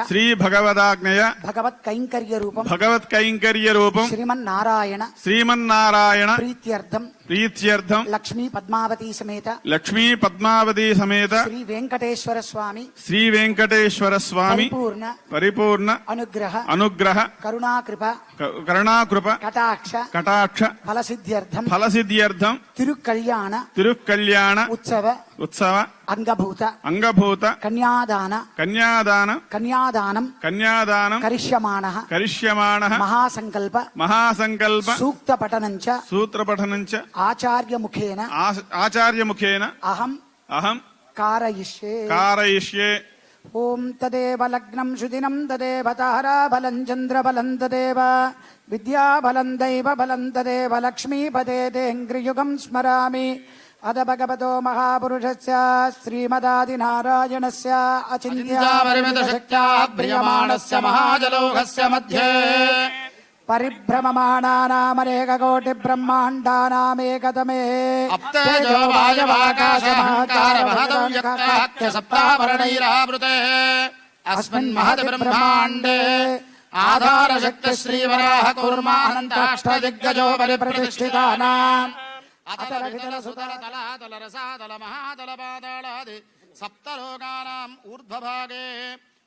श्री भगवदाज्ञया भगवत कैंकर्य रूपम श्रीमन्नारायण प्रीत्यर्थम लक्ष्मी पद्मावती समेत श्री वेंकटेश्वर स्वामी परिपूर्ण अनुग्रह करुणाकृप कटाक्ष फलसिद्ध्यर्थम तिरुकल्याण उत्सव अंगभूत कन्यादानम करिष्यमाणः महासंकल्प सूत्र पठनञ्च आचार्य मुखेन अहम कारयिष्ये ఓం తదేవ లగ్నం శుదినం తదేవ తారాబలం చంద్రబలం తదేవ విద్యాబలం దైవబలం తదేవ లక్ష్మీపదేంగ్రియుగం స్మరామి. అద భగవతో మహాపురుషస్య శ్రీమదాదినారాయణస్య అచింత్యాపరిమితశక్త్యా ప్రియమాణస్య మహాజలోకస్య మధ్యే పరిభ్రమమాణానామనేకకోటి బ్రహ్మాండానామేకతమే అప్తేజో వాయవాకాశమహంకారమహదం వ్యక్తాఖ్య సప్తాభరణైరావృతే అస్మిన్ మహతి బ్రహ్మాండే ఆధారశక్తి శ్రీవరాహ కూర్మానంతాష్టదిగ్గజో పరిప్రతిష్ఠితానాం అతల వితల సుతల తలాతల రసాతల మహాతల పాతాళాది సప్తలోకానాం ఊర్ధ్వభాగే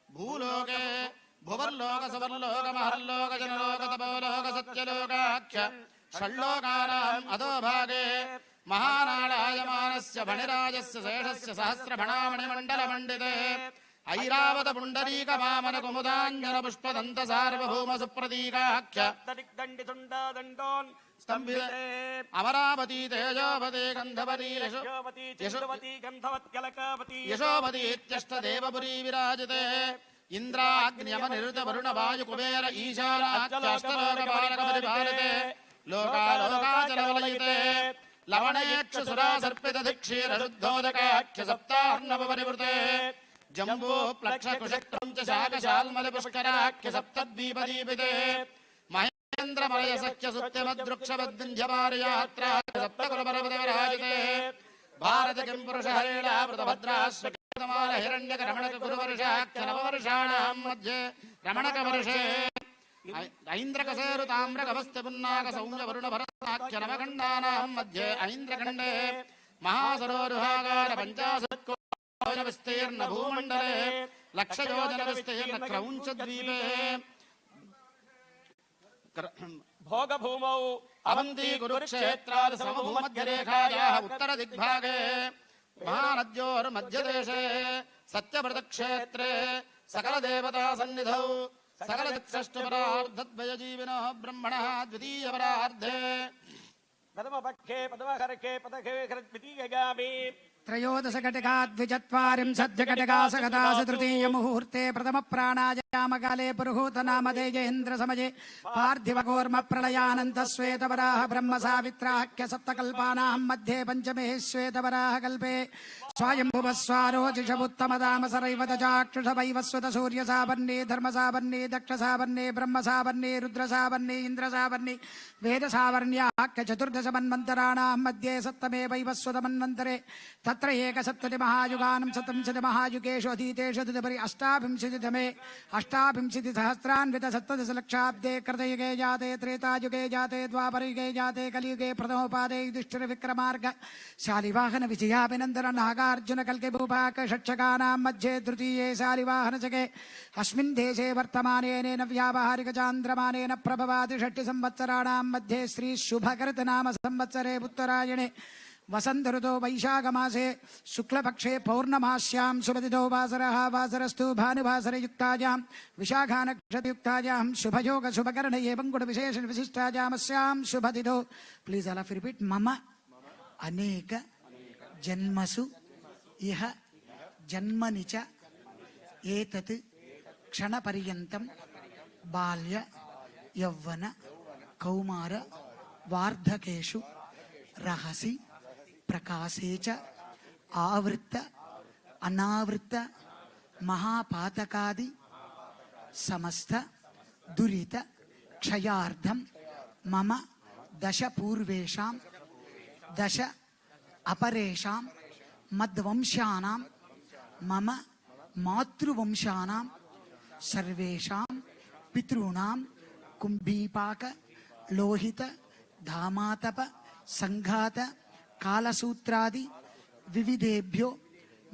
భూలోకే భువర్లోక సువర్లోక మహర్లోక జనలోక తపోలోక సత్యలోకాఖ్య షణ్లోకానాం అధోభాగే మహానాళాయమానస్య ఫణిరాజస్య శేషస్య సహస్రఫణామణి మండల మండితే ఐరావత పుండరీక వామన కుముదాంజన పుష్పదంత సార్వభౌమ సుప్రతీకాఖ్య स्तंभिते अमरावती तेजोवती गंधवती यशोवती इत्यष्टदेवपुरी विराजते इंद्राग्नियमनिरुत वरुण वायु कुबेर ईशानाच्यष्टलोकपालकपरिपालते लोकालोकाचलवलयिते लवणेक्षुसुरा सर्पित दिक्षीर शुद्धोदकाख्य सप्तार्णवपरिवृते जम्बो प्लक्ष कुशक्रं च शाकशाल्मल पुष्कराख्य सप्तद्वीपदीपिते महेन्द्रमलय सख्य सुत्यमद्रुक्षवद्विन्ध्यमार्यात्रा सप्तकुलपरपदविराजिते भारत किं पुरुष हरेणावृतभद्राश्वमाल हिरण्यक रमणक गुरुवर्षाख्य नववर्षाणां मध्ये रमणकवर्षे ऐन्द्रकसेरु ताम्रकवस्त्य पुन्नाक सौम्य वरुण भरताख्य नवखण्डानां मध्ये ऐन्द्रखण्डे महासरोरुहागार पञ्चाशत्कोश विस्तीर्ण भूमण्डले लक्षयोजन विस्तीर्ण क्रौञ्चद्वीपे भोगभूमौ अवंती कुरुक्षेत्रात् समभूमध्यरेखायाः उत्तर दिग्भागे महानद्योर्मध्यदेशे सत्यव्रतक्षेत्रे सकल देवता सन्निधौ सकल दिक्सष्टपरार्धद्वयजीविनो ब्रह्मणः द्वितीयपरार्धे प्रथमपक्षे प्रथमहरके पदखे द्वितीयगामी त्रयोदश घटिका द्विचत्वारिंशत् घटिका सगदास तृतीय मुहूर्ते प्रथम प्राणायामकाले पुरुहूत नामधेयेन्द्र समये पार्थिवकूर्म प्रलयानन्त श्वेतवराह ब्रह्म सावित्राख्य सप्तकल्पानां मध्ये पंचमे श्वेतवराह कल्पे स्वायंभुवस्वारोचिषमुत्तमदामसरैवतचाक्षुषवैवस्वत सूर्यसावर्णे धर्मसावर्णे दक्षसावर्णे ब्रह्मसावर्णे रुद्रसावर्णे इन्द्रसावर्णे वेदसावर्ण्याख्य चतुर्दश मन्वन्तराणां मध्ये सप्तमे वैवस्वत मन्वन्तरे तत्र एकसप्तति महायुगानं सप्तविंशति महायुगेषु अधीतेषु तदुपरि अष्टाविंशतितमे अष्टाविंशतिसहस्रान्वित सप्तदशलक्षाब्दे कृतयुगे जाते त्रेतायुगे जाते द्वापरयुगे जाते कलियुगे प्रथमोपादे युधिष्ठिर विक्रमार्ग शालिवाहन विजयाभिनन्दन नागार्जुन कल्के भूपाक षट्शकानां मध्ये तृतीये शालिवाहनजगे अस्मिन् देशे वर्तमानेन व्यावहारिक चान्द्रमानेन प्रभवाति षट्टि संवत्सराणां मध्ये श्री शुभकृत नाम संवत्सरे उत्तरायणे वसंत ऋतु वैशाख मासे शुक्लपक्षे पौर्णमास्यां शुभतिथौ वासरः वासरस्तु भानुवासरयुक्तायां विशाखा नक्षत्रयुक्तायां शुभयोग शुभकरण एवं गुण विशेष विशिष्टायामस्यां शुभतिथौ प्लीज अल रिपीट मम अनेक जन्मसु इह जन्मनि च एतत् क्षणपर्यन्तं बाल्य यौवन कौमार वार्धकेषु रहसि प्रकाशे च आवृत्त अनावृत्त महापातकादि समस्त दुरित क्षयार्थं मम दश पूर्वेषां दश अपरेषां मद्वंशानां मम मातृवंशानां सर्वेषां पितॄणां कुम्भीपाक लोहित धामातप संघात कालसूत्रादि विविधेभ्यो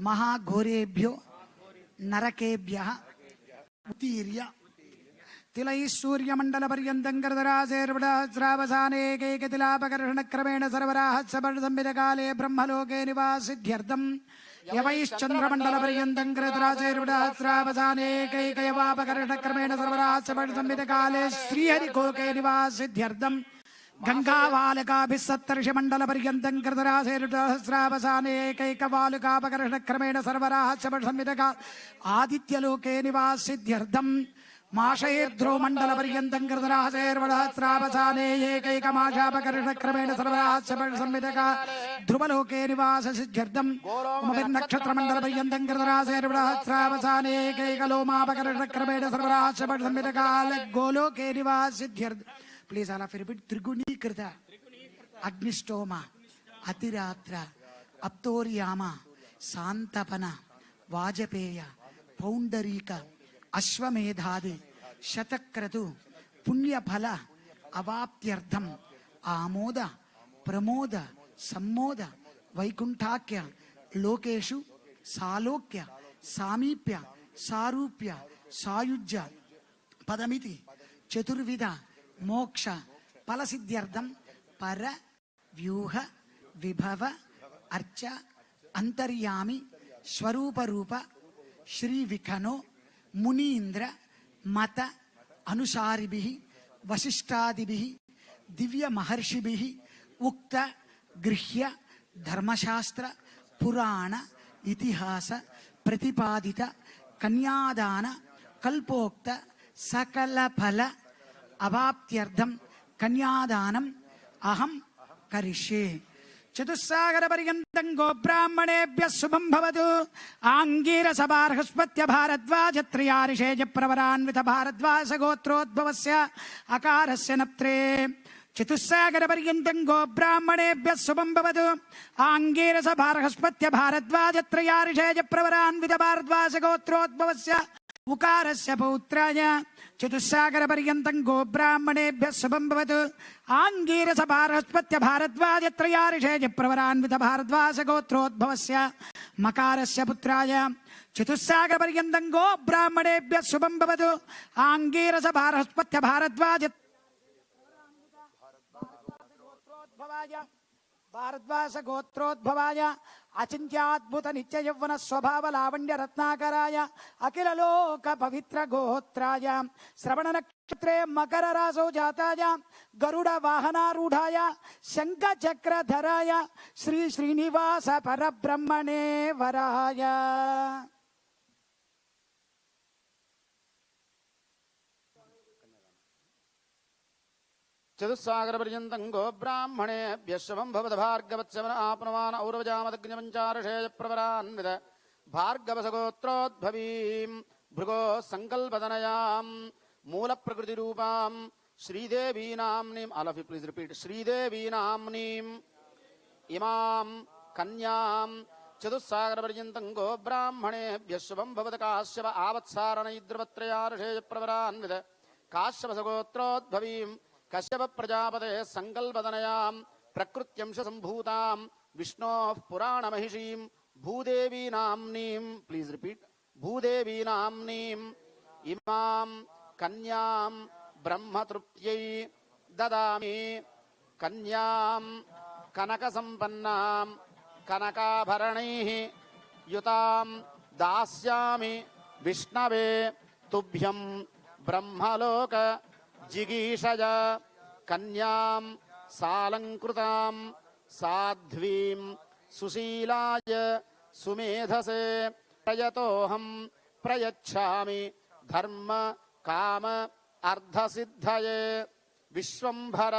महाघोरेभ्यो नरकेभ्यः उत्तीर्य तिलैः सूर्यमण्डल पर्यन्तं करदरासेर्वडास्रावसाने एकैकतिलापकर्षणक्रमेण सर्वराः संविदकाले ब्रह्मलोके निवासिध्यर्थं यवैश्चन्द्रमण्डल पर्यन्तं करदरासेर्वडास्रावसाने एकैकयवापकर्षणक्रमेण सर्वराः संविदकाले श्रीहरिकोके निवासिध्यर्थं గంగావాలకాభిసప్తర్షిమండలపర్యంతం కృతరాశేరుసహస్రావసానే ఏకైకవాలుకాపకర్షణక్రమేణ సర్వరాः సంవిధగా ఆదిత్యలోకే నివాసిద్ధ్యర్థం మాషైర్ధ్రువమండలపర్యంతం కృతరాశేర్వసహస్రావసానే ఏకైకమాషాపకర్షణక్రమేణ సర్వరాः సంవిధగా ధ్రువలోకే నివాససిద్ధ్యర్థం నక్షత్రమండలపర్యంతం కృతరాశేర్వసహస్రావసానే ఏకైకలోమాపకర్షణక్రమేణ సర్వరాः సంవిధగా గోలోకే నివాసిద్ధ్యర్థం. ప్లీజ్ అలా రిపీట్. త్రిగుణీకృత అగ్నిష్టోమ అతిరాత్ర అప్తోర్యామ శాంతపన వాజపేయ పౌండరీక అశ్వమేధాది శతక్రతు పుణ్యఫల అవాప్త్యర్థం ఆమోద ప్రమోద సమ్మోద వైకుంఠాఖ్య లోకేషు సాలోక్య సామీప్య సారూప్య సాయుజ్య పదమితి చతుర్విధ మోక్ష ఫలసిద్ధ్యర్థం పర వ్యూహ విభవ అర్చ అంతర్యామి స్వరూపరూప శ్రీ విఖనో మునీంద్ర మత అనుసారిభిః వశిష్టాదిభిః దివ్య మహర్షిభిః ఉక్త గృహ్య ధర్మశాస్త్ర పురాణ ఇతిహాస ప్రతిపాదిత కన్యాదాన కల్పోక్త సకల ఫల అవాప్త్యర్థం కన్యాదానం అహం కరిష్యే. చతుస్సాగర పర్యంతం గోబ్రాహ్మణేభ్యః శుభం భవతు. ఆంగీరస బృహస్పత్య భారద్వాజత్రయారిషేజ ప్రవరాన్విత భారద్వాజ గోత్రోద్భవస్య అకారస్య నప్త్రే. చతుస్సాగర పర్యంతం గోబ్రాహ్మణేభ్యః శుభం భవతు. ఆంగీరస బృహస్పత్య భారద్వాజత్రయారిషేజ ప్రవరాన్విత భారద్వాజ గోత్రోద్భవస్య ఉకారస్య పౌత్రాయ. చతుస్సాగర పర్యంతం గోబ్రాహ్మణేభ్యః శుభం భవతు. ఆంగీరస బృహస్పత్య భారద్వాజత్రయారిషేజ ప్రవరాన్విత భారద్వాజ గోత్రోద్భవస్య మకారస్య పుత్రాయ. చతుస్సాగర పర్యంతం గోబ్రాహ్మణేభ్యః శుభం భవతు. ఆంగీరస బృహస్పత్య భారద్వాజ గోత్రోద్భవాయ అచింత్యాద్భుత నిత్య యౌవన స్వభావ లావణ్య రత్నాకరాయ అఖిల లోక పవిత్ర గోత్రాయ శ్రవణ నక్షత్రే మకర రాసో జాతాయ గరుడ వాహనారూఢాయ శంఖ చక్రధరాయ శ్రీ శ్రీనివాస పరబ్రహ్మణే వరాయ. చతుస్సాగర పర్యంతం గోబ్రాహ్మణేభ్యః శుభం భవతు. భార్గవత్సవన ఆప్నవాన ఔరవజామదగ్నిమంచార్షేయ ప్రవరాన్విత భార్గవసగోత్రోద్భవీం భృగో సంకల్పదనయాం మూల ప్రకృతి రూపాం శ్రీదేవీనామ్నీం. All of you please repeat. శ్రీదేవీనామ్నీం ఇమాం కన్యాం చతుస్సాగర పర్యంతం గోబ్రాహ్మణేభ్యః శుభం భవతు. కాశ్యప ఆవత్సారణైద్రవత్రయార్షేయ ప్రవరాన్విత కాశ్యపసగోత్రోద్భవీం కశ్యప ప్రజాపతే సంకల్పదనయాం ప్రకృత్యంశ సంభూతాం విష్ణోః పురాణమహిషీం భూదేవీనామ్నీం. Please repeat. భూదేవీనామ్నీం ఇమాం కన్యాం బ్రహ్మతృప్త్యై దదామి. కన్యాం కనక సంపన్నాం కనకాభరణైః యుతాం దాస్యామి విష్ణవే తుభ్యం బ్రహ్మలోక జిగీషజ. కన్యాం సాలంకృతాం సాధ్వీం సుశీలాయ సుమేధసే ప్రయతోహం ప్రయచ్ఛామి ధర్మ కామ అర్థసిద్ధయే. విశ్వంభర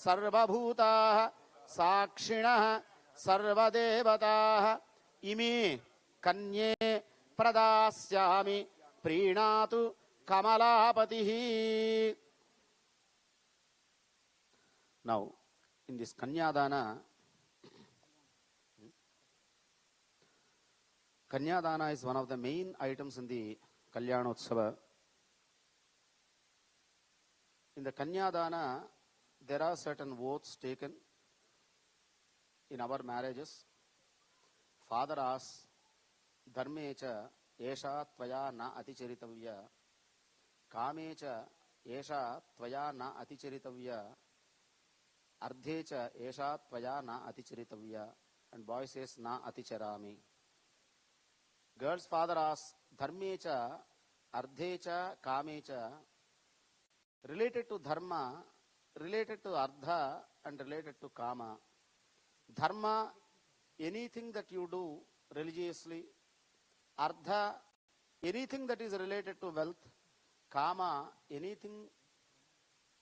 సర్వభూతాః సాక్షిణః సర్వదేవతాః ఇమే కన్యే ప్రదాస్యామి ప్రీణాతు కమలాపతిః. Now, in this Kanyadana is one of the main items in the Kalyanotsava. In the Kanyadana, there are certain oaths taken in our marriages. Father asks, Dharmecha esha tvaya na aticharitavya, Kamecha esha tvaya na aticharitavya, Ardhecha esha tvaya na aticharitavya, and boy says na aticharami. Girl's father asks, Dharmecha, Ardhecha, Kamecha, related to dharma, related to Ardha and related to Kama. Dharma, anything that you do religiously. Ardha, anything that is related to wealth. Kama, anything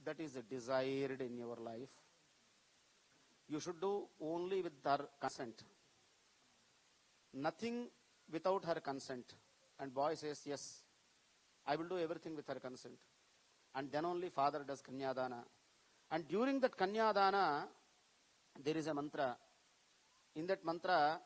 that is desired in your life. You should do only with her consent. Nothing without her consent. And boy says, yes, I will do everything with her consent. And then only father does Kanyadana. And during that Kanyadana, there is a mantra. In that mantra,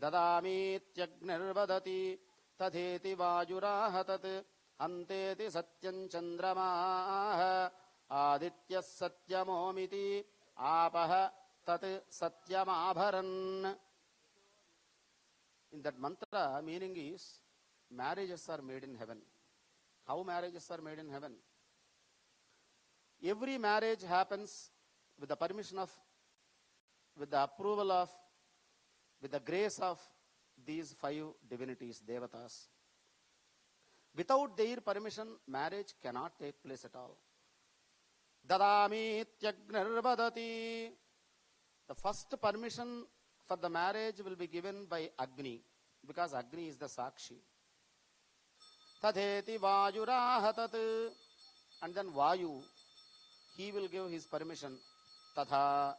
Dadami Tyagnirvadati Tadheti Vajurahatat Anteti Satyam Chandramaha Aditya Satyamomiti Apaha Tat Satyamabharan. In that mantra, meaning is, marriages are made in heaven. How marriages are made in heaven? Every marriage happens with the permission of, with the approval of, with the grace of these 5 divinities, devatas. Without their permission, marriage cannot take place at all. Dadami Tyagnirvadati. The first permission for the marriage will be given by Agni, because Agni is the Sakshi. Tadheti Vajurahatat. And then Vayu, he will give his permission. Tatha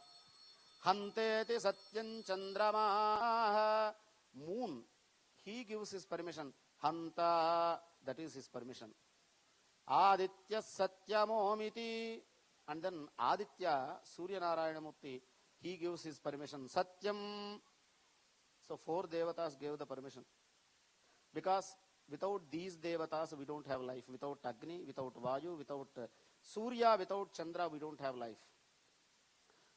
Hanteti Satyam Chandramaha. Moon, he gives his permission. Hanta, that is his permission. Aditya Satyamomiti. And then Aditya, Surya Narayana Murti, he gives his permission. Satyam. So 4 devatas gave the permission. Because without these devatas, we don't have life. Without Agni, without Vayu, without Surya, without Chandra, we don't have life.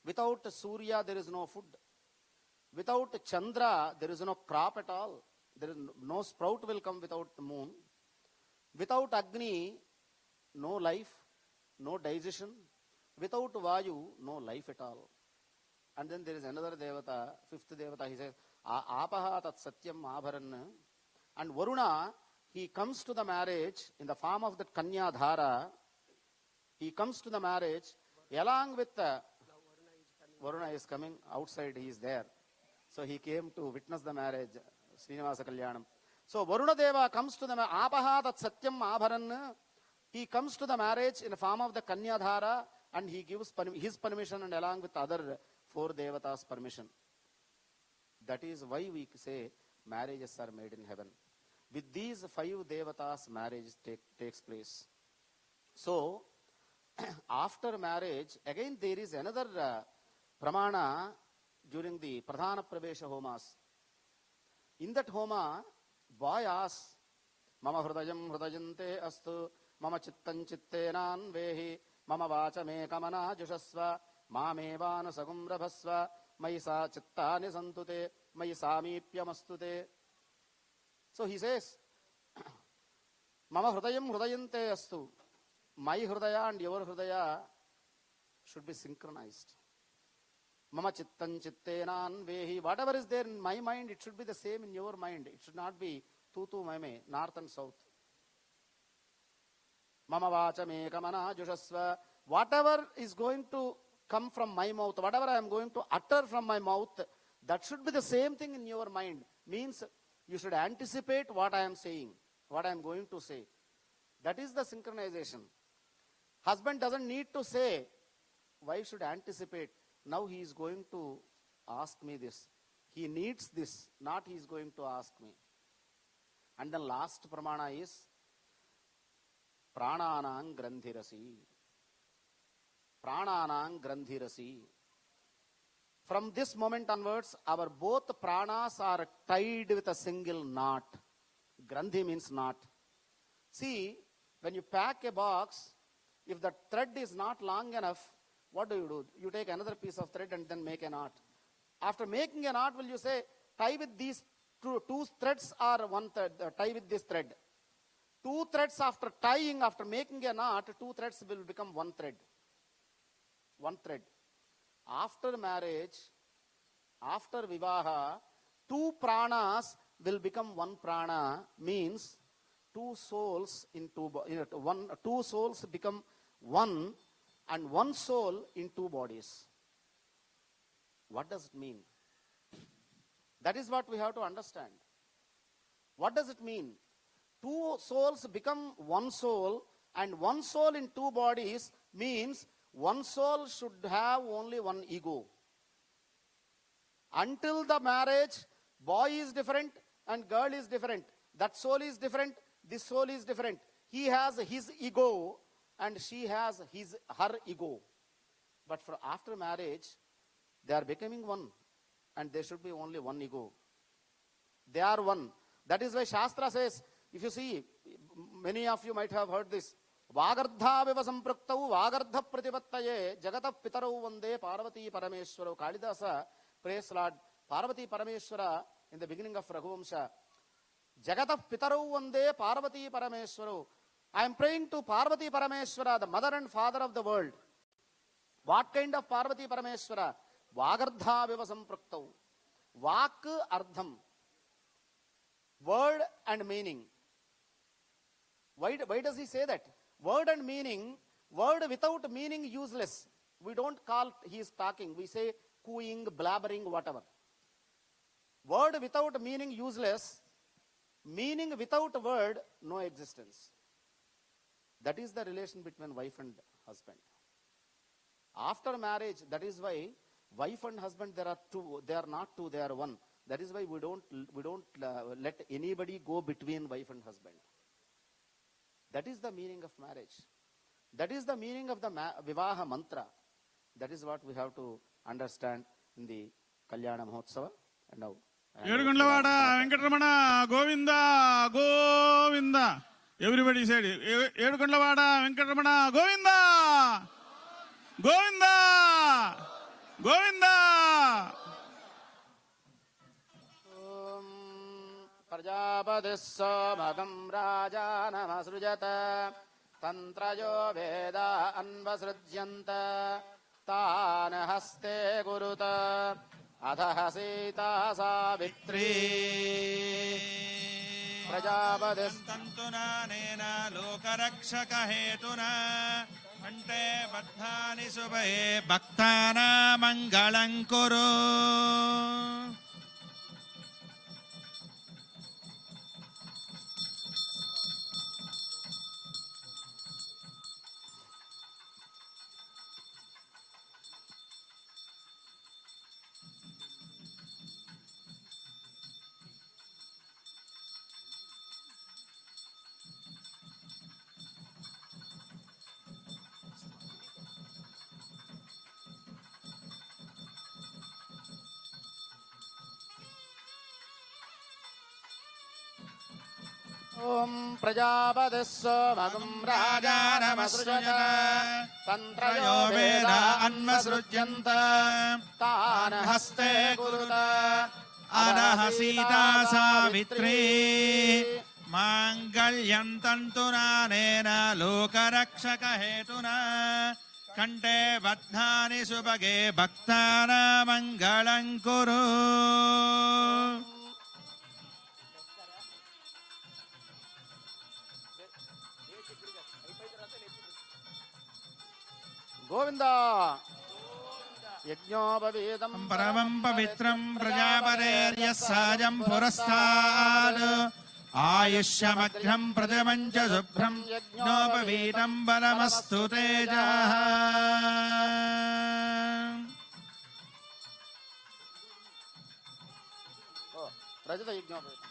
Without Surya, there is no food. Without Chandra, there is no crop at all. There is no sprout will come without the moon. Without Agni, no life, no digestion. Without Vayu, no life at all. And then there is another devata, 5th devata, he says, Apaha tat satyam abharan. And Varuna, he comes to the marriage in the form of that Kanya Dhara. He comes to the marriage along with Varuna is coming outside, he is there. So he came to witness the marriage, Srinivasa Kalyanam. So Varuna Deva comes to the Apaha tat satyam abharan. He comes to the marriage in the form of the Kanya Dhara, and he gives his permission and along with other 4 devatas permission. That is why we say marriages are made in heaven. With these 5 devatas, marriage takes place. So, after marriage, again there is another pramana during the Pradhana Pravesha Homas. In that Homa, boy asks, Mama Hrudayam Hrudayante Astu, Mama Chittan Chittenan Vehi, Mama Vachame Kamana Jushasva, Mamevana Sagumrabhasva, Maisa Chittani Santute, Maisami Pyamastute. So he says, Mama Hrudayam Hrudayante Astu. My Hrudaya and your Hrudaya should be synchronized. Mama Chittan Chittenan Vehi. Whatever is there in my mind, it should be the same in your mind. It should not be tutu mame, north and south. Mama Vachame Kamana Jushasva. Whatever is going to come from my mouth, whatever I am going to utter from my mouth, that should be the same thing in your mind. Means you should anticipate what I am saying, what I am going to say. That is the synchronization. Husband doesn't need to say, wife should anticipate. Now he is going to ask me this. He needs this, not he is going to ask me. And the last pramana is Prananang Grandhirasi. Prananang Grandhirasi. From this moment onwards, our both pranas are tied with a single knot. Grandhi means knot. See, when you pack a box, if the thread is not long enough, what do? You take another piece of thread and then make a knot. After making a knot, will you say, tie with these two threads or one thread, tie with this thread. 2 threads after tying, after making a knot, 2 threads will become 1 thread. 1 thread. After marriage, after vivaha, 2 pranas will become 1 prana, means 2 souls in 2 souls become 1 and one soul in two bodies. What does it mean? That is what we have to understand. What does it mean? Two souls become one soul, and one soul in two bodies means one soul should have only one ego. Until the marriage, boy is different and girl is different. That soul is different, this soul is different. He has his ego and she has her ego. But for after marriage, they are becoming one, and there should be only one ego. They are one. That is why Shastra says, if you see, many of you might have heard this, Vagardha viva sampraktau Vagardha pratipattaye Jagata pitarau vande Parvati Parameshwaro. Kalidasa, praise Lord, Parvati Parameshwara in the beginning of Raghuvamsha. Jagata pitarau vande Parvati Parameshwaro. I am praying to Parvati Parameshwara, the mother and father of the world. What kind of Parvati Parameshwara? Vagardha viva sampraktau. Vak ardham. Word and meaning. Why does he say that? Word and meaning, word without meaning useless. We don't call he is talking. We say cooing, blabbering, whatever. Word without meaning useless. Meaning without word, no existence. That is the relation between wife and husband. After marriage, that is why wife and husband, there are two. They are not two, they are one. That is why we don't let anybody go between wife and husband. That is the meaning of marriage. That is the meaning of the Vivaha mantra. That is what we have to understand in the Kalyana Mahotsava. And now, Yedugunlavada Venkatramana Govinda Govinda. Everybody said it. Yedugunlavada Venkatramana Govinda Govinda Govinda. Prajapadissa Magam Raja Namasrujata Tantrayo Veda Anvasrujyanta Tana Haste Guruta Adha Sita Savitri Prajapadis Tantuna Nena Lokarakshaka Hetuna Ante Badhani Subhaye Bhaktana Mangalankuru. Om Prajapatissa Magam Raja Namasrujata Tantrayo Veda Anvasrujyanta Tana Haste Guruta Adaha Sita Savitri Mangalyam Tantuna Nena Lokarakshaka Hetuna Kante Badhani Subhage Bhaktana Mangalankuru. Govinda Yajñopavedam Paramam Pavitram Prajapareryas Sajam Purastad Ayushamagham Prajamancha Subhram Yajñopavedam Balamastu Tejaha. Rajata Yajñopavedam.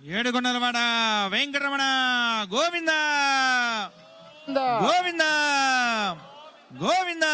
ఏడుకొండలవాడ వెంకటరమణ గోవింద గోవింద గోవింద.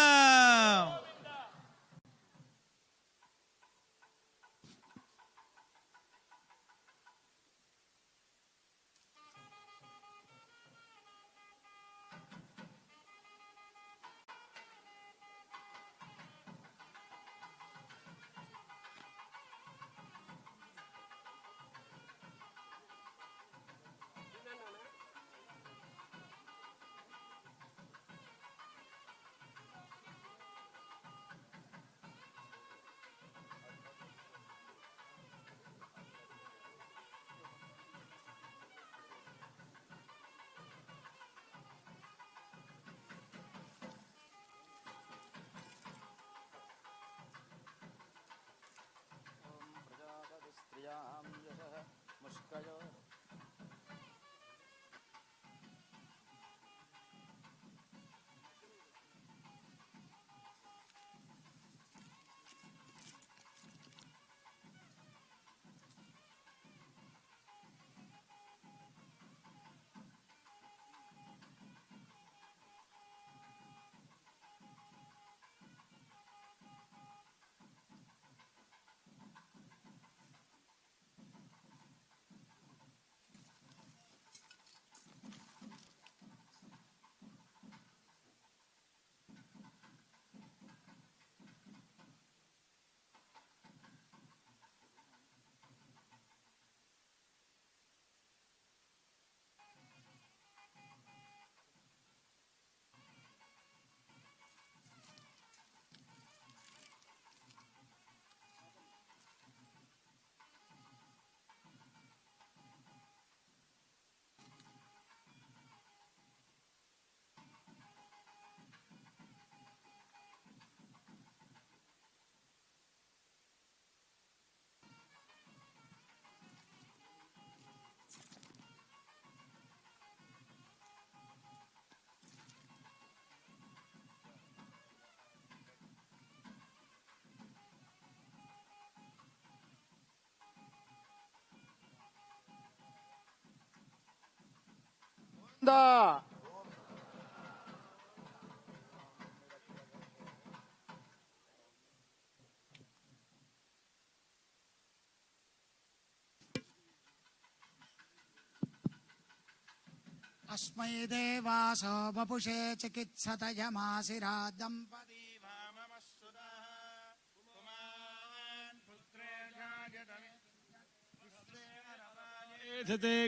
अस्मै देवासो वपुषे चिकित्सतयमासिरा दम्पती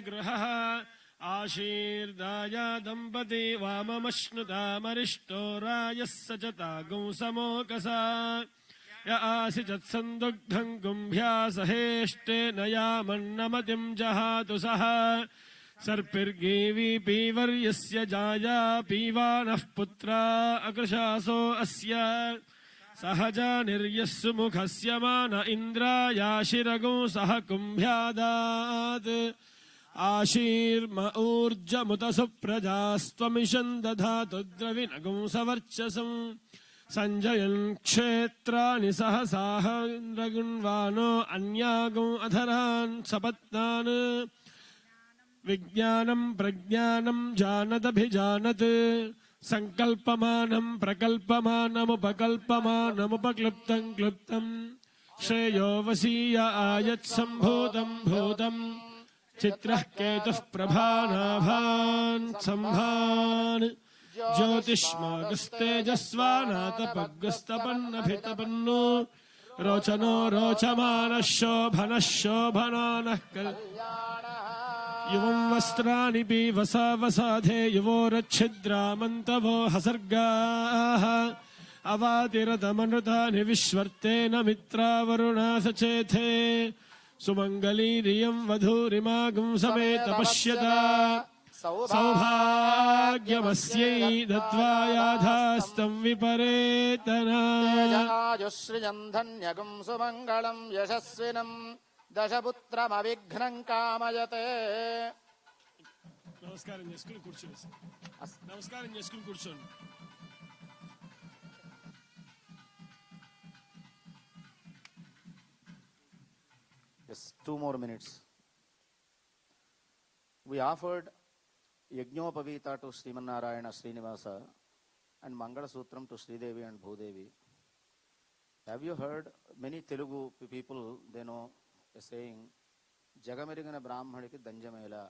गृहः आशीर्दाय दम्पती वाममश्नुतामरिष्टो रायः सचतागुं समोकसा य आसि चत्सन्दुग्धम् गुम्भ्या सहेष्टेन यामन्नमतिम् जहातु सः सर्पिर्गीवी पीवर्यस्य जाया पीवानः पुत्रा अकृशासो अस्य सहजा निर्यस्सु मुखस्य मान इन्द्रायाशिरगुं सह कुम्भ्यादात् आशीर्म ऊर्जमुत सुप्रजास्त्वमिषन् दधातु द्रविणगुं सवर्चसम् सञ्जयन् क्षेत्राणि सहसाहन्द्रगुण्वानो अन्यागुं अधरान् सपत्नान् विज्ञानं प्रज्ञानं जानदभिजानत् संकल्पमानं प्रकल्पमानमुपकल्पमानमुपक्लुप्तं क्लुप्तं श्रेयो वसीय आयत्सम्भूतं भूतं चित्रः केतुः प्रभानाभान् सम्भान् ज्योतिष्मागस्तेजस्वानातपग्गस्तपन्नभितपन्नो रोचनो रोचमानः शोभनः शोभनानः युवं वस्त्राणि पीवसावसाधे युवोरच्छिद्रामन्तवो हसर्गाः अवातिरतमनृतानि विश्वर्तेन मित्रावरुणा सचेथे सुमङ्गलीरियं वधूरिमागं समेत पश्यता सौभाग्यमस्यै दत्त्वा याथास्तं विपरेतना तेजायुश्रियं धन्यगुं सुमङ्गलं यशस्विनं दशपुत्रमविघ्नं कामयते. నమస్కారం చేసుకుని కూర్చోండి నమస్కారం చేసుకుని కూర్చోండి Yes, 2 more minutes. We offered Yajnopavita to Srimanarayana Srinivasa and Mangala Sutram to Sridevi and Bhudevi. Have you heard many Telugu people, they know a saying, Jagamerigana Brahmaniki Danjamela.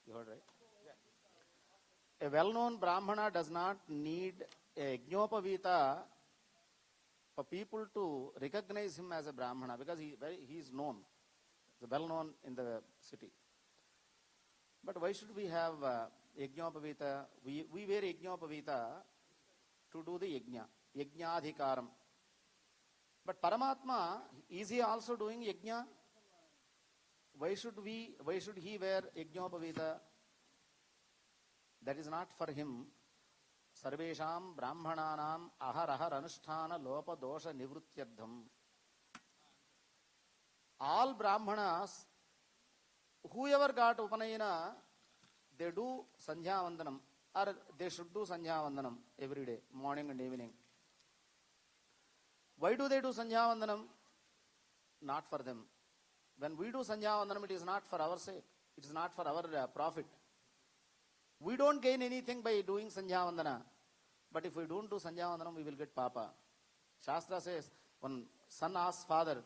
You heard, right? Yeah. A well-known Brahmana does not need a Yajnopavita for people to recognize him as a Brahmana because he is known. He's well known in the city. But why should we have Yajnopavita? We wear Yajnopavita to do the Yajna, Yajnadhikaram. But Paramatma, is he also doing Yajna? Why should he wear Yajnopavita? That is not for him. Sarvesham Brahmananam Aharahar Anusthana Lopa Dosha Nivrutyardham. All Brahmanas, whoever got Upanayana, they do Sandhya Vandanam, or they should do Sandhya Vandanam every day, morning and evening. Why do they do Sandhya Vandanam? Not for them. When we do Sandhya Vandanam, it is not for our sake. It is not for our profit. We don't gain anything by doing Sandhya Vandana. But if we don't do Sandhya Vandanam, we will get Papa. Shastra says, when son asks father,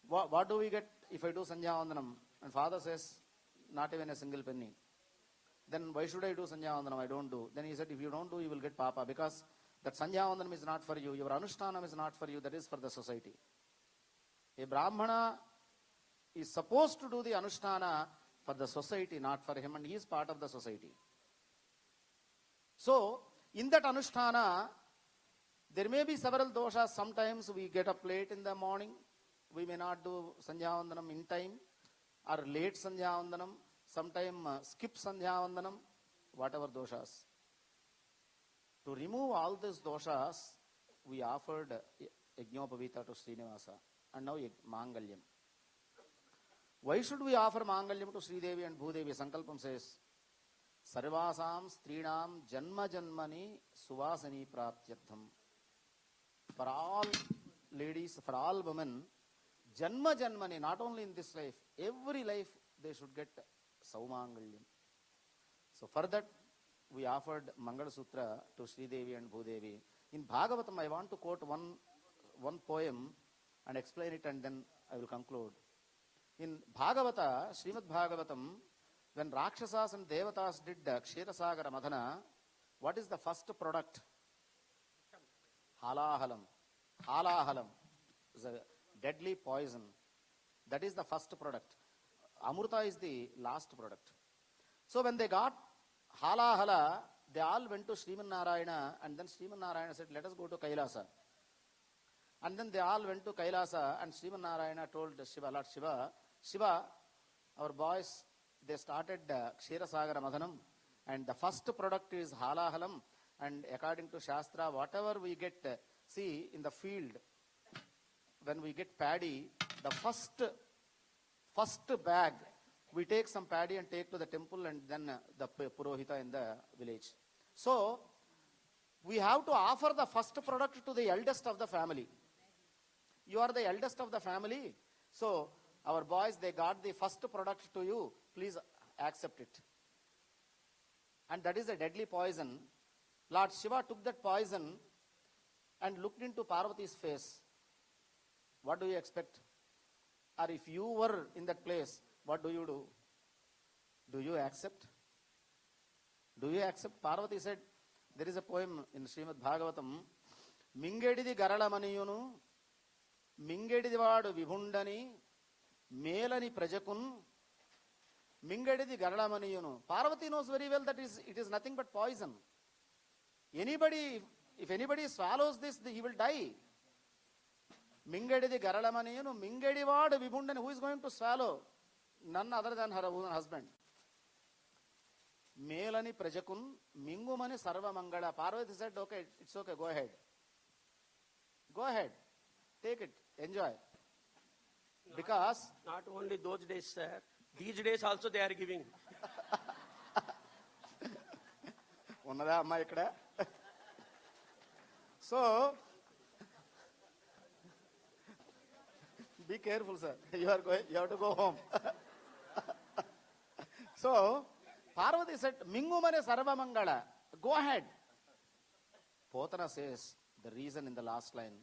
what do we get if I do Sandhya Vandanam? And father says, not even a single penny. Then why should I do Sandhya Vandanam? I don't do. Then he said, if you don't do, you will get Papa. Because that Sandhya Vandanam is not for you. Your Anushtanam is not for you. That is for the society. A Brahmana is supposed to do the Anushtana for the society, not for him. And he is part of the society. So, in that Anushtana, there may be several doshas. Sometimes we get up late in the morning. We may not do Sandhya Vandanam in time. Or late Sandhya Vandanam. Sometimes skip Sandhya Vandanam. Whatever doshas. To remove all these doshas, we offered Yajnopavita to Srinivasa. And now Mangalyam. Why should we offer Mangalyam to Sridevi and Bhudevi? Sankalpam says, Sarvasam Strinam Janma Janmani Suvasani Praptyatham. For all ladies, for all women, Janma Janmani, not only in this life, every life they should get Saumangalyam. So for that, we offered Mangala Sutra to Sridevi and Bhudevi. In Bhagavatam, I want to quote one poem and explain it, and then I will conclude. In Bhagavata, Srimad Bhagavatam, when Rakshasas and Devatas did Kshetasagara Madhana, what is the first product? Halahalam. Halahalam is a deadly poison. That is the first product. Amrita is the last product. So when they got Halahala, they all went to Srimanarayana, and then Srimanarayana said, let us go to Kailasa. And then they all went to Kailasa, and Srimanarayana told Shiva, Lord Shiva, our boys, they started Ksherasagara Madhanam, and the first product is Halahalam, and according to Shastra, whatever we get, see in the field, when we get paddy, the first bag, we take some paddy and take to the temple, and then the Purohita in the village. So, we have to offer the first product to the eldest of the family. You are the eldest of the family. So, our boys, they got the first product to you. Please accept it. And that is a deadly poison. Lord Shiva took that poison and looked into Parvati's face. What do you expect? Or if you were in that place, what do you do? Do you accept? Do you accept? Parvati said, there is a poem in Srimad Bhagavatam, Mingedidi Garalamaniyunu, Mingedidi Vadu Vibhundani, Melani Prajakun, Mingedidi Garalamaniyunu. Parvati knows very well that it is nothing but poison. Anybody, if anybody swallows this, he will die. Mingedidi Garalamaniyunu, Mingedi Vadu Vibundan, who is going to swallow? None other than her own husband. Melani Prajakun, Mingumani Sarva Mangala. Parvati said, okay, it's okay, go ahead. Go ahead. Take it. Enjoy. Because Not only those days, sir. These days also they are giving. ఉన్నదా అమ్మా ఇక్కడ so be careful, sir. You have to go home. So Parvati said, Mingumane Sarva Mangala. Go ahead. Potana says the reason in the last line,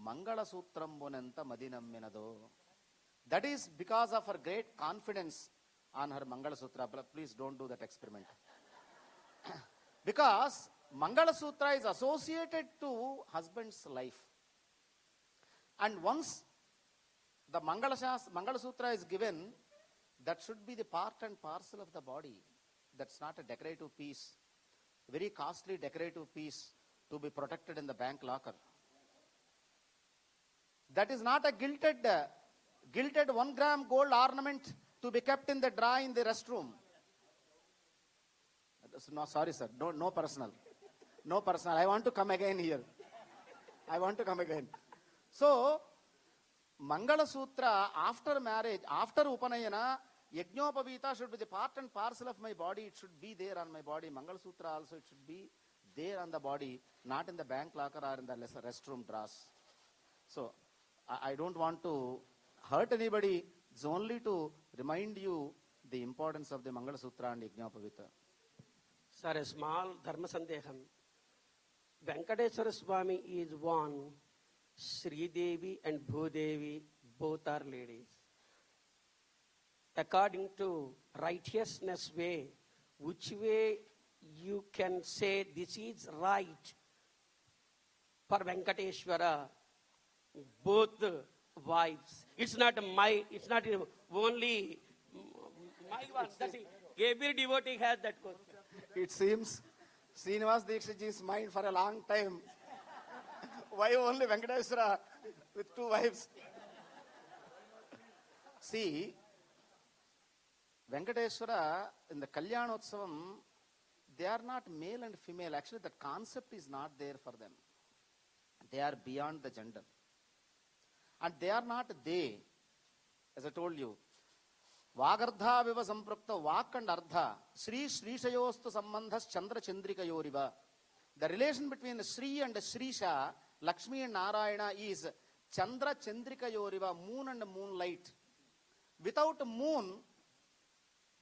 Mangala Sutrambunanta Madinamminado. That is because of her great confidence on her Mangala Sutra. Please don't do that experiment. Because Mangala Sutra is associated to husband's life. And once the Mangala Sutra is given, that should be the part and parcel of the body. That's not a decorative piece. Very costly decorative piece to be protected in the bank locker. That is not a gilded 1 gram gold ornament to be kept in the drawer in the restroom. No, sorry, sir. No personal. No personal. I want to come again here. I want to come again. So, Mangala Sutra, after marriage, after Upanayana, Yajnopavita should be the part and parcel of my body. It should be there on my body. Mangala Sutra also, it should be there on the body, not in the bank locker or in the restroom drawers. So, I don't want to hurt anybody. It's only to remind you the importance of the Mangala Sutra and Yajnopavita. Sir, a small dharma sandeham. Venkateswara Swami is one. Sri Devi and Bhudevi both are ladies. According to righteousness way, which way you can say this is right for Venkateswara, both wives. It's not only my one. That's it. Every devotee has that question. It seems Srinivas Dikshitji's mind for a long time. Why only Venkateswara with 2 wives? See, Venkateswara in the Kalyanotsavam, they are not male and female. Actually, that concept is not there for them. They are beyond the gender. And they are not they. As I told you, Vagardha viva samprukta Vak and Ardha, Sri Srishayostu Sambandhas Chandra Chandrika Yoriva. The relation between Sri and Srisha, Lakshmi and Narayana is Chandra Chandrika Yoriva, moon and moonlight. Without moon,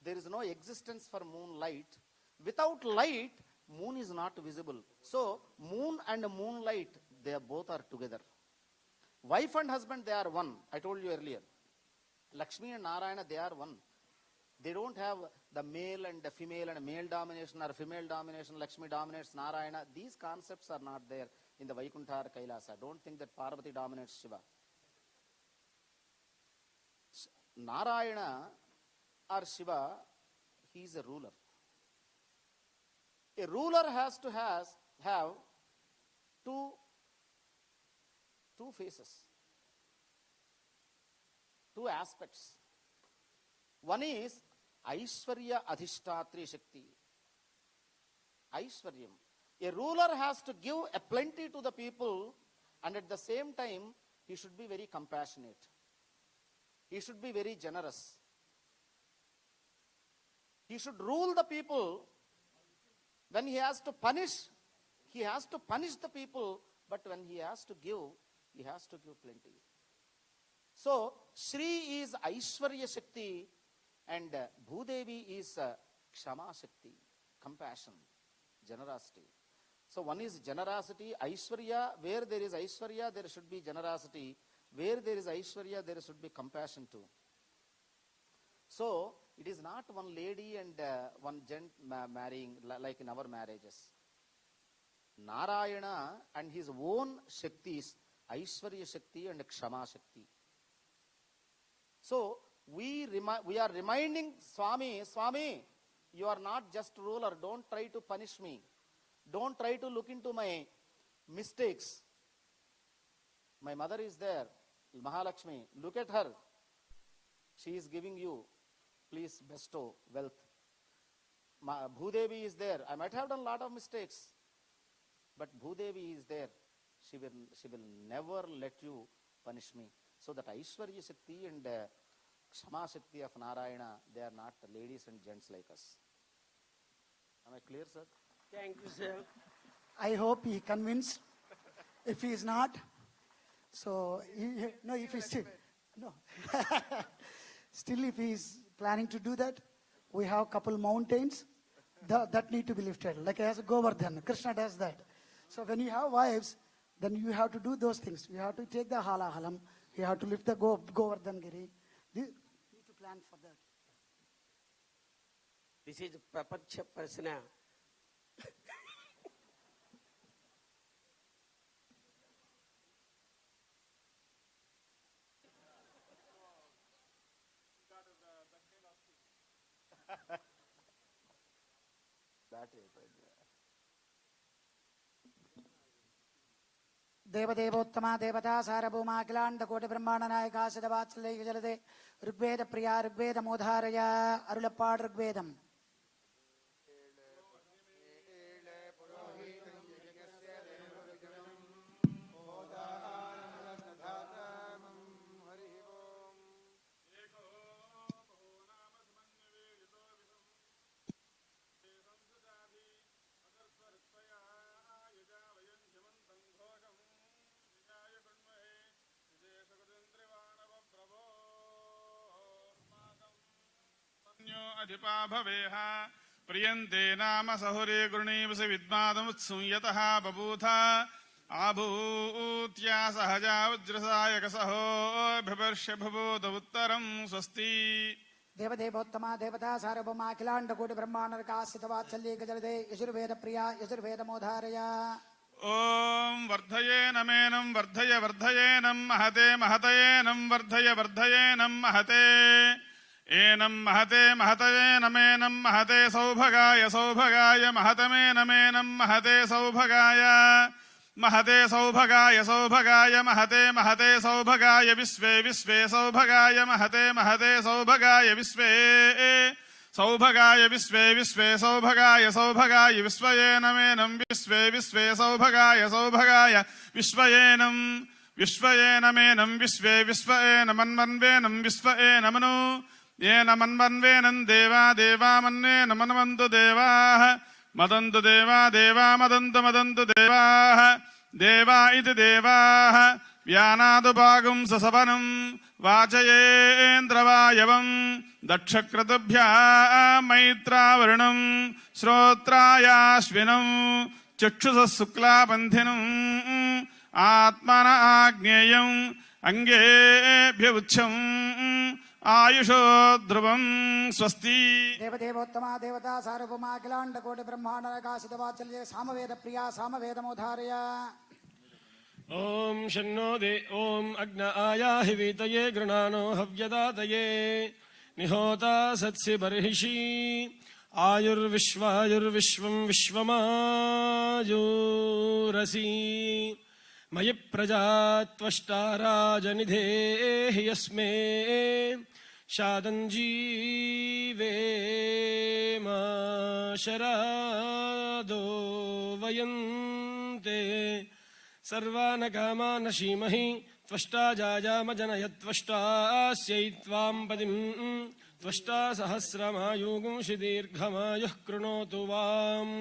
there is no existence for moonlight. Without light, moon is not visible. So, moon and moonlight, they both are together. Wife and husband, they are one. I told you earlier. Lakshmi and Narayana, they are one. They don't have the male and the female and male domination or female domination. Lakshmi dominates Narayana. These concepts are not there in the Vaikuntha or Kailasa. Don't think that Parvati dominates Shiva. Narayana or Shiva, he is a ruler. A ruler has to have two faces, 2 aspects. One is Aishwarya Adhishtatri Shakti. Aishwaryam. A ruler has to give a plenty to the people, and at the same time, he should be very compassionate. He should be very generous. He should rule the people. When he has to punish the people, but when he has to give, he has to give plenty. So, Shri is Aishwarya Shakti and Bhudevi is Kshama Shakti, compassion, generosity. So, one is generosity, Aishwarya. Where there is Aishwarya, there should be generosity. Where there is Aishwarya, there should be compassion too. So, it is not one lady and one gent marrying like in our marriages. Narayana and his own Shaktis, Aishwarya Shakti and Kshama Shakti. So, we are reminding Swami, you are not just ruler. Don't try to punish me. Don't try to look into my mistakes. My mother is there, Mahalakshmi. Look at her. She is giving you. Please bestow wealth. Bhudevi is there. I might have done a lot of mistakes, but Bhudevi is there. She will never let you punish me. So that Aishwarya Shakti and Kshama Shakti of Narayana, they are not ladies and gents like us. Am I clear, sir? Thank you, sir. I hope he convinced. If he is not, so if he still, no. Still, if he is planning to do that, we have a couple mountains that need to be lifted. Like as Govardhan, Krishna does that. So when you have wives, then you have to do those things. You have to take the halahalam. You have to lift the Govardhan Giri. You need to plan for that. This is Prapacha Prasna. देवदेवोत्तमा देवता सारभूमा अखिलांड कोटि ब्रह्मांड नायका सिद्धवात्सल्य जलदे ऋग्वेद प्रिया ऋग्वेद मोधारय अरुलपाड ऋग्वेदम अधिपा भवेह प्रियन्ते नाम सहुरे गृणीवसि विद्मादमुत्सूयतः बभूथ आभूत्या सहजा वज्रसायकसहो बिभर्ष्य भवोद उत्तरं स्वस्ति देवदेवोत्तमा देवता सार्वभौमा अखिलांड कोटि ब्रह्मांड नायका सिद्धवात्सल्य जलदे यजुर्वेद प्रिया यजुर्वेद मोधारय ओम वर्धयेनमेनं वर्धय वर्धयेनं महते महतयेनं वर्धय वर्धयेनं महते एनं महते महतये नमेनं महते सौभगाय सौभगाय महतमेनमेनं महते सौभगाय महते सौभगाय सौभगाय महते महते सौभगाय विश्वे विश्वे सौभगाय महते महते सौभगाय विश्वे सौभगाय विश्वे विश्वे सौभगाय सौभगाय विश्वयेनमेनं विश्वे विश्वे सौभगाय सौभगाय विश्वयेनं विश्वयेनमेनं विश्वे विश्वयेनमन्वन्वेनं विश्वयेनमनु येन मन्वन्वेनं देवा देवा मन्वेन मन्वन्तु देवाः मदन्तु देवा देवा मदन्तु मदन्तु देवाः देवा इति देवाः व्यानादुभागुं ससवनं वाचयेन्द्रवायवं दक्षक्रतुभ्यः मैत्रावरुणं श्रोत्रायाश्विनं चक्षुषः शुक्लापन्थिनं आत्मन आग्नेयं अंगेभ्य उच्चं आयुषो ध्रुवं स्वस्ति देवदेवोत्तमा देवता सार्वभौमा अखिलांड कोटि ब्रह्मांड नायका सिद्धवात्सल्य सामवेद प्रिया सामवेद मोधारय ओम शन्नो दे ओम अग्न आयाहि वीतये गृणानो हव्यदातये निहोता सत्सि बर्हिषि आयुर्विश्वायुर्विश्वं विश्वमायुरसि मयि प्रजा त्वष्टा राजनिधेहि यस्मे शादञ्जीवेम शरादो वयन्ते सर्वान् कामान् शीमहि त्वष्टा जाजाम जनयत्वष्टास्यै त्वां पदिं त्वष्टा सहस्रमायुगुंषि दीर्घमायुः कृणोतु वाम्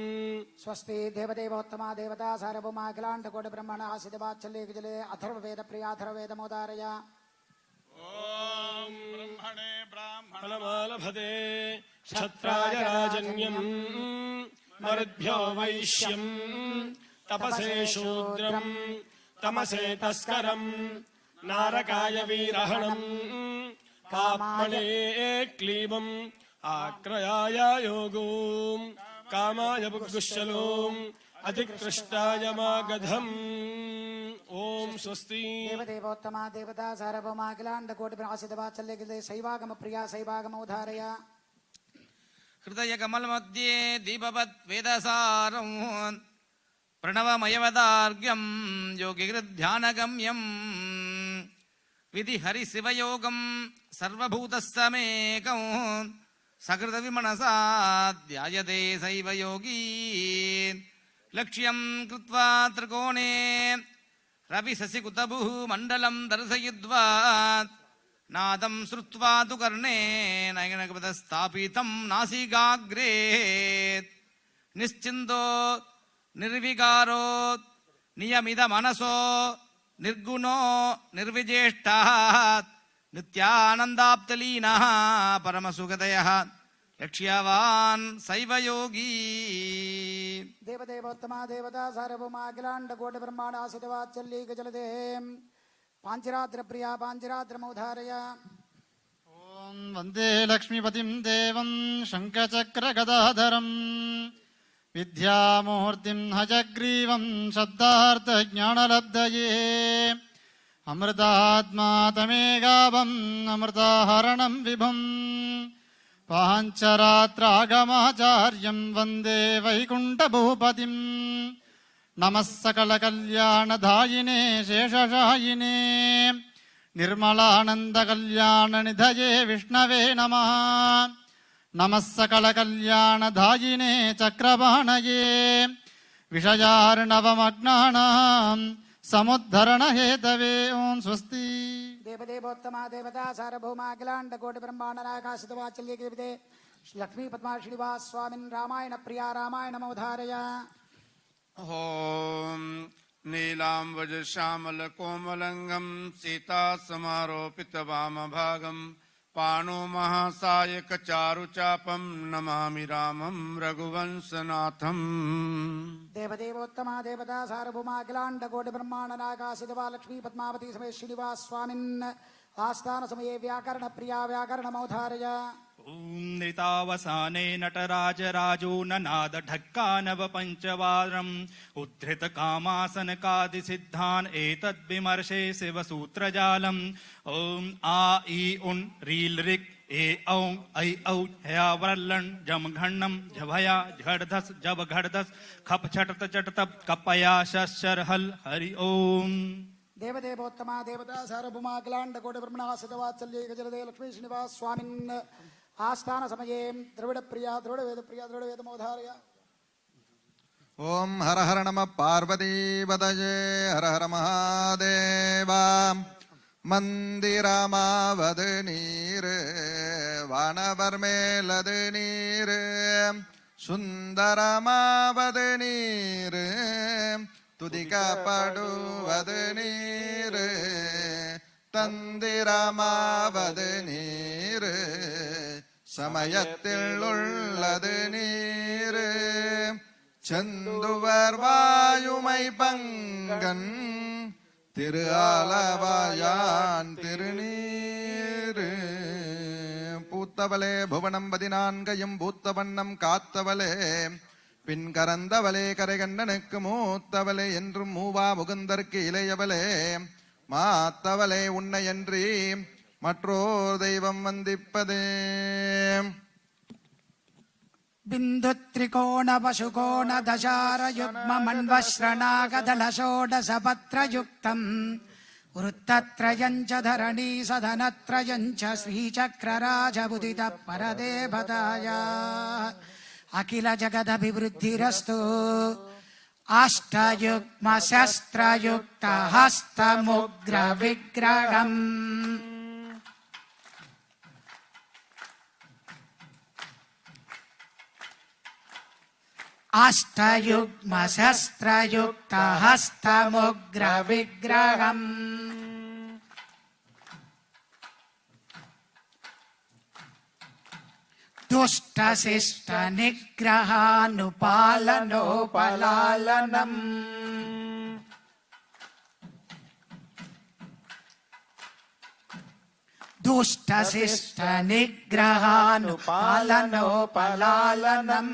स्वस्ति देवदेवोत्तमा देवता सार्वभौमा अखिलांड कोटि ब्रह्मांड नायका सिद्धवात्सल्य जलदे अथर्ववेद प्रिया अथर्ववेद मोधारय ओम ब्रह्मणे ब्राह्मण फलमालभते क्षत्राय राजन्यं मरुद्भ्यो वैश्यं तपसे शूद्रं तमसे तस्करं नारकाय वीरहणं पाप्मणे क्लीबम् आक्रयाय योगों कामाय बुग्गुश्चलों अधिकृष्टाय मागधम् ఓం స్వస్తి. దేవదేవోత్తమ దేవతా సార్వభౌమా అఖిలాండ కోటి ప్రకాశిత వాత్సల్య శైవాగమ ప్రియా శైవాగమోధారయ. హృదయ కమల మధ్యే దీపవత్ వేదసారం ప్రణవమయవదార్ఘ్యం యోగిగృధ్యానగమ్యం విధి హరి శివయోగం సర్వభూతస్సమేకం సకృత విమనసా ధ్యాయతే సైవ యోగీ లక్ష్యం కృత్వా త్రికోణే రవి శశికుతభు మండలం దర్శయిద్వా నాదం శ్రుత్వా తు కర్ణే నయనగపదస్థాపితం నాసికాగ్రే నిశ్చిందో నిర్వికారో నియమిత మనసో నిర్గుణో నిర్విజేష్టః నిత్యానందాప్తలీనః పరమసుఖదయః లక్ష్యవాన్ శైవయోగీ. దేవదేవోత్తమ దేవతా సార్వభౌమా అఖిలాండ కోటి బ్రహ్మాండ ఆశ్రిత వాత్సల్యైక జలదే పాంచరాత్ర ప్రియా పాంచరాత్రమోధారయ. ఓం వందే లక్ష్మీపతిం దేవం శంఖచక్రగదాధరం విద్యామూర్తిం హజగ్రీవం శబ్దార్థజ్ఞానలబ్ధయే అమృతాత్మాతమేగావం అమృతాహరణం విభుం పాంచరాత్రాగమాచార్యం వందే వైకుంఠభూపతిం. నమః సకలకల్యాణదాయినే శేషశాయినే నిర్మలానందకల్యాణనిధయే విష్ణవే నమః. నమః సకలకల్యాణదాయినే చక్రపాణయే విషయార్ణవమగ్నానాం సముద్ధరణహేతవే. ఓం స్వస్తి. దేవదేవోత్తమ దేవతా సార్వభౌమా అఖిలాండ కోటి బ్రహ్మాండ నాయకాశిత వాత్సల్యే లక్ష్మీ పద్మా శ్రీనివాస స్వామిన్ రామాయణ ప్రియా రామాయణమోధారయ. ఓం నీలాంబుజశ్యామలకోమలంగం సీతాసమారోపితవామభాగం పాణో మహాసాయకచారుచాపం నమామి రామం రఘువంశనాథం. దేవదేవోత్తమ దేవతా సార్వభౌమా అఖిలాండ కోటి బ్రహ్మాండ నాయకాశిత లక్ష్మీ పద్మావతి సమేత శ్రీనివాస స్వామిన్ ఆస్థాన సమయే వ్యాకరణ ప్రియా వ్యాకరణమోధారయ. ఓం నృతావసానే నటరాజరాజో ననాద ఢక్కానవ పంచవారం ఉద్ధృత కామాసనకాది సిద్ధాన్ ఏతద్విమర్శే శివసూత్రజాలం. ఓం ఆ ఈ ఉన్ రీల్ రిక్ ఏ ఔం ఐ ఔ హయా వరల్లన్ జమ ఘಣ್ಣం ఝభయా ఝడధస్ జబ ఘడధస్ ఖప్ ఛటత చటత కపయా శశర్ హల్ హరి ఓం. దేవదేవోత్తమ దేవతా సార్వభౌమా అఖిలాండ కోటి బ్రహ్మాండ వాత్సల్యైక జలదే లక్ష్మీ శ్రీనివాస స్వామిన్ ఆస్థాన సమయే ద్రవిడ ప్రియా ద్రవిడ వేద ప్రియా ద్రవిడ వేదమోధారయ. ఓం హర హర నమ పార్వతీపతయే హర హర మహాదేవ. மந்திரமாவது நீர் வானவர் மேலது நீர் சுந்தரமாவது நீர் துதிக்கப்படுவது நீர் தந்திரமாவது நீர் சமயத்தில் உள்ளது நீர் செந்துவர் வாயுமை பங்கன் திரு ஆலவாயான் திருநீரு. பூத்தவளே புவனம் 14 பூத்தவண்ணம் காத்தவளே பின் கரந்தவளே கரைகண்ணனுக்கு மூத்தவளே என்றும் மூவா முகுந்தற்கு இளையவளே மாத்தவளே உன்னையன்றி மற்றோர் தெய்வம் வந்திப்பதே. బిందు త్రికోణ పశుకోణ దశార యుగ్మ మన్వశ్రణాగదళ షోడశ పత్రయుక్తం వృత్తత్రయం చ ధరణీ సదనత్రయం చ శ్రీచక్రరాజబుదిత పరదేవతాయ. అఖిల జగదభివృద్ధిరస్తు. అష్టయుగ్మ శస్త్రయుక్త హస్తముగ్ర విగ్రహం అష్టయుగ్మ శస్త్రయుక్త హస్తముగ్ర విగ్రహం దుష్ట శిష్ట నిగ్రహానుపాలనోపలాలనం దుష్ట శిష్ట నిగ్రహానుపాలనోపలాలనం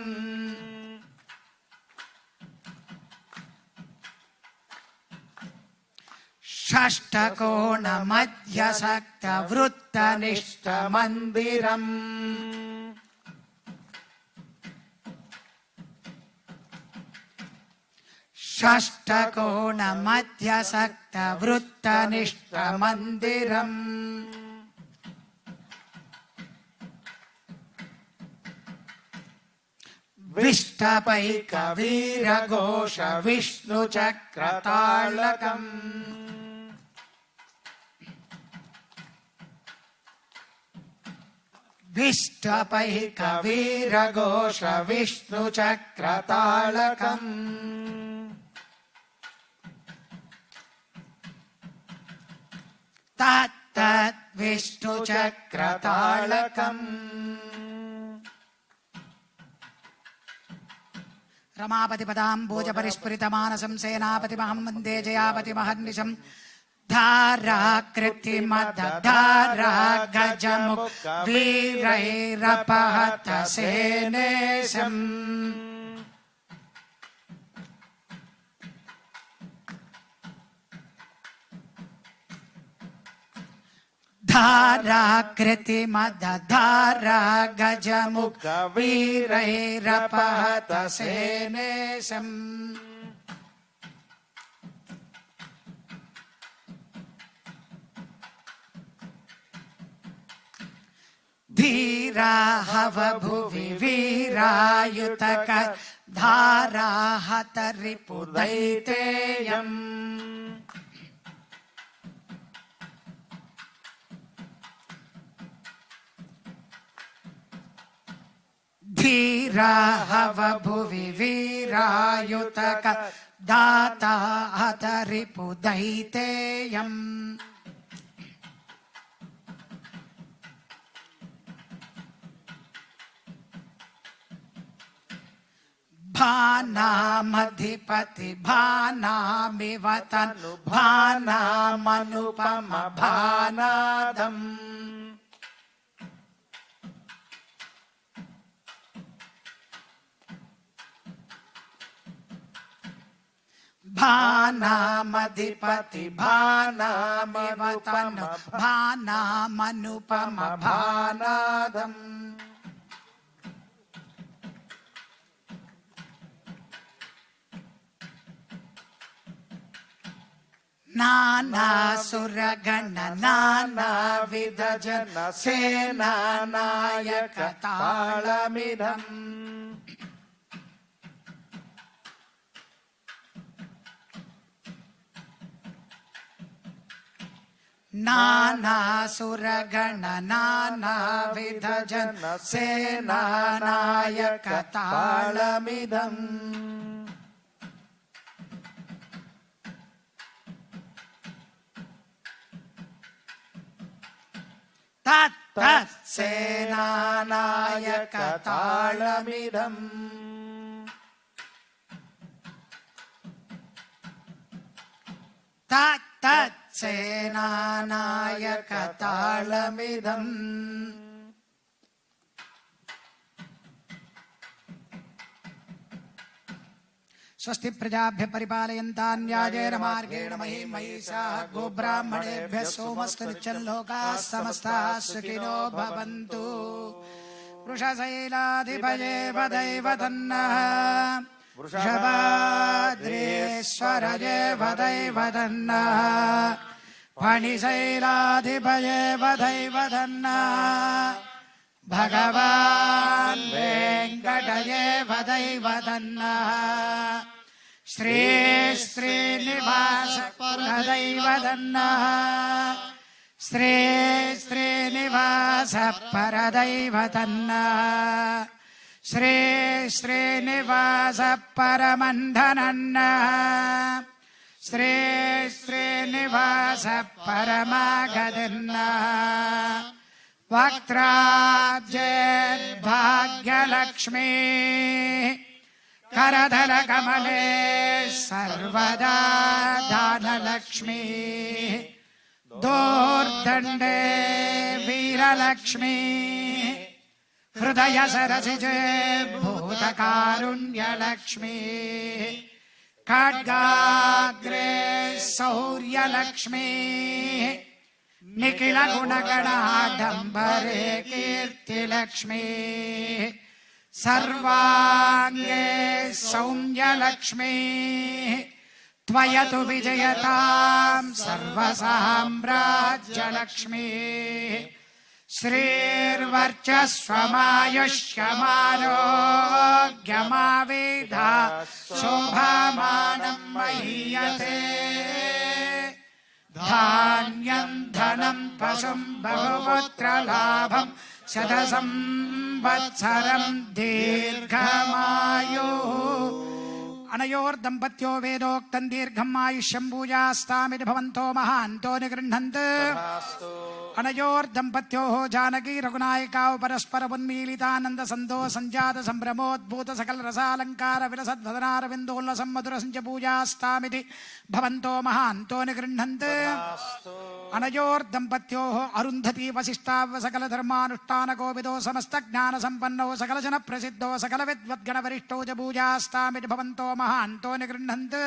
షష్టకోణ మధ్యసక్త వృత్తనిష్ట మందిరం. షష్టకోణ మధ్యసక్త వృత్తనిష్ట మందిరం. విష్టపైక వీరఘోష విష్ణు చక్రతాళకం. విష్టపైక వీరఘోష విష్ణు చక్రతాళకం. తత్తత్ విష్ణు చక్రతాళకం. రమాపతి పదాంబోజ పరిస్ఫురిత మానసం సేనాపతి మహం వందే జయాపతి మహర్నిశం. ధారాకృతి మదధారా గజముఖ వీరైరపహత సేనేశం. ధారాకృతి మదధారా గజముఖ వీరైరపహత సేనేశం. ధీరా హవ భువి వీరాయుతక ధారా హత రిపుదైతేయం. ధీరా హవ భువి వీరాయుతక దాతా హత రిపుదైతేయం. భానామధిపతి భానామివ తను భానామనుపమ భానాదం. భానామధిపతి భానామివ తను భానామనుపమ భానాదం. నానాసురగణ నానావిధ జన సేనానాయక తాళమిదం. నానాసురగణ నానావిధ జన సేనానాయక తాళమిదం. తత్ సేనానాయక తాళమిదం. తత్ సేనానాయక తాళమిదం. స్వస్తి ప్రజాభ్య పరిపాలయంతాన్ న్యాయేన మార్గేణ మహీం మహిషాః గోబ్రాహ్మణేభ్యः సోమస్తు నిత్యంలోకాः సమస్తాः సుఖినో భవంతు. వృషశైలాధిపయే వదైవ తన్నః వృషభాద్రీశ్వరయే వదైవ తన్నః ఫణిశైలాధిపయే వదైవ తన్నః భగవాన్ వెంకటయే వదైవ తన్నః శ్రీ శ్రీనివాస పరదైవ తన్నః శ్రీ శ్రీనివాస పరదైవ తన్నః శ్రీ శ్రీనివాస పరమంధనన్నః శ్రీ శ్రీనివాస పరమాగదన్నః వక్త్రాబ్జే భాగ్యలక్ష్మీ करधर कमले सर्वदा दानलक्ष्मी दोर्दंडे वीरलक्ष्मी हृदय सरसिजे भूतकारुण्यलक्ष्मी ఖడ్గాగ్రే శౌర్యలక్ష్మీ నిఖిల గుణగణాడంబరే కీర్తిలక్ష్మీ సర్వాంగే సౌమ్యలక్ష్మీ త్వయతు విజయతాం సర్వసామ్రాజ్యలక్ష్మీ శ్రీర్వర్చస్వమాయుష్యమారోగ్యమావేధ శోభామానం మహీయతే ధాన్యం ధనం పశుం బహుపుత్రలాభం శతసంవత్సరం దీర్ఘమాయు అనయోర్దంపత్యో వేదోక్తం దీర్ఘం ఆయుష్యం భూయాస్తామితి భవంతో మహాంతో నిగృహ్ణంతు అనయోర్దంపత్యో జానకీ రఘునాయకావు పరస్పర ఉన్మీలితానంద సందో సంజాత సంభ్రమోద్భూత సకల రసాలంకార విలసద్వదనారవిందోల్లసం మధుర సంచ పూజాస్తామితి భవంతో మహాంతో నిగృహ్ణంతు అనయోర్దంపత్యో అరుంధతి వశిష్టావ సకల ధర్మానుష్ఠాన కోవిదో సమస్త జ్ఞాన సంపన్నో సకల జన ప్రసిద్ధో సకల విద్వద్గణ వరిష్ఠో చ పూజాస్తామితి భవంతో మహాంతో నిగృహ్ణంతు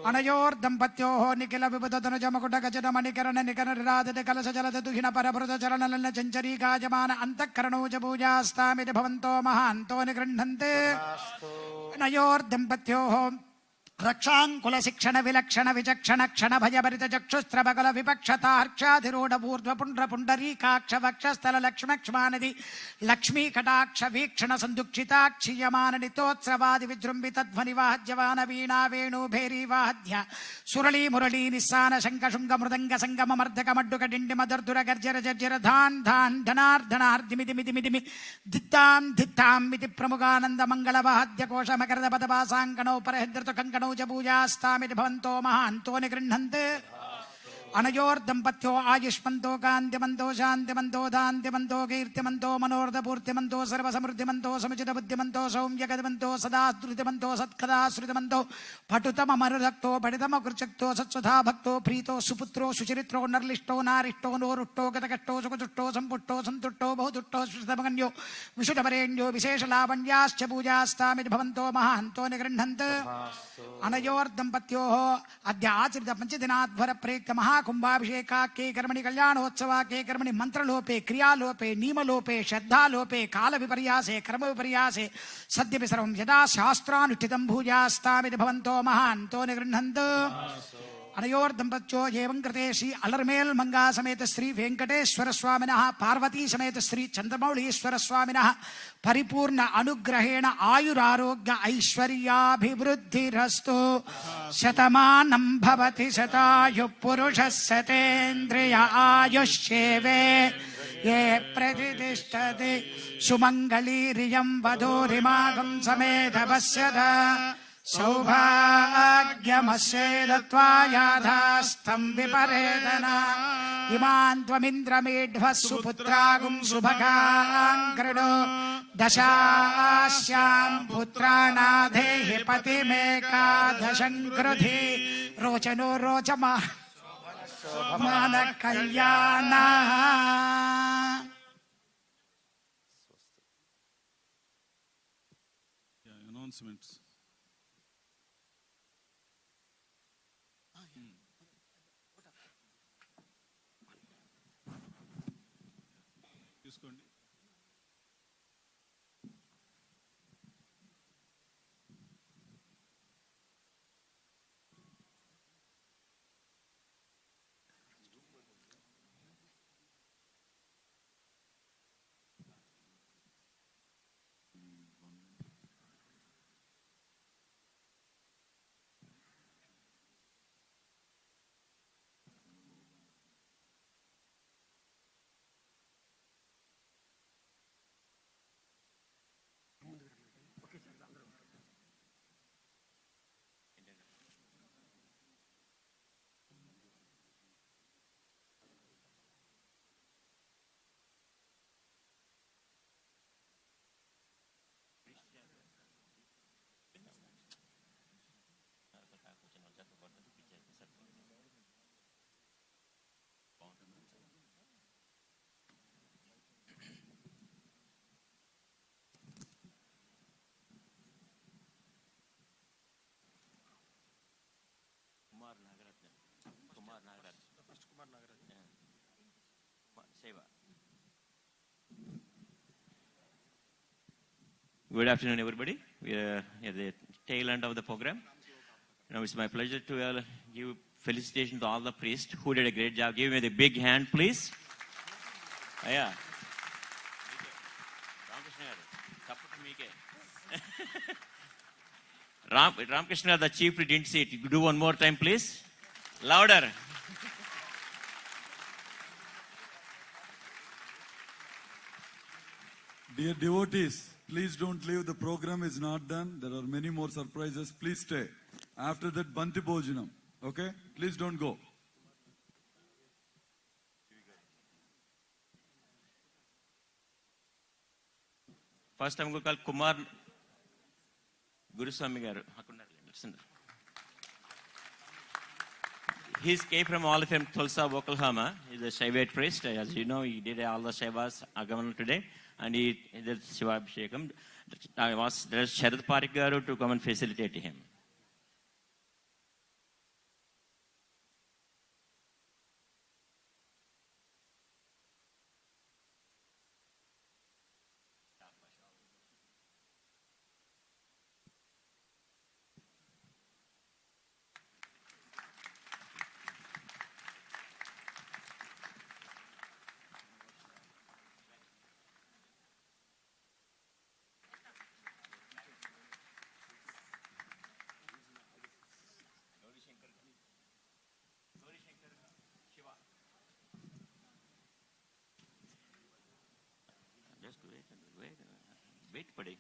అనయోర్దంపత్యో నిఖిల విబుధ ధనుజ మకుట గజన మణికరణ నికర నిరాధిత కలశ జలద దుహిన పరభృత చరణలన చంచరీ గాజమాన అంతఃకరణో చ పూజాస్తామితి భవంతో మహాంతో నిగృహ్ణంతు అనయోర్దంపత్యో రక్షాంకుల శిక్షణ విలక్షణ విచక్షణ క్షణ భయభరిత చక్షుస్త్రబగల విపక్షతార్క్షాధిరూఢ ఊర్ధ్వ పుండ్ర పుండరీకాక్ష వక్షస్థల లక్ష్మక్ష్మానది లక్ష్మీ కటాక్ష వీక్షణ సందుక్షితాక్షీయమానని తోత్సవాది విజృంభిత ధ్వని వాద్యవాన వీణా వేణు భేరీ వాద్య సురళీ మురళీ నిస్సాన శంఖ శృంగ మృదంగ సంగమ మర్దక మడ్డుక డిండి మదర్దుర గర్జర జర్జర ధాన్ ధాన్ ధనార్ధనార్దిమిదిమిదిమిదిమి ధిత్తాం ధిత్తాం ఇది ప్రముఖానంద మంగళ వాద్య కోశ మకరద పదపాసాంకణౌ పరహద్రత కంకణౌ పూజాస్తామితి భవంతో మహాంతో నిగృహ్ణంతు అనయోర్దంపత్యో ఆయుష్మంతో కాంతిమంతో శాంతిమంతో దాంతిమంతో కీర్తిమంతో మనోర్ధపూర్తిమంతో సర్వసమృద్ధిమంతో సముచిత బుద్ధిమంతో సౌమ్యగతిమంతో సదా ధృతిమంతో సత్కదా శృతిమంతో పటుతమ మనురక్తో పడితమ కృచక్తో సత్సుధా భక్తో ప్రీతో సుపుత్రో సుచరిత్రో నర్లిష్టో నారిష్టో నోరుష్టో గతకష్టో సుఖచుష్టో సంపుష్టో సంతుష్టో బహుదుష్టో సుషితమగన్యో విశుధపరేణ్యో విశేషలావణ్యాశ్చ పూజాస్తామితి భవంతో మహాంతో నిగృహ్ణంతు అనయోర్దంపత్యో అద్య ఆచరిత పంచదినాధ్వర ప్రయుక్త మహా कुंभाभिषेकाख्ये कर्मणि कल्याणोत्सवाख्ये कर्मणि मंत्रलोपे क्रियालोपे नियमलोपे श्रद्धालोपे काल विपर्यासे कर्म विपर्यासे सद्यपि सर्वं यदा शास्त्रानुष्ठितं भूयास्तामिति भवन्तो महान्तो निगृह्णन्तु అనయోర్దంపత్యో ఏవం కృతే శ్రీ అలర్మేల్ మంగా సమేత శ్రీ వెంకటేశ్వర స్వామినః పార్వతీ సమేత శ్రీ చంద్రమౌళీశ్వర స్వామినః పరిపూర్ణ అనుగ్రహేణ ఆయురారోగ్య ఐశ్వర్యాభివృద్ధిరస్తు శతమానం భవతి శతాయు పురుషः శతేంద్రియ ఆయుష్యేవే ఏ ప్రతిష్టతి సుమంగళీరియం వధూరిమాగం సమేత పశ్యత సౌభాగ్యమస్యేదత్వాయాధాస్తం విపరేదన ఇమాన్ త్వమింద్రమేఢ్వః సుపుత్రాగుం శుభగాన్ కృణు దశాస్యాం పుత్రానాధేహి పతిమేకాదశం కృధి రోచనో రోచమాన కళ్యాణ. Announcements. తీసుకోండి. Good afternoon, everybody. We are at the tail end of the program. Now it's my pleasure to give felicitation to all the priests who did a great job. Give me the big hand, please. Yeah. Ramkrishna, the chief didn't see it. Do one more time, please. Louder. Dear devotees, please don't leave. The program is not done. There are many more surprises. Please stay. After that, Banti Bhojanam. Okay? Please don't go. First, I'm going to call Kumar Guruswami Garu. He came from all from Tulsa, Oklahoma. He's a Shaivite priest. As you know, he did all the Shaivas Agaman today. And he did Shiva Abhishekam. I was there Sharad Parik Garu to come and facilitate him. Wait, buddy.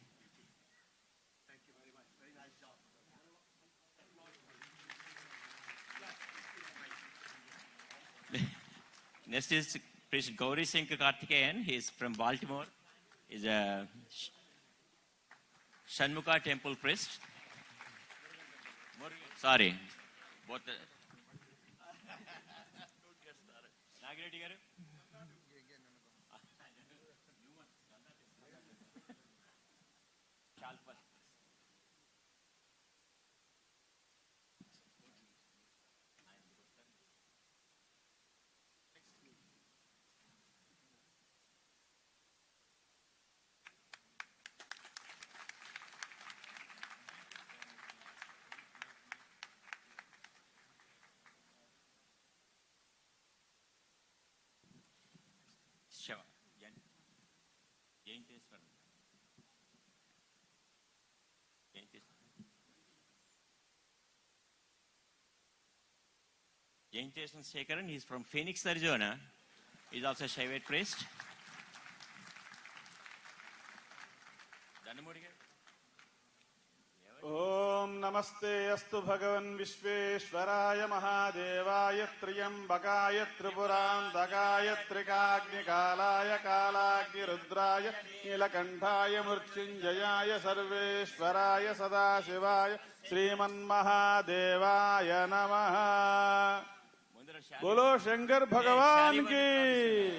Thank you very much. Very nice job. Next is Priest Gauri Singh Karthikeyan. He is from Baltimore. He's a Shanmukha temple priest. Sorry. Both. Nagiredi garu. Shiva. Jaintesan Sekaran, he's from Phoenix, Arizona. He's also a Shaivite priest. Om Namaste Astu Bhagavan Vishveshwaraya Mahadevaya Triyambakaya Tripurandagaya Trikagnikalaya Kalagni Rudraya Nilakantaya Murtyunjayaya Sarveshwaraya Sadashivaya Sriman Mahadevaya Namaha. Bolo Shankar Bhagavan ki.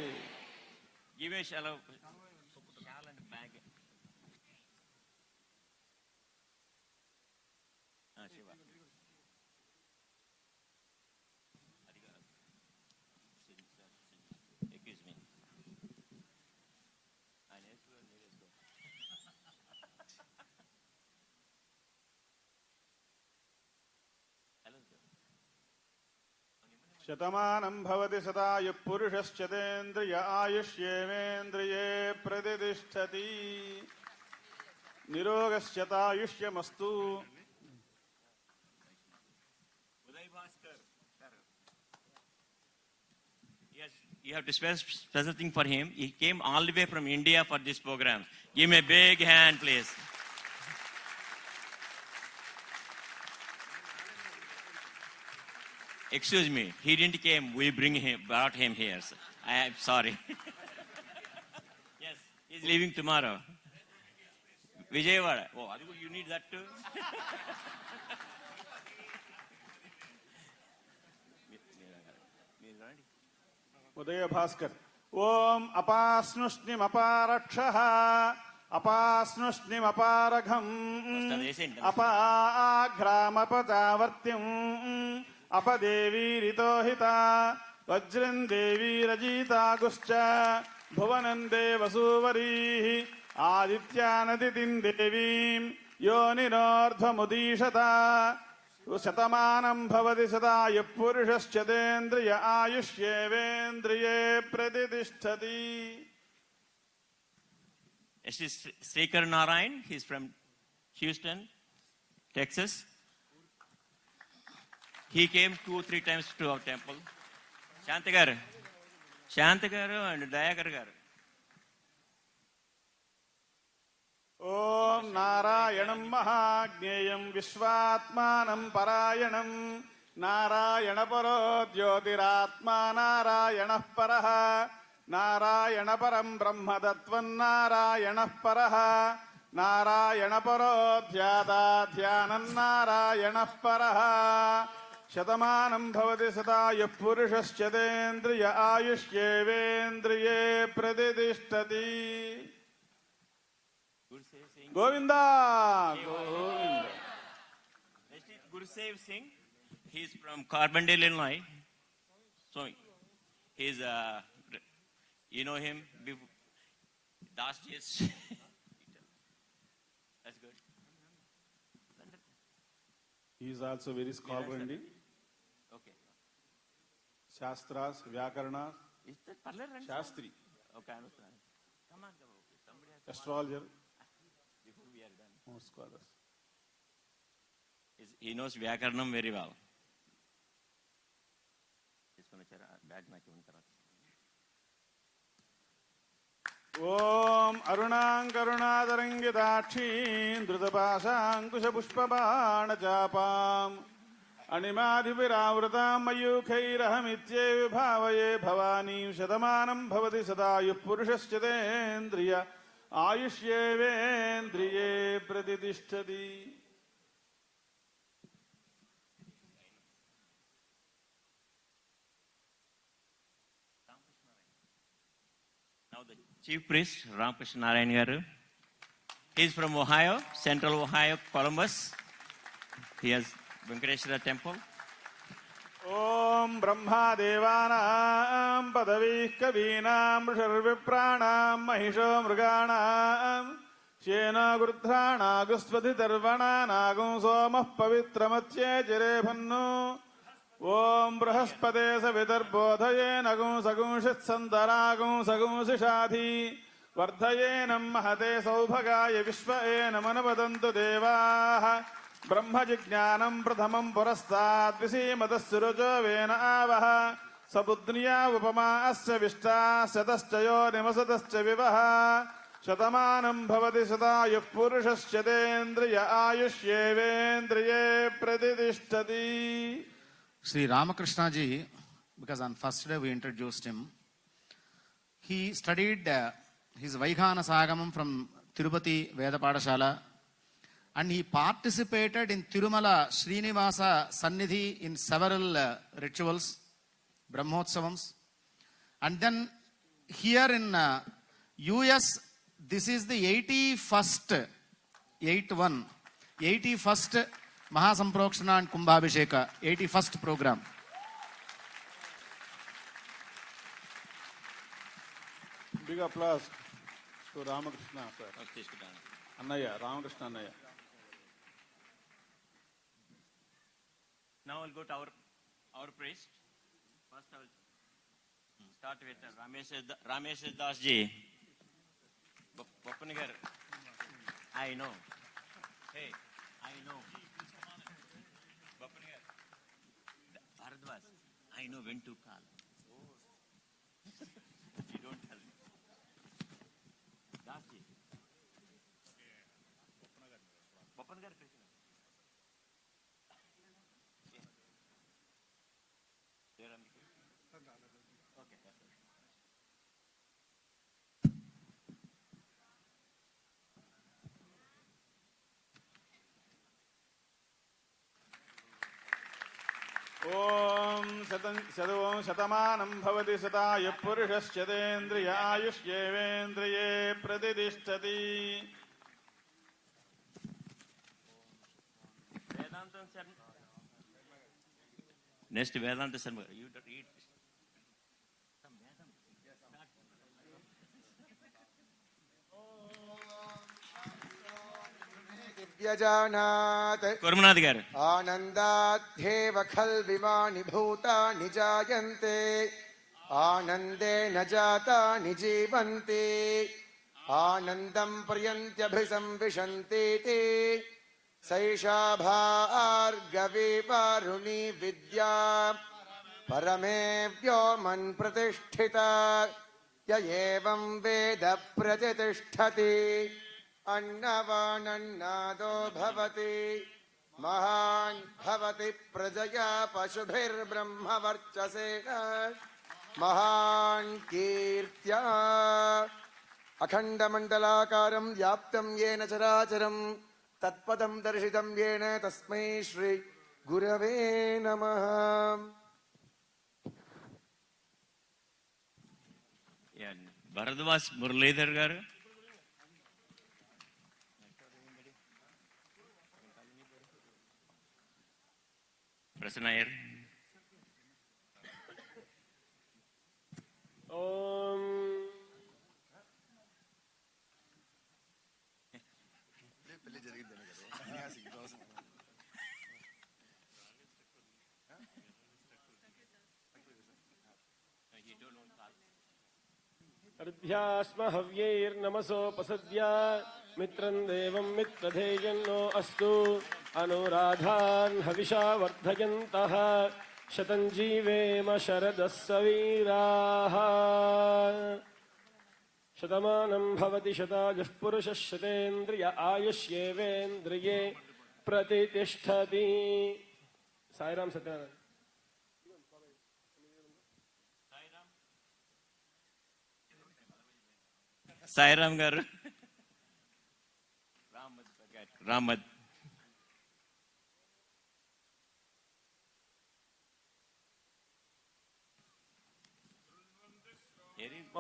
Give me a shallow. Shatamanam bhavati satayuh purushaschateendriya ayushyemendriye pradidishtati nirogaschatayushyamastu. Yes, you have to special thing for him. He came all the way from India for this program. Give me a big hand, please. Excuse me, he didn't came. We brought him here. So I am sorry. Yes, he's leaving tomorrow. Vijayawada. Oh, you need that too? Udaya Bhaskar. Om apasnushnim aparakshaha apasnushnim aparagham apaaghramapatavartyam apadevi ritohita vajran devi rajita guscha bhuvanan devasuvari ఆదిత్యానదితిం దేవీం యోనినోర్ధ్వముదీషత Shatamanam Bhavati శతాయుః పురుషశ్చతేంద్రియ ఆయుష్యేవేంద్రియే ప్రతిష్టతి. This is Srikar Narayan. He's from Houston, Texas. He came 2-3 times to our temple. Shantagaru and Dayakar garu. ఓం నారాయణం మహాజ్ఞేయం విశ్వాత్మానం పరాయణం నారాయణ పరో జ్యోతిరాత్మా నారాయణః పరః నారాయణ పరం బ్రహ్మతత్వం నారాయణః పరః నారాయణ పరో ధ్యానం నారాయణః పరః Shatamanam Bhavati శతాయుః పురుషశ్చతేంద్రియ ఆయుష్యేవేంద్రియే ప్రతిష్టతి. Govinda Govinda. Next is Gurusev Singh. He's from Carbondale, Illinois. So he's you know him Das is that's good. He is also very scholarly. Okay. Shastras, Vyakarana, Is that parlor? Shastri, Okay, I understand. Come on, somebody has to astrologer, before we are done. most scholars. He knows Vyakaranam very well. Bag Om అరుణాంకరుణాతరంగితాక్షీం ధృతపాశాంకుశపుష్పబాణచాపాం అణిమాధిపిరావృతాం మయూఖైరహమిత్యేవ భావయే భవానీం Shatamanam Bhavati శతాయుః పురుషశ్చతేంద్రియ ఆయుష్యేవేంద్రియే ప్రతిష్టతి. Now the chief priest, Ramakrishna Narayan garu. He's from Ohio, Central Ohio, Columbus. He has Venkateshwara temple. ఓం బ్రహ్మాదేవానాం పదవీః కవీనాం ఋషర్విప్రాణాం మహిషో మృగాణాం శేనో గృధ్రాణాగుస్వధితర్వణానాగుం సోమః పవిత్రమత్యే చిరేభన్ను. ఓం బృహస్పతే సవితర్బోధయేనగుం సగుంషిత్సంతరాగుం సగుంసిషాధి వర్ధయేనం మహతే సౌభగాయ విశ్వయేన మనవదంతు దేవాః. బ్రహ్మజిజ్ఞానం ప్రథమం పురస్తాద్విసీమతస్సురుచో వేన ఆవహ సపుత్న్యా ఉపమా అస్య విష్టా శతశ్చయో నిమసతశ్చ వివహ Shatamanam Bhavati శతాయుః పురుషశ్చతేంద్రియ ఆయుష్యేవేంద్రియే ప్రతిష్టతి. Sri Ramakrishna ji, because on first day we introduced him, he studied his Vaikhana Sagamam from Tirupati Veda Padashala, and he participated in Tirumala Srinivasa Sannidhi in several rituals, Brahmotsavams. And then here in US, this is the 81st Maha Kumbhabhishekam and Kumbhabhisheka, 81st program. Big applause to Ramakrishna sir. Annaya, Ramakrishna Annaya. Now I'll go to our priest. First I will start with Ramesh Das ji. Bappan garu. I know. Hey, I know. Bappan garu. Bharadwaj, I know when to call. You don't tell me. Das ji. Bappan garu. Om Shatamanam Bhavati శతాయుః పురుషశ్చతేంద్రియ ఆయుష్యేవేంద్రియే ప్రతిష్టతి. Vedantam Sharma. Next Vedanta Sharma. You read. व्यजानात् कुर्मनाथ गार आनन्दाध्येव खल्विमानि भूतानि जायन्ते आनन्देन जातानि जीवन्ति आनन्दं पर्यन्त्यभिसंविशन्तीति सैषा भार्गवी वारुणी विद्या परमे व्योमन् प्रतिष्ठिता य एवं वेद प्रतिष्ठति अन्नवानन्नादो भवति महान् भवति प्रजया पशुभिर्ब्रह्मवर्चसेन महान् कीर्त्या अखण्डमण्डलाकारं व्याप्तं येन चराचरं तत्पदं दर्शितं येन तस्मै श्री गुरवे नमः. భరద్వాజ్ మురళీధర్ గారు, ప్రసన్న అయ్యర్. ఓం अर्ध्यास्म हव्यैर्नमसोपसद्या मित्रं देवं मित्रधेयन्नो अस्तु अनुराधान् हविषा वर्धयन्तः शतं जीवेम शरदः सवीराः शतमानं भवति शतायुः पुरुषः शतेन्द्रिय आयुष्येवेन्द्रिये प्रतितिष्ठति. साईराम सत्यनारायण. సాయిరామ్ గారు, రామద్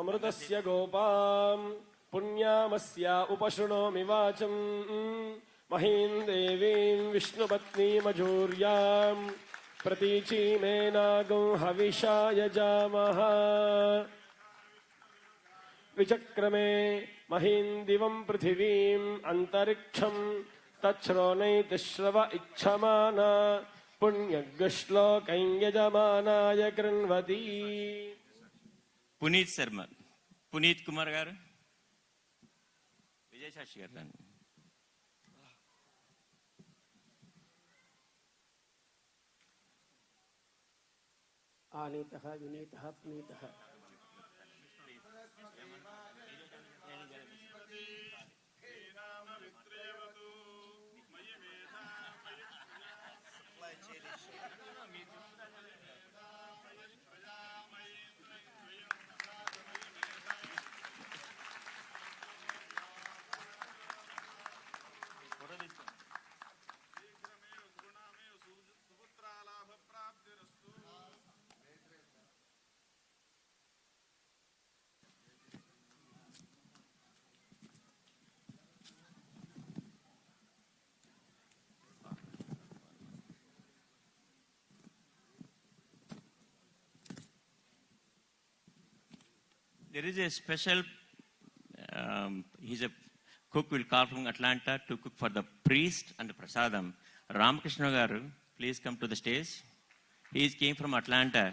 అమృతస్య గోపాం పుణ్యామస్య ఉపశృణోమి వాచం మహీం దేవీం విష్ణుపత్నీమజూర్యాం ప్రతీచీమేనాగం హవిషా యజామః విచక్రమే మహీం దివం పృథివీం అంతరిక్షం తచ్శ్రోణైతి శ్రవ ఇచ్చమాన పుణ్యగ్శ్లోకం యజమానాయ కృణ్వతి. పునీత్ శర్మ, పునీత్ కుమార్ గారు, విజయశాస్త్రి గారు. ఆనీతః వినీతః పునీతః. There is a special, he's a cook will call from Atlanta to cook for the priest and the prasadam. Ramakrishna garu, please come to the stage. He came from Atlanta.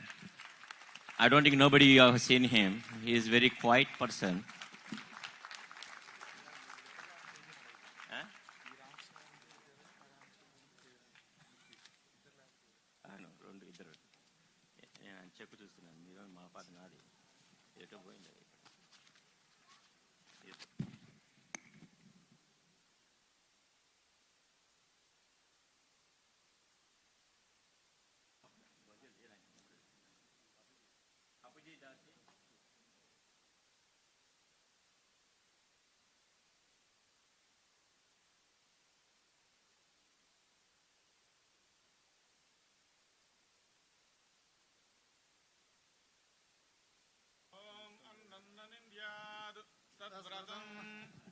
I don't think nobody has seen him. He is a very quiet person. చెక్కు చూస్తున్నాను, మీరు మా పాత నాది ఏటో పోయింది.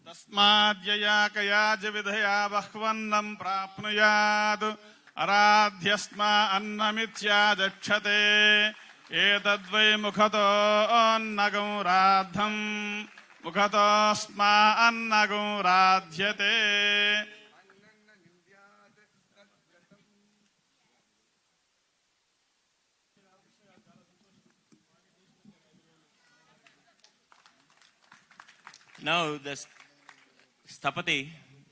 तस्माद्यया कयाच विधया बह्वन्नं प्राप्नुयात् अराध्यस्मा अन्नमित्याचक्षते एतद्वै मुखतो अन्नगं राद्धं मुखतोऽस्मा अन्नगं राध्यते Now, the Sthapati,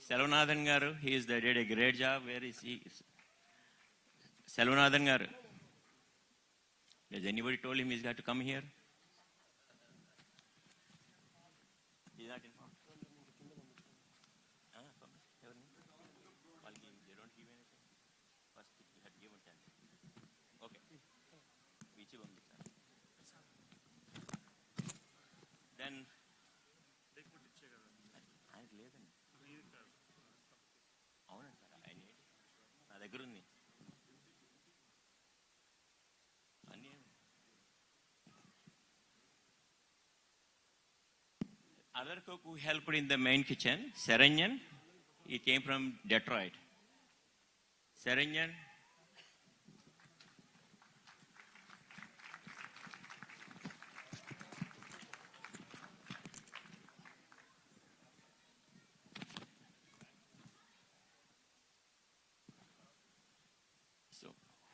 Selvanathan Garu, did a great job. Where is he? Selvanathan Garu. Has anybody told him he's got to come here? He's not informed. They don't give anything. First, you had given 10. Okay. Then, ఆయనకు లేదండి. అవునండి sir, ఆయన నా దగ్గర ఉంది అన్నీ. Other cook who helped in the main kitchen, Saranyan, he came from Detroit. Saranyan.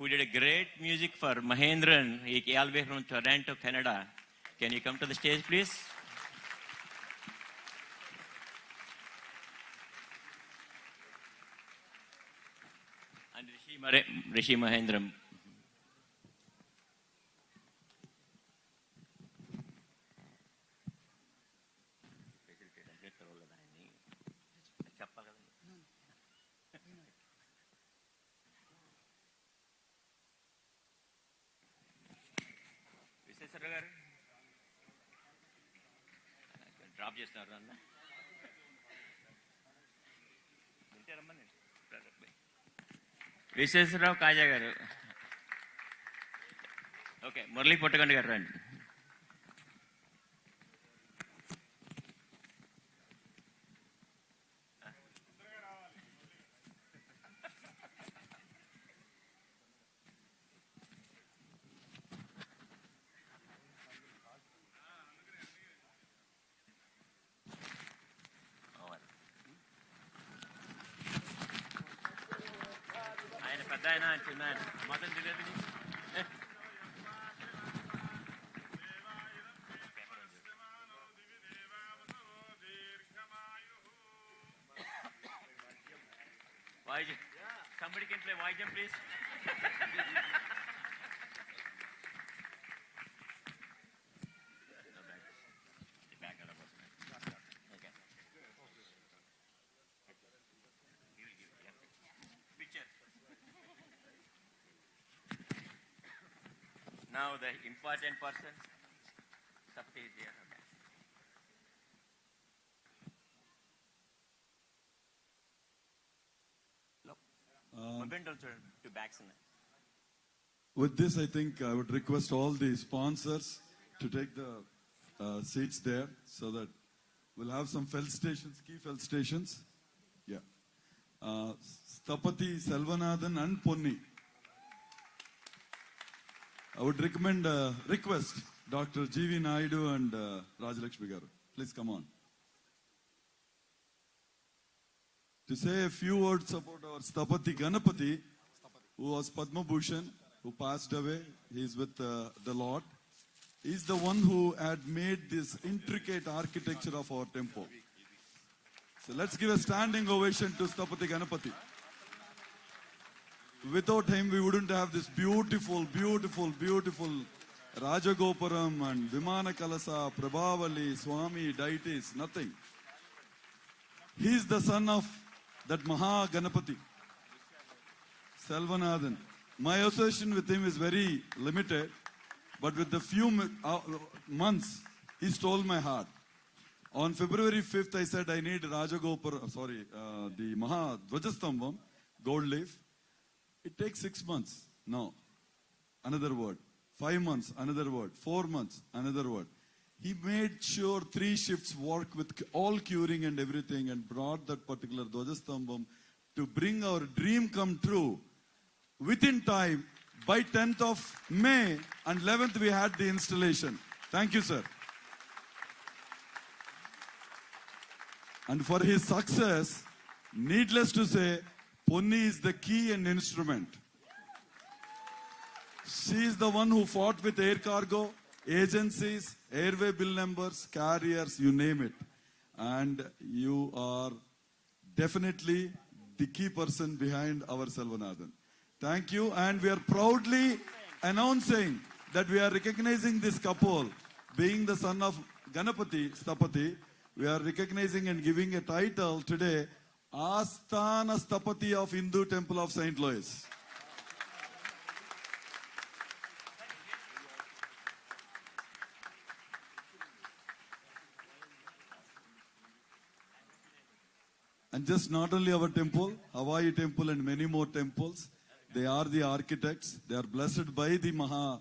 Who did a great music for Mahendran, he came all the way from Toronto, Canada. Can you come to the stage, please? And Rishi Mahendran. Drop చేస్తున్నారు అన్న. విశ్వేశ్వరరావు కాజా గారు. Okay, Murali పొట్టగండి గారు రండి. ఆయన చిన్న మతం తెలియదు. వాయిద్యం. Somebody can play వాయిద్యం, please. Now the important person, Sapti is here. With this, I think I would request all the sponsors to take the seats there so that we'll have some felt stations, key felt stations. Yeah. Sthapati, Selvanathan and Ponni. I would recommend, request Dr. G.V. Naidu and Rajalakshmi Garu. Please come on. To say a few words about our Sthapati Ganapati, who was Padma Bhushan, who passed away. He is with the Lord. He is the one who had made this intricate architecture of our temple. So let's give a standing ovation to Sthapati Ganapati. Without him, we wouldn't have this beautiful, beautiful, beautiful Rajagopuram and Vimana Kalasa, Prabhavali, Swami, deities, nothing. He is the son of that Maha Ganapati, Selvanathan. My association with him is very limited, but with the few months, he stole my heart. On February 5th, I said I need Rajagopuram, the Maha Dvajastambam, gold leaf. It takes 6 months. No. Another word. 5 months. Another word. 4 months. Another word. He made sure 3 shifts work with all curing and everything and brought that particular Dvajastambam to bring our dream come true. Within time, by 10th of May and 11th we had the installation. Thank you, sir. And for his success, needless to say, Ponni is the key and instrument. She is the one who fought with air cargo, agencies, airway bill numbers, carriers, you name it. and you are definitely the key person behind our Selvanathan. Thank you, and we are proudly announcing that we are recognizing this couple, being the son of Ganapati Stapati. We are recognizing and giving a title today, Asthana Stapati of Hindu Temple of St. Louis. And just not only our temple, Hawaii temple and many more temples, they are the architects. They are blessed by the Maha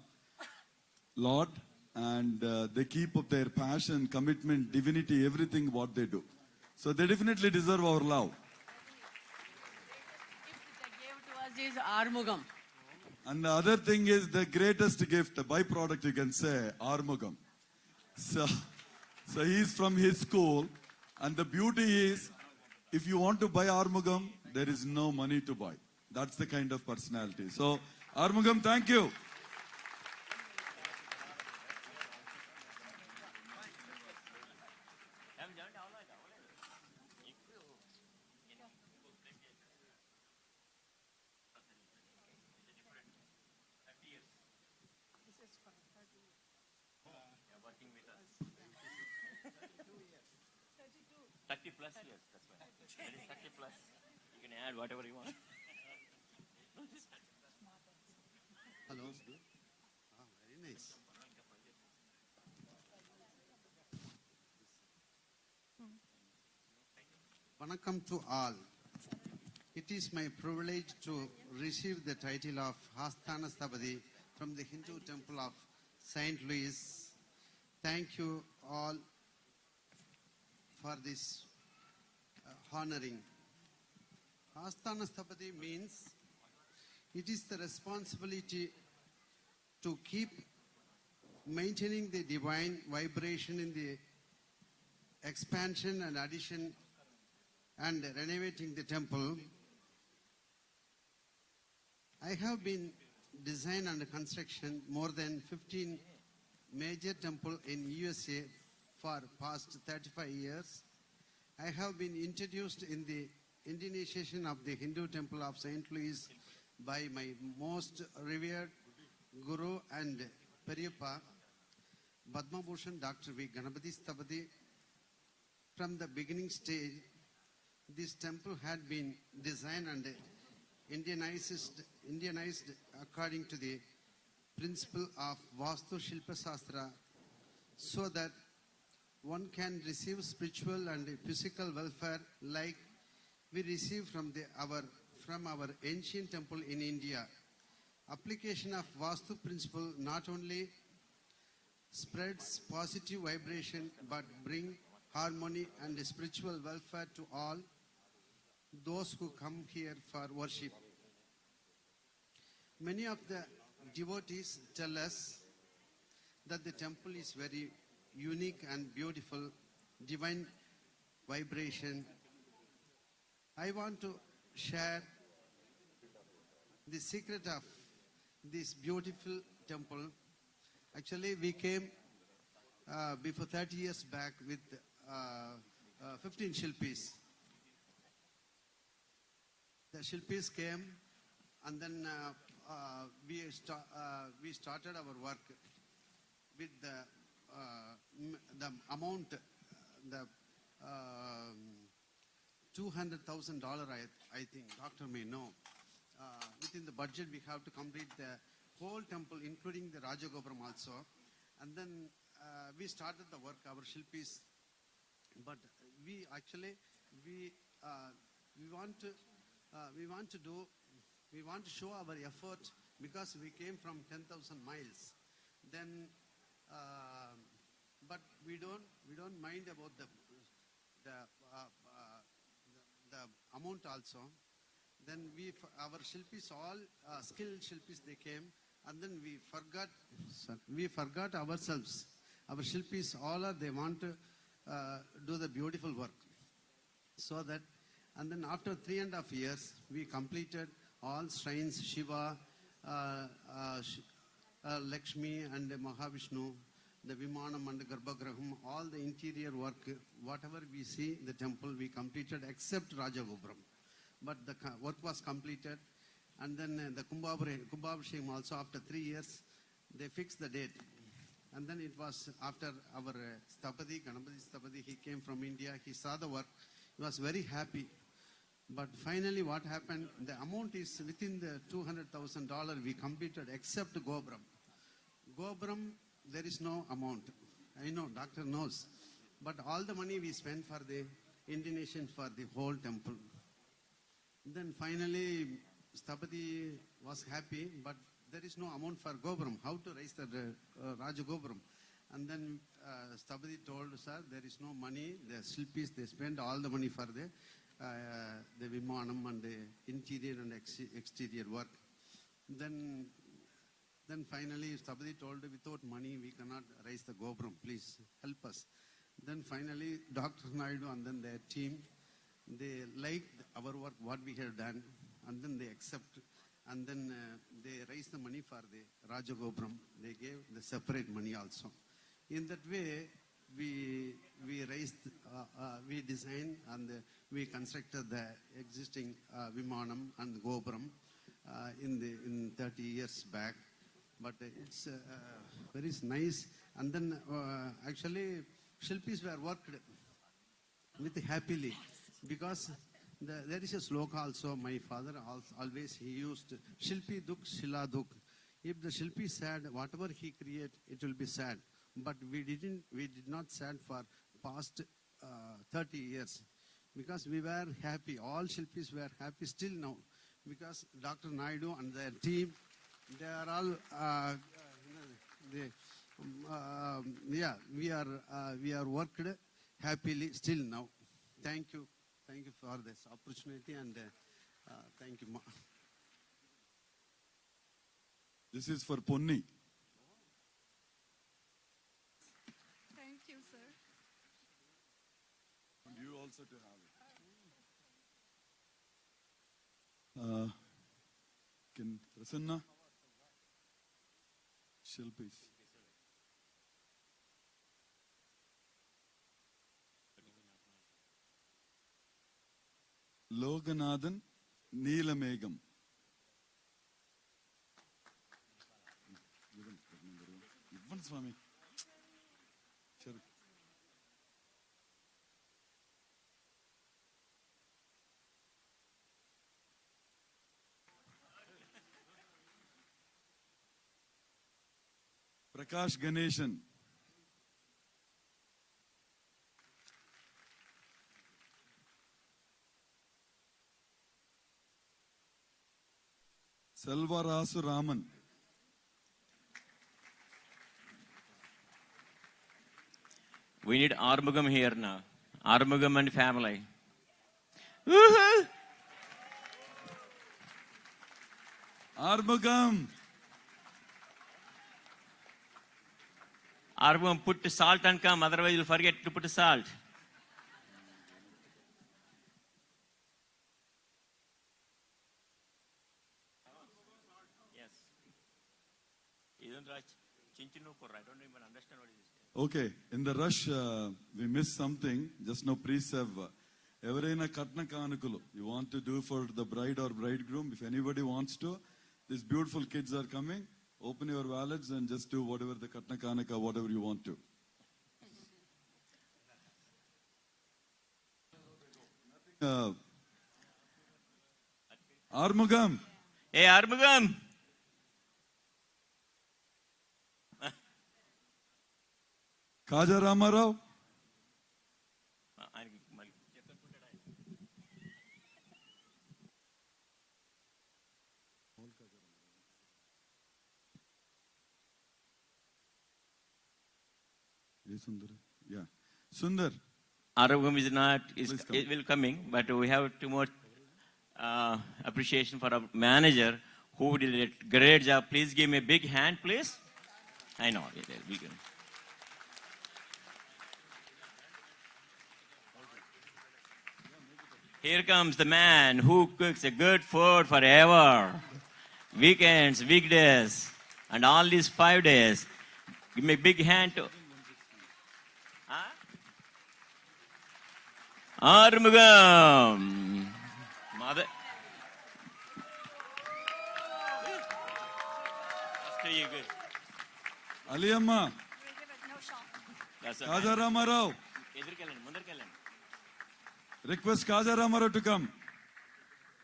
Lord, and they keep up their passion, commitment, divinity, everything what they do. So they definitely deserve our love. The gift they gave to us is Armugam. And the other thing is the greatest gift, the byproduct you can say, Armugam. So he's from his school, and the beauty is, if you want to buy Armugam, there is no money to buy. That's the kind of personality. So, Armugam, thank you. Plus years, that's why. That is 30 plus. You can add whatever you want. Hello. Very nice. Vanakkam to all. It is my privilege to receive the title of Asthana Stapati from the Hindu Temple of St. Louis. Thank you all for this honoring. Asthana Stapati means it is the responsibility to keep maintaining the divine vibration in the expansion and addition and renovating the temple. I have been design and construction more than 15 major temple in USA for past 35 years. I have been introduced in the initiation of the Hindu Temple of St. Louis by my most revered Guru and Periyappa, Padma Bhushan Dr. V. Ganapati Stapati. From the beginning stage, this temple had been designed and Indianized according to the principle of Vastu Shilpa Sastra, so that one can receive spiritual and physical welfare like we receive from our ancient temple in India. Application of Vastu principle not only spreads positive vibration but bring harmony and spiritual welfare to all those who come here for worship. Many of the devotees tell us that the temple is very unique and beautiful, divine vibration. I want to share the secret of this beautiful temple. Actually, we came before 30 years back with 15 Shilpis. The Shilpis came, and then we started our work with the amount, the $200,000, I think, doctor may know. Within the budget, we have to complete the whole temple, including the Rajagopuram also. And then we started the work, our Shilpis. But we want to show our effort, because we came from 10,000 miles. Then, but we don't mind about the amount also. Then our Shilpis, all skilled Shilpis, they came, and then we forgot ourselves. Our Shilpis, they want to do the beautiful work. So that, and then after 3.5 years, we completed all shrines, Shiva, Lakshmi and Mahavishnu, the Vimanam and the Garbhagraham, all all the interior work, whatever we see the temple, we completed except Rajagopura. But the work was completed, and then the Kumbhabhishekam also after 3 years, they fixed the date. And then it was after our Sthapati, Ganapati Sthapati, he came from India, he saw the work, he was very happy. But finally what happened, the amount is within the $200,000 we completed except Gopuram. Gopuram, there is no amount. I know, doctor knows. But all the money we spent for the Indonesian for the whole temple. Then finally, Sthapati was happy, but there is no amount for Gopuram. How to raise the Raja Gopuram? And then Sthapati told, sir, there is no money. The Shilpis, they spend all the money for the Vimanam and the interior and exterior work. Then finally, Sthapati told, without money, we cannot raise the Gopuram. Please help us. Then finally, Dr. Naidu and then their team, they liked our work, what we had done, and then they accept, and then they raised the money for the Rajagopuram. They gave the separate money also. In that way, we raised, we designed and we constructed the existing Vimanam and Gopuram in 30 years back. But it's very nice. And then actually, Shilpis were worked with happily, because there is a sloka also. My father always, he used Shilpi Duk Shila Duk. If the Shilpi sad, whatever he create, it will be sad. But we did not sad for past 30 years, because we were happy. All Shilpis were happy still now, because Dr. Naidu and their team, they are all we are worked happily still now. Thank you for this opportunity, and thank you. This is for Ponni. Thank you, sir. And you also to have it. Can Prasanna? Shilpis. Loganathan Neelamegam. Even Swami. Sure. Prakash Ganeshan. Selvarasu Raman. We need Armugam here now. Armugam and family. Woohoo! Armugam. Armugam, put the salt and come, otherwise you'll forget to put the salt. Yes. I don't even understand what it is. Okay, in the rush, we missed something. Just now, priests have Everaina Katna Kanukulu. You want to do for the bride or bridegroom? If anybody wants to, these beautiful kids are coming. Open your wallets and just do whatever the Katna Kanaka, whatever you want to. Armugam. Hey, Armugam. Kaja Ramarao. Sundar. Yeah. Sundar. Arugam is not, it will coming, but we have two more appreciation for our manager who did a great job. Please give me a big hand, please. I know. We can. Here comes the man who cooks a good food forever. Weekends, weekdays, and all these 5 days. Give me a big hand to Armugam. Mother. Aliyamma. That's Kaja Ramarao. Request Kaja Ramarao to come.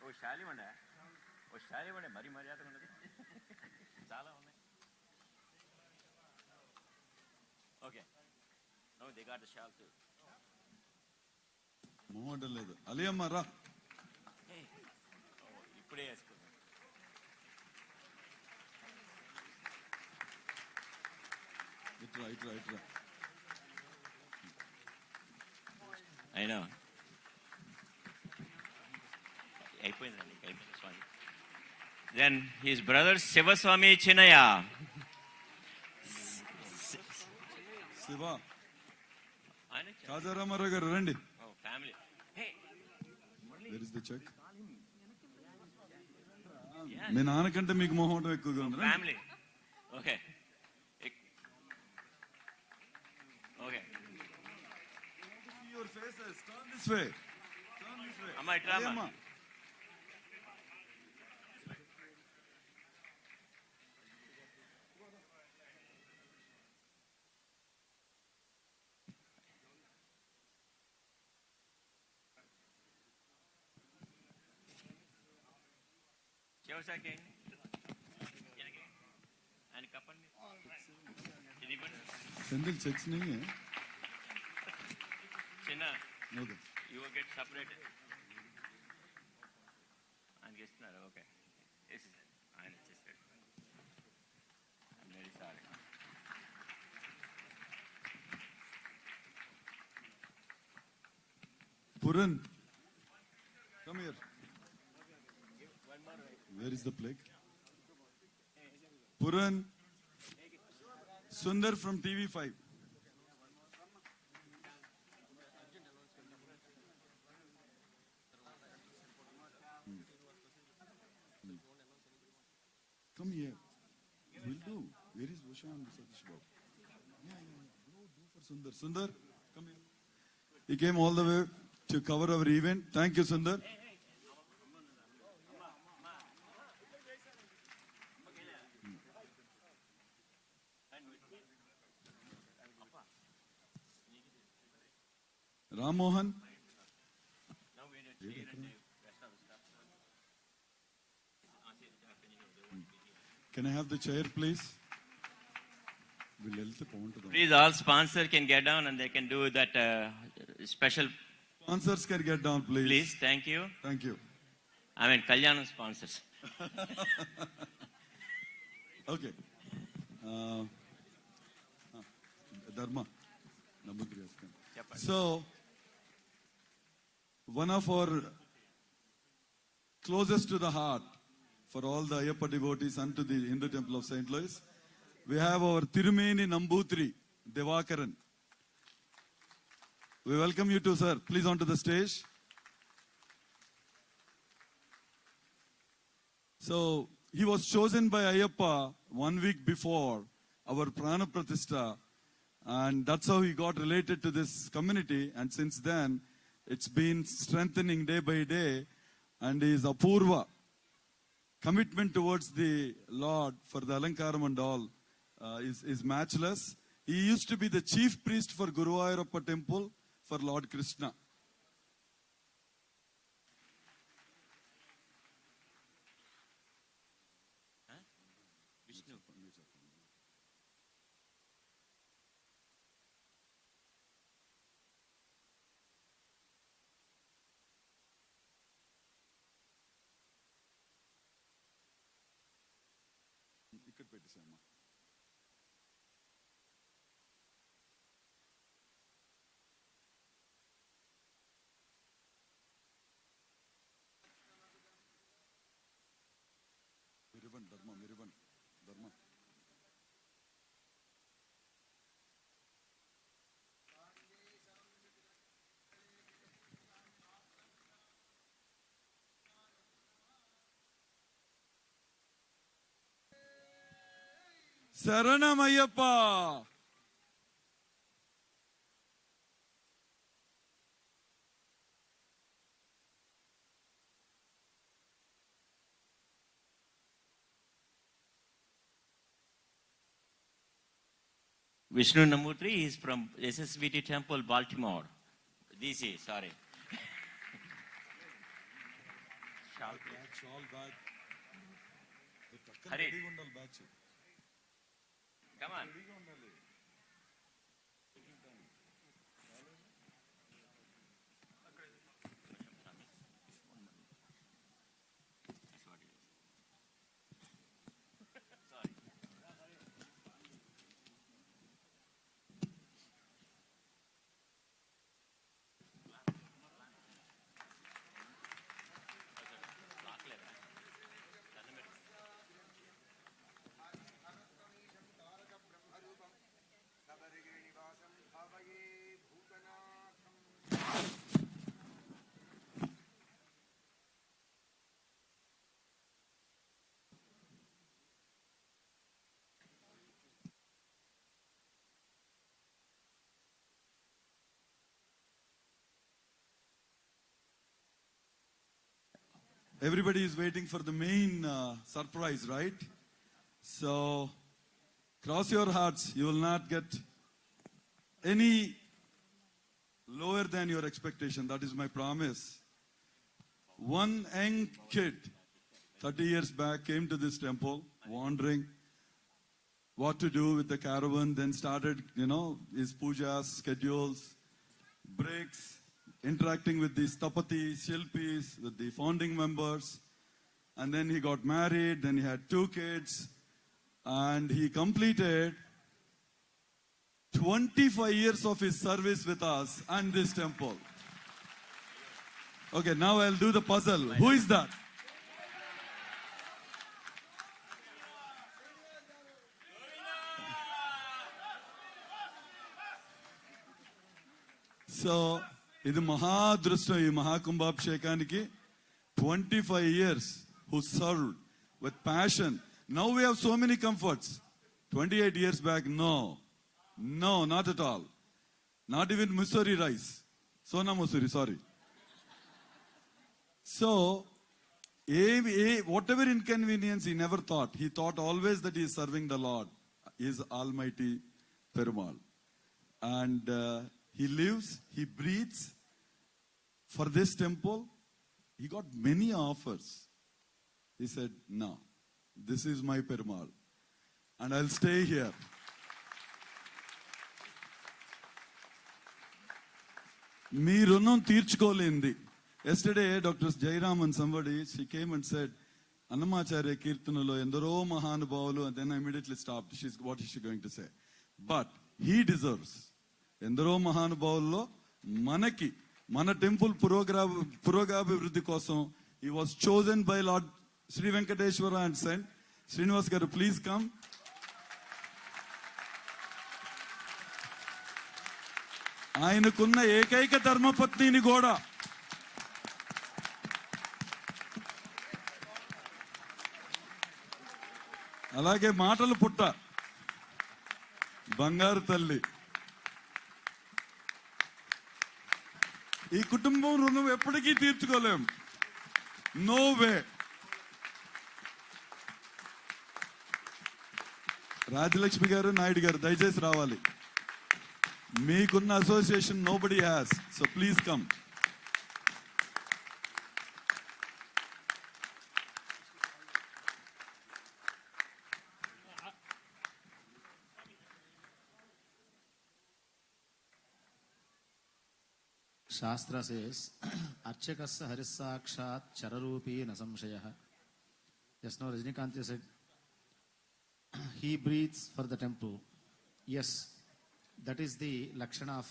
Oh, Shalimanda. Oh, Shalimanda. Mari Mariata. Chala unnayi. Okay. No, they got the shawl too. Mohammed లేదు. Aliyamma ra. ఇప్పుడే వేసుకో. Itra. I know. అయిపోయిందండి స్వామి. Then his brother Sivaswami Chinaya. Siva. Kaja Ramarao garu randi. Oh, family. Hey. Where is the check? మీ నాన్నకంటే మీకు మొహం ఎక్కువగా ఉంది. Family. Okay. Okay. See your faces. Turn this way. Amma itrama. Chevasaki. And kapan. Sendil checks nahi hai. Chinna. No. You will get separated. And guess not. Okay. This is it. I just said. I'm very sorry. Puran. Come here. Where is the plague? Puran. Sundar from TV5. Come here. Will do. Where is Usha and Satish Babu? Yeah. Do for Sundar. Sundar, come here. He came all the way to cover our event. Thank you, Sundar. Ram Mohan. Can I have the chair, please? Please, all sponsors can get down and they can do that special. Sponsors can get down, please. Please, thank you. Thank you. I mean, Kalyanam sponsors. Okay. Dharma. So, one of our closest to the heart for all the Ayyappa devotees and to the Hindu temple of St. Louis, we have our Tirumeni Nambutri Devakaran. We welcome you too, sir. Please onto the stage. So, he was chosen by Ayyappa 1 week before our Prana Pratishta, and that's how he got related to this community. And since then, it's been strengthening day by day, and his Apurva commitment towards the Lord for the Alankaram and all is matchless. He used to be the chief priest for Guruvayurappa temple for Lord Krishna. ఇక్కడ పెట్టేసామ్మా. మీరివ్వండి ధర్మ, మీరివ్వండి ధర్మ. శరణమయ్యప్ప. Vishnu Namutri. He is from SSVT Temple, Baltimore. DC, sorry. Hurry. Come on. Everybody is waiting for the main surprise, right? So, cross your hearts. You will not get any lower than your expectation. That is my promise. One young kid, 30 years back, came to this temple, wondering what to do with the caravan, then started, his pujas, schedules, breaks, interacting with the Stapati, Shilpis, with the founding members. And then he got married, then he had 2 kids, and he completed 25 years of his service with us and this temple. Okay, now I'll do the puzzle. Who is that? So, ఇది మహాదృష్టం ఈ మహాకుంభాభిషేకానికి 25 years who served with passion. Now we have so many comforts. 28 years back, no, not at all. Not even Musori rice. Sona Musori, sorry. So, whatever inconvenience he never thought. He thought always that he is serving the Lord, his Almighty Perumal. And he lives, he breathes for this temple. He got many offers. He said, no, this is my Perumal. And I'll stay here. మీ రుణం తీర్చుకోలేంది. Yesterday, Dr. Jairam and somebody, she came and said, Annamacharya Kirtanalo, endaro mahanubhavulu, and then I immediately stopped. What is she going to say? But he deserves. Endaro mahanubhavullo, manaki, mana temple purogabhivruddhi kosam, he was chosen by Lord Sri Venkateshwara and sent. Srinivas garu, please come. ఆయనకున్న ఏకైక ధర్మపత్నిని కూడా అలాగే మాటలు పుట్ట బంగారు తల్లి. ఈ కుటుంబం రుణం ఎప్పటికీ తీర్చుకోలేం. No way. రాజలక్ష్మి గారు, నాయుడు గారు దయచేసి రావాలి. మీకున్న association nobody has, so please come. Shastra says, Archakasya Harisakshat Chararupi Nasamshayah. Just now Rajinikanth said, he breathes for the temple. Yes, that is the lakshana of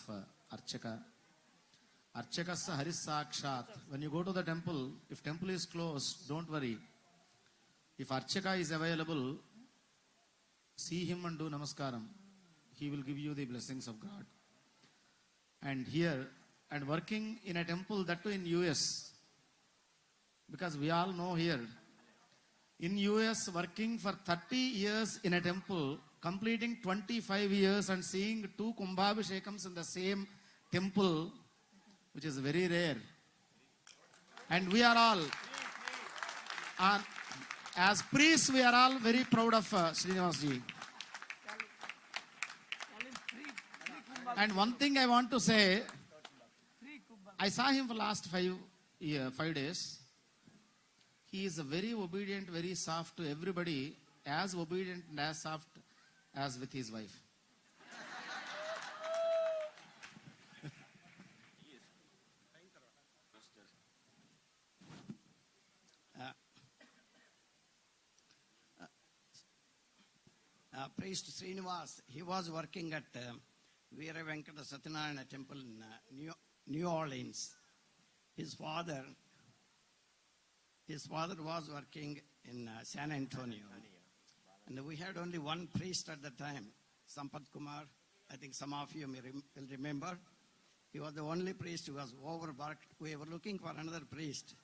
Archaka. Archakasya Harisakshat. When you go to the temple, if temple is closed, don't worry. If Archaka is available, see him and do namaskaram. He will give you the blessings of God. And here, and working in a temple, that too in US, because we all know here, in US working for 30 years in a temple, completing 25 years and seeing 2 Kumbhabhishekams in the same temple, which is very rare. And we are all, as priests, we are all very proud of Srinivas ji. And one thing I want to say, I saw him for last 5 days. He is very obedient, very soft to everybody, as obedient and as soft as with his wife. Priest Srinivas, he was working at Veera Venkata Satyanarayana Temple in New Orleans. His father was working in San Antonio. And we had only one priest at the time, Sampath Kumar. I think some of you will remember. He was the only priest who was overworked. We were looking for another priest.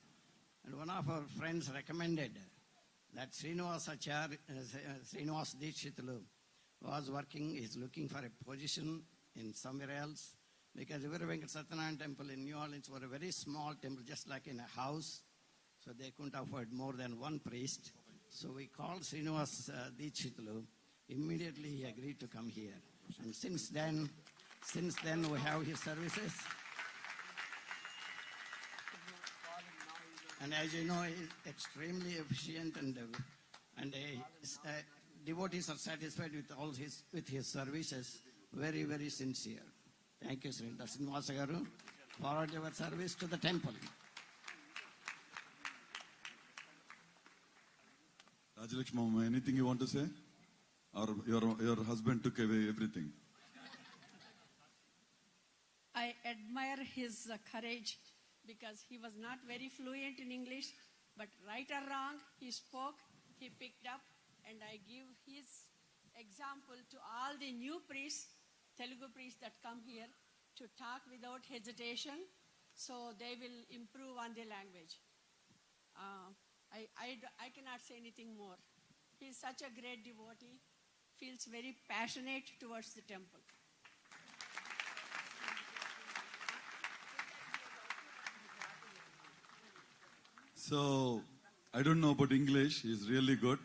And one of our friends recommended that Srinivas Dikshitulu was working, is looking for a position in somewhere else, because Veera Venkata Satyanarayana Temple in New Orleans was a very small temple, just like in a house, so they couldn't afford more than one priest. So we called Srinivas Dikshitulu. Immediately he agreed to come here. And since then we have his services. And as you know, he's extremely efficient, and devotees are satisfied with his services. Very, very sincere. Thank you, Sri Srinivasa Garu, for your service to the temple. Rajalakshmi Mama, anything you want to say? Or your husband took away everything? I admire his courage, because he was not very fluent in English, but right or wrong, he spoke, he picked up, and I give his example to all the new priests, Telugu priests that come here, to talk without hesitation, so they will improve on the language. I cannot say anything more. He is such a great devotee, feels very passionate towards the temple. So, I don't know about English, he's really good,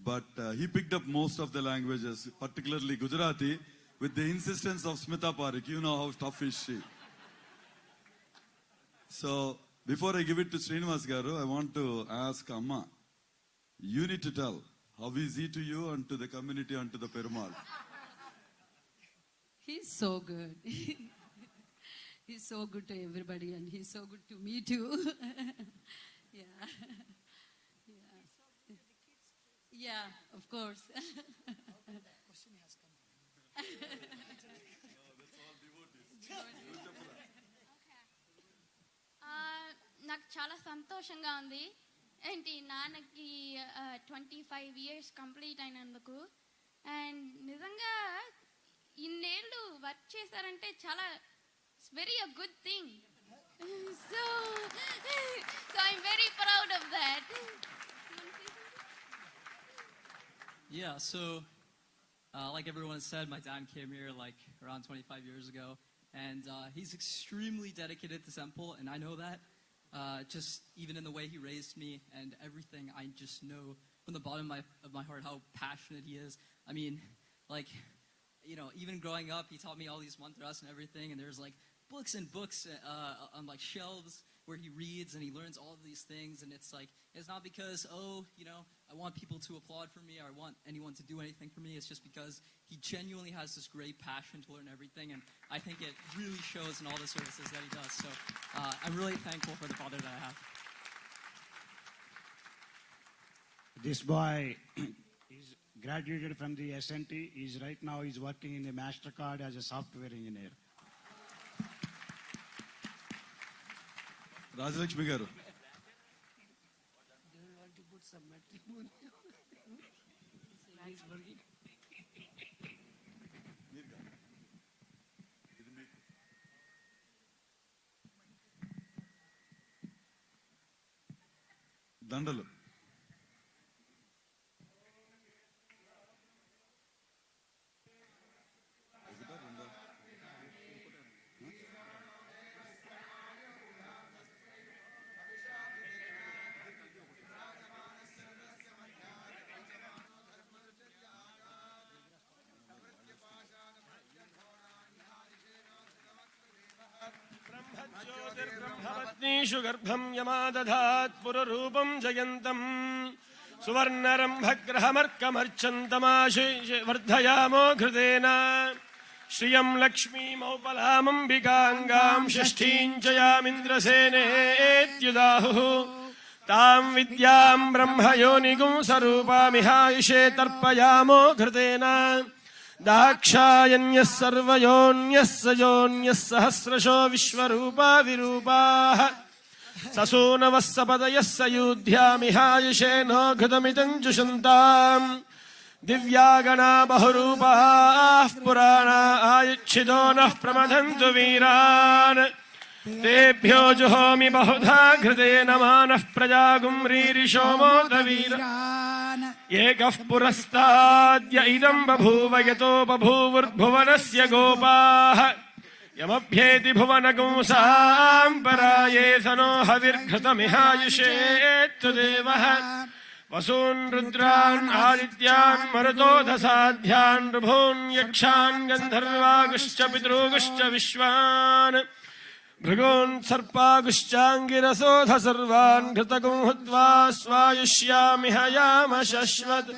but he picked up most of the languages, particularly Gujarati, with the insistence of Smita Parekh. You know how tough is she. So, before I give it to Srinivas Garu, I want to ask Amma, you need to tell, how is he to you and to the community and to the Perumal? He's so good. He's so good to everybody, and he's so good to me too. Yeah. Yeah, of course. నాకు చాలా సంతోషంగా ఉంది. ఏంటి నాన్నకి 25 years complete అయినందుకు. And నిజంగా ఇన్నేళ్ళు work చేశారంటే చాలా it's very a good thing. So I'm very proud of that. Yeah, so like everyone has said, my dad came here like around 25 years ago, and he's extremely dedicated to temple, and I know that. Just even in the way he raised me and everything, I just know from the bottom of my heart how passionate he is. I mean, like, you know, even growing up, he taught me all these mantras and everything, and there's like books and books on like shelves where he reads and he learns all of these things, and it's like, it's not because, oh, you know, I want people to applaud for me or I want anyone to do anything for me. It's just because he genuinely has this great passion to learn everything, and I think it really shows in all the services that he does. So I'm really thankful for the father that I have. This boy is graduated from the SNT. He's right now he's working in the MasterCard as a software engineer. Rajalakshmi Garu. They want to put some matrimony. He's working. దండలు. योनीषु गर्भं यमादधात् पुररूपं जयन्तम् सुवर्णरम्भग्रहमर्कमर्चन्तमाशु वर्धयामो घृतेन श्रियं लक्ष्मीमौपलामम्बिकाङ्गां षष्ठीं च यामिन्द्रसेनेत्युदाहुः तां विद्यां ब्रह्मयोनिगुं स्वरूपामिहायुषे तर्पयामो घृतेन दाक्षायण्यः सर्वयोन्यः स योन्यः सहस्रशो Vishwarupa विरूपाः ससूनवः सपदयः सयूध्यामिहायुषे no घृतमितं जुषन्ताम् दिव्यागणा बहुरूपाः पुराणा आयुच्छिदो नः प्रमथन्तु वीरान् तेभ्यो जुहोमि बहुधा घृतेन मानः प्रजागुम्रीरिषो मोदवीरान् एकः पुरस्ताद्य इदं बभूव यतो बभूवुर्भुवनस्य गोपाः यमभ्येति भुवनगुंसां पराये स नो हविर्घृतमिहायुषेत्तु देवः वसून् रुद्रान् आदित्यान् मरुतोधसाध्यान् ऋभून् यक्षान् गन्धर्वागुश्च पितॄगुश्च विश्वान् भृगून् सर्पागुश्चाङ्गिरसोऽध सर्वान् घृतगुं हुत्वा स्वायुष्यामिह याम शश्वत्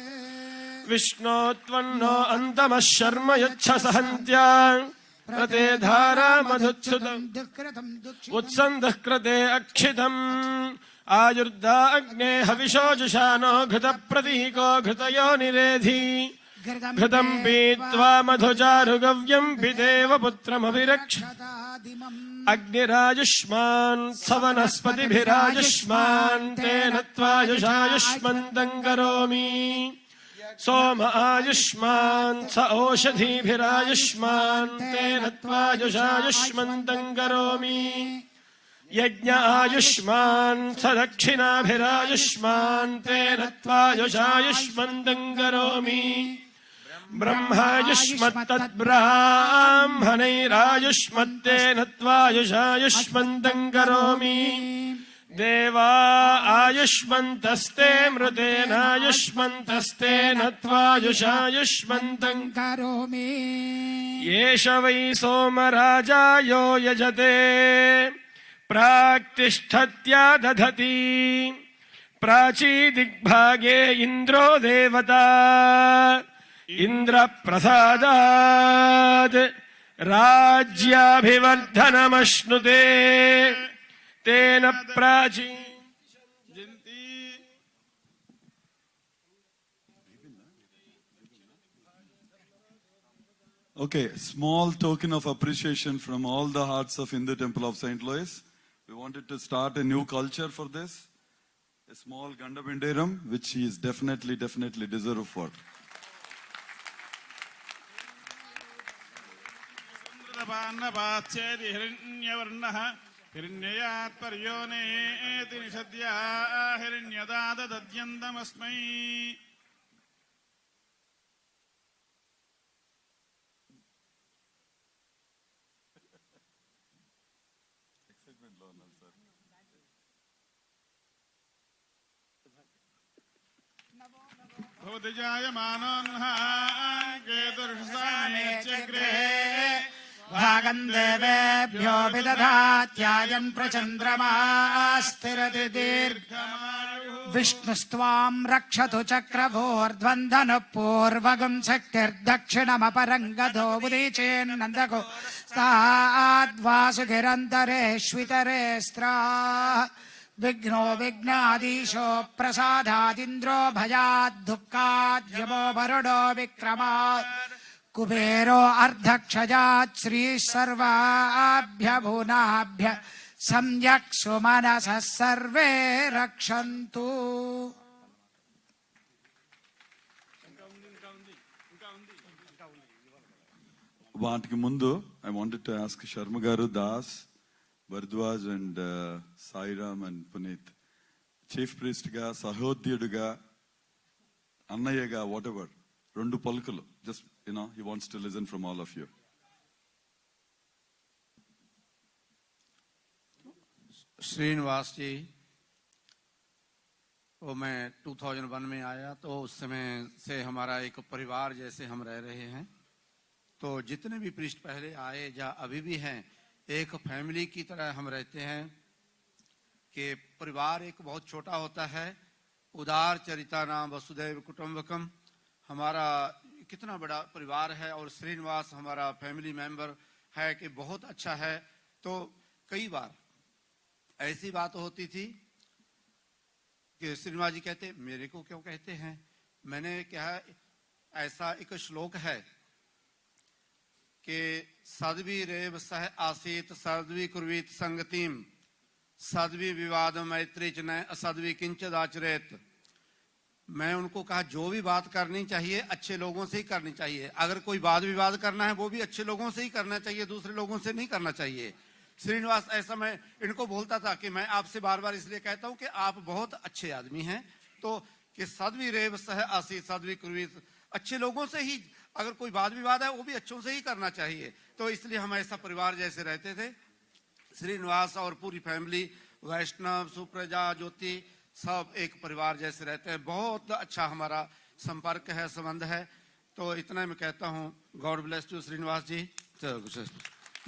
विष्णो त्वन्नो अन्तमः शर्म यच्छ सहन्त्यान् प्रते धारा मधुत्सुतम् उत्सन्दः कृते अक्षितम् आयुर्दा अग्ने हविषो जुषानो घृतप्रतीको घृतयो निरेधि घृतं पीत्वा मधुचारुगव्यं पितेव पुत्रमभिरक्ष अग्निरायुष्मान् स वनस्पतिभिरायुष्मान् तेन त्वायुषायुष्मन्तं करोमि सोम आयुष्मान् स ओषधीभिरायुष्मान् तेन त्वायुषायुष्मन्तं करोमि यज्ञ आयुष्मान् स दक्षिणाभिरायुष्मान् तेन त्वायुषायुष्मन्तं करोमि ब्रह्मायुष्मत्तद्ब्राह्मणैरायुष्मत्तेन त्वायुषायुष्मन्तं करोमि देवा आयुष्मन्तस्ते मृतेनायुष्मन्तस्तेन त्वायुषायुष्मन्तं करोमि एष वै सोमराजा यो यजते प्राक्तिष्ठत्या दधति प्राची दिग्भागे इन्द्रो देवता इन्द्रप्रसादात् राज्याभिवर्धनमश्नुते तेन Prachi Okay, small token of appreciation from all the hearts of Hindu Temple of St. Louis. We wanted to start a new culture for this. A small Gandabinderam, which he is definitely deserved for. हिरण्ययात् पर्योनेति निषद्या हिरण्यदाददद्यन्तमस्मै भवति जायमानोऽन्हाङ्केतुर्षसामे चक्रे भागं देवेभ्यो विदधात्यायन् प्रचन्द्रमा स्थिरति दीर्घमायुः विष्णुस्त्वां रक्षतु चक्रभोर्ध्वन्दनुः पूर्वगं शक्तिर्दक्षिणमपरं गतो उदीचेन्नन्दको स्ताद्वासुगिरन्तरेष्वितरे स्त्राः विघ्नो विघ्नाधीशो प्रसादादिन्द्रो भयाद्दुःखाद्यमो वरुणो विक्रमात् कुबेरो अर्धक्षजात् श्रीः सर्वाभ्यभुनाभ्य सम्यक् सुमनसः सर्वे रक्षन्तु. వాటికి ముందు I wanted to ask Sharma Garu, Das, Bardwaj and Sairam and Puneet, Chief Priest ga, Sahodhyuduga, Annayaga, whatever, Rundu Palukulu, just, he wants to listen from all of you. Srinivas जी, वो मैं 2001 में आया तो उस समय से हमारा एक परिवार जैसे हम रह रहे हैं. तो जितने भी पृष्ठ पहले आए या अभी भी हैं, एक फैमिली की तरह हम रहते हैं. कि परिवार एक बहुत छोटा होता है। उदार चरिता नाम वसुदैव कुटुंबकम, हमारा कितना बड़ा परिवार है और श्रीनिवास हमारा फैमिली मेंबर है कि बहुत अच्छा है। तो कई बार ऐसी बात होती थी कि श्रीनिवास जी कहते मेरे को क्यों कहते हैं। मैंने कहा ऐसा एक श्लोक है कि सद्वी रेव सह आसीत सद्वी कुर्वीत संगतिम सद्वी विवाद मैत्री च न असद्वी किंचद आचरेत। मैं उनको कहा जो भी बात करनी चाहिए अच्छे लोगों से ही करनी चाहिए। अगर कोई वाद विवाद करना है वो भी अच्छे लोगों से ही करना चाहिए, दूसरे लोगों से नहीं करना चाहिए। श्रीनिवास ऐसा मैं इनको बोलता था कि मैं आपसे बार बार इसलिए कहता हूं कि आप बहुत अच्छे आदमी हैं। तो कि सद्वी रेव सह आसी सद्वी कुर्वी, अच्छे लोगों से ही अगर कोई वाद विवाद है वो भी अच्छों से ही करना चाहिए। तो इसलिए हम ऐसा परिवार जैसे रहते थे। श्रीनिवास और पूरी फैमिली, वैष्णव, सुप्रजा, ज्योति, सब एक परिवार जैसे रहते हैं। बहुत अच्छा हमारा संपर्क है, संबंध है। तो इतना मैं कहता हूँ। गॉड ब्लेस यू श्रीनिवास जी।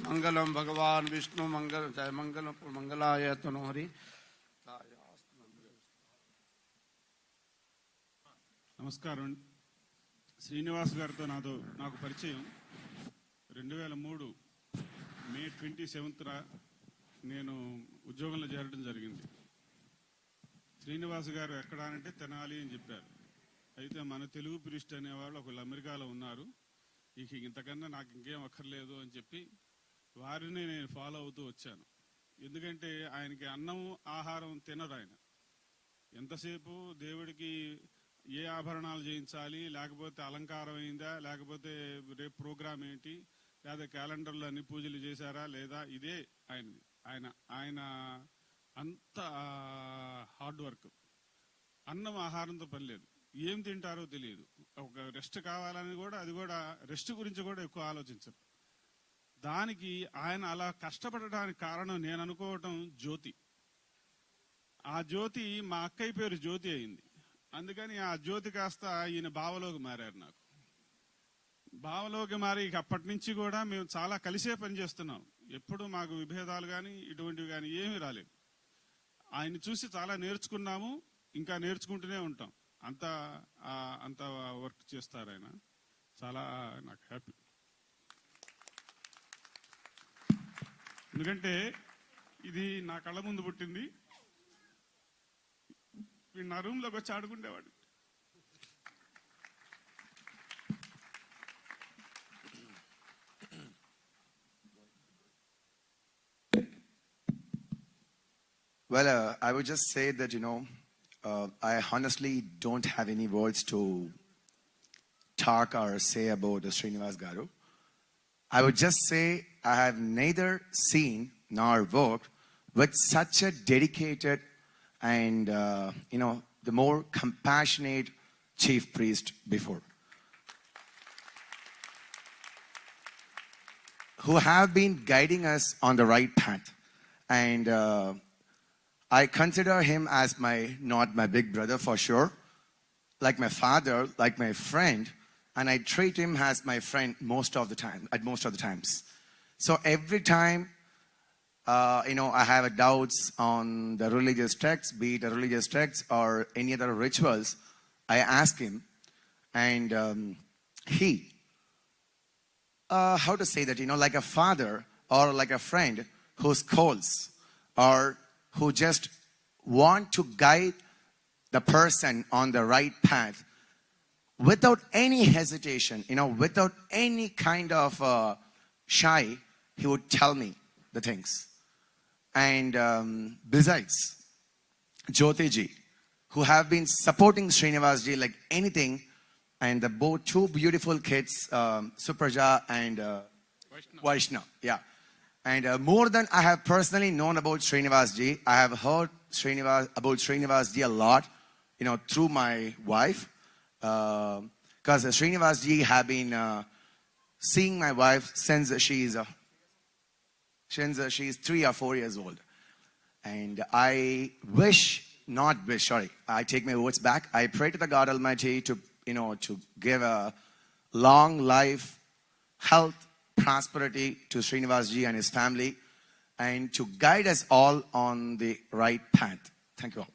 मंगलम भगवान विष्णु मंगल, जय मंगल मंगलाय तनोहरि। నమస్కారం. శ్రీనివాస్ గారితో నాకు పరిచయం 2003 మే 27న నేను ఉద్యోగంలో చేరడం జరిగింది. శ్రీనివాస్ గారు ఎక్కడ అంటే తెనాలి అని చెప్పారు. అయితే మన తెలుగు ప్రీస్ట్ అనేవాళ్ళు ఒకళ్ళు అమెరికాలో ఉన్నారు, ఇంతకన్నా నాకు ఇంకేం అక్కర్లేదు అని చెప్పి వారిని నేను ఫాలో అవుతూ వచ్చాను. ఎందుకంటే ఆయనకి అన్నం ఆహారం తినరు. ఆయన ఎంతసేపు దేవుడికి ఏ ఆభరణాలు చేయించాలి, లేకపోతే అలంకారం అయిందా, లేకపోతే రేపు ప్రోగ్రామ్ ఏంటి, లేదా క్యాలెండర్లో అన్ని పూజలు చేశారా లేదా, ఇదే ఆయనది. ఆయన అంత హార్డ్ వర్క్. అన్నం ఆహారంతో పని లేదు, ఏం తింటారో తెలియదు. ఒక రెస్ట్ కావాలని కూడా, అది కూడా రెస్ట్ గురించి కూడా ఎక్కువ ఆలోచించరు. దానికి ఆయన అలా కష్టపడడానికి కారణం నేను అనుకోవటం జ్యోతి. ఆ జ్యోతి మా అక్కయ్య పేరు జ్యోతి అయింది. అందుకని ఆ జ్యోతి కాస్త ఈయన బావలోకి మారారు. నాకు బావలోకి మారి అప్పటి నుంచి కూడా మేము చాలా కలిసే పనిచేస్తున్నాం. ఎప్పుడు మాకు విభేదాలు కానీ ఇటువంటివి కానీ ఏమీ రాలేదు. ఆయన చూసి చాలా నేర్చుకున్నాము, ఇంకా నేర్చుకుంటూనే ఉంటాం. అంత వర్క్ చేస్తారు ఆయన. చాలా నాకు హ్యాపీ. ఎందుకంటే ఇది నా కళ్ళ ముందు పుట్టింది. నా రూమ్లోకి వచ్చి ఆడుకుండేవాడు. Well, I would just say that, I honestly don't have any words to talk or say about Srinivas Garu. I would just say I have neither seen nor worked with such a dedicated and, the more compassionate chief priest before, who have been guiding us on the right path. And I consider him as not my big brother for sure, like my father, like my friend, and I treat him as my friend most of the times. So every time, I have doubts on the religious texts, be it a religious text or any other rituals, I ask him, and he, how to say that, like a father or like a friend who scolds or who just want to guide the person on the right path without any hesitation, without any kind of shy, he would tell me the things. And besides, Jyoti ji, who have been supporting Srinivas ji like anything, and the two beautiful kids, Supraja and Vaishnav. Yeah. And more than I have personally known about Srinivas ji, I have heard about Srinivas ji a lot, through my wife. Because Srinivas ji have been seeing my wife since she's 3 or 4 years old. And I I take my words back. I pray to the God Almighty to give a long life, health, prosperity to Srinivas ji and his family. and to guide us all on the right path. Thank you all.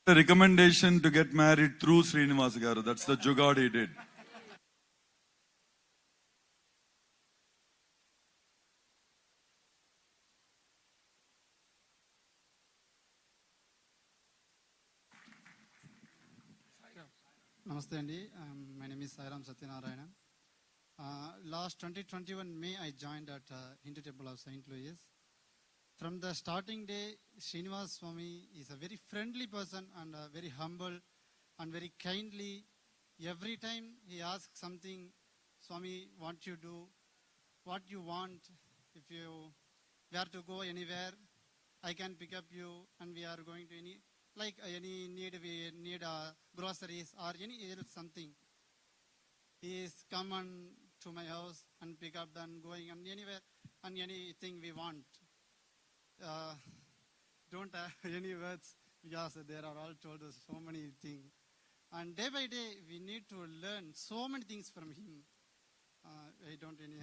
The recommendation to get married through Srinivas Garu. That's the jugad he did. Namaste Andy. My name is Sairam Satyanarayana. Last 2021 May I joined at Hindu Temple of St. Louis. From the starting day, Srinivas Swami is a very friendly person and very humble and very kindly. Every time he asks something, Swami, what you do, what you want, if you were to go anywhere, I can pick up you and we are going to any need, we need groceries or any else something. He is come on to my house and pick up and going and anywhere and anything we want. Don't have any words because there are all told us so many things. And day by day, we need to learn so many things from him. I don't any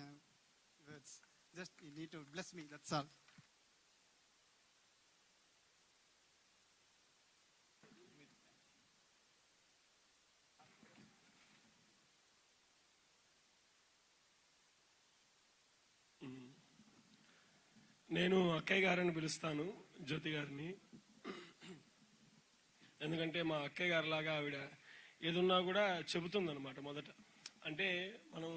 words. Just you need to bless me, that's all. నేను అక్కయ్య గారిని పిలుస్తాను, జ్యోతి గారిని. ఎందుకంటే మా అక్కయ్య గారి లాగా ఆవిడ ఏదున్నా కూడా చెబుతుందన్నమాట మొదట. అంటే మనం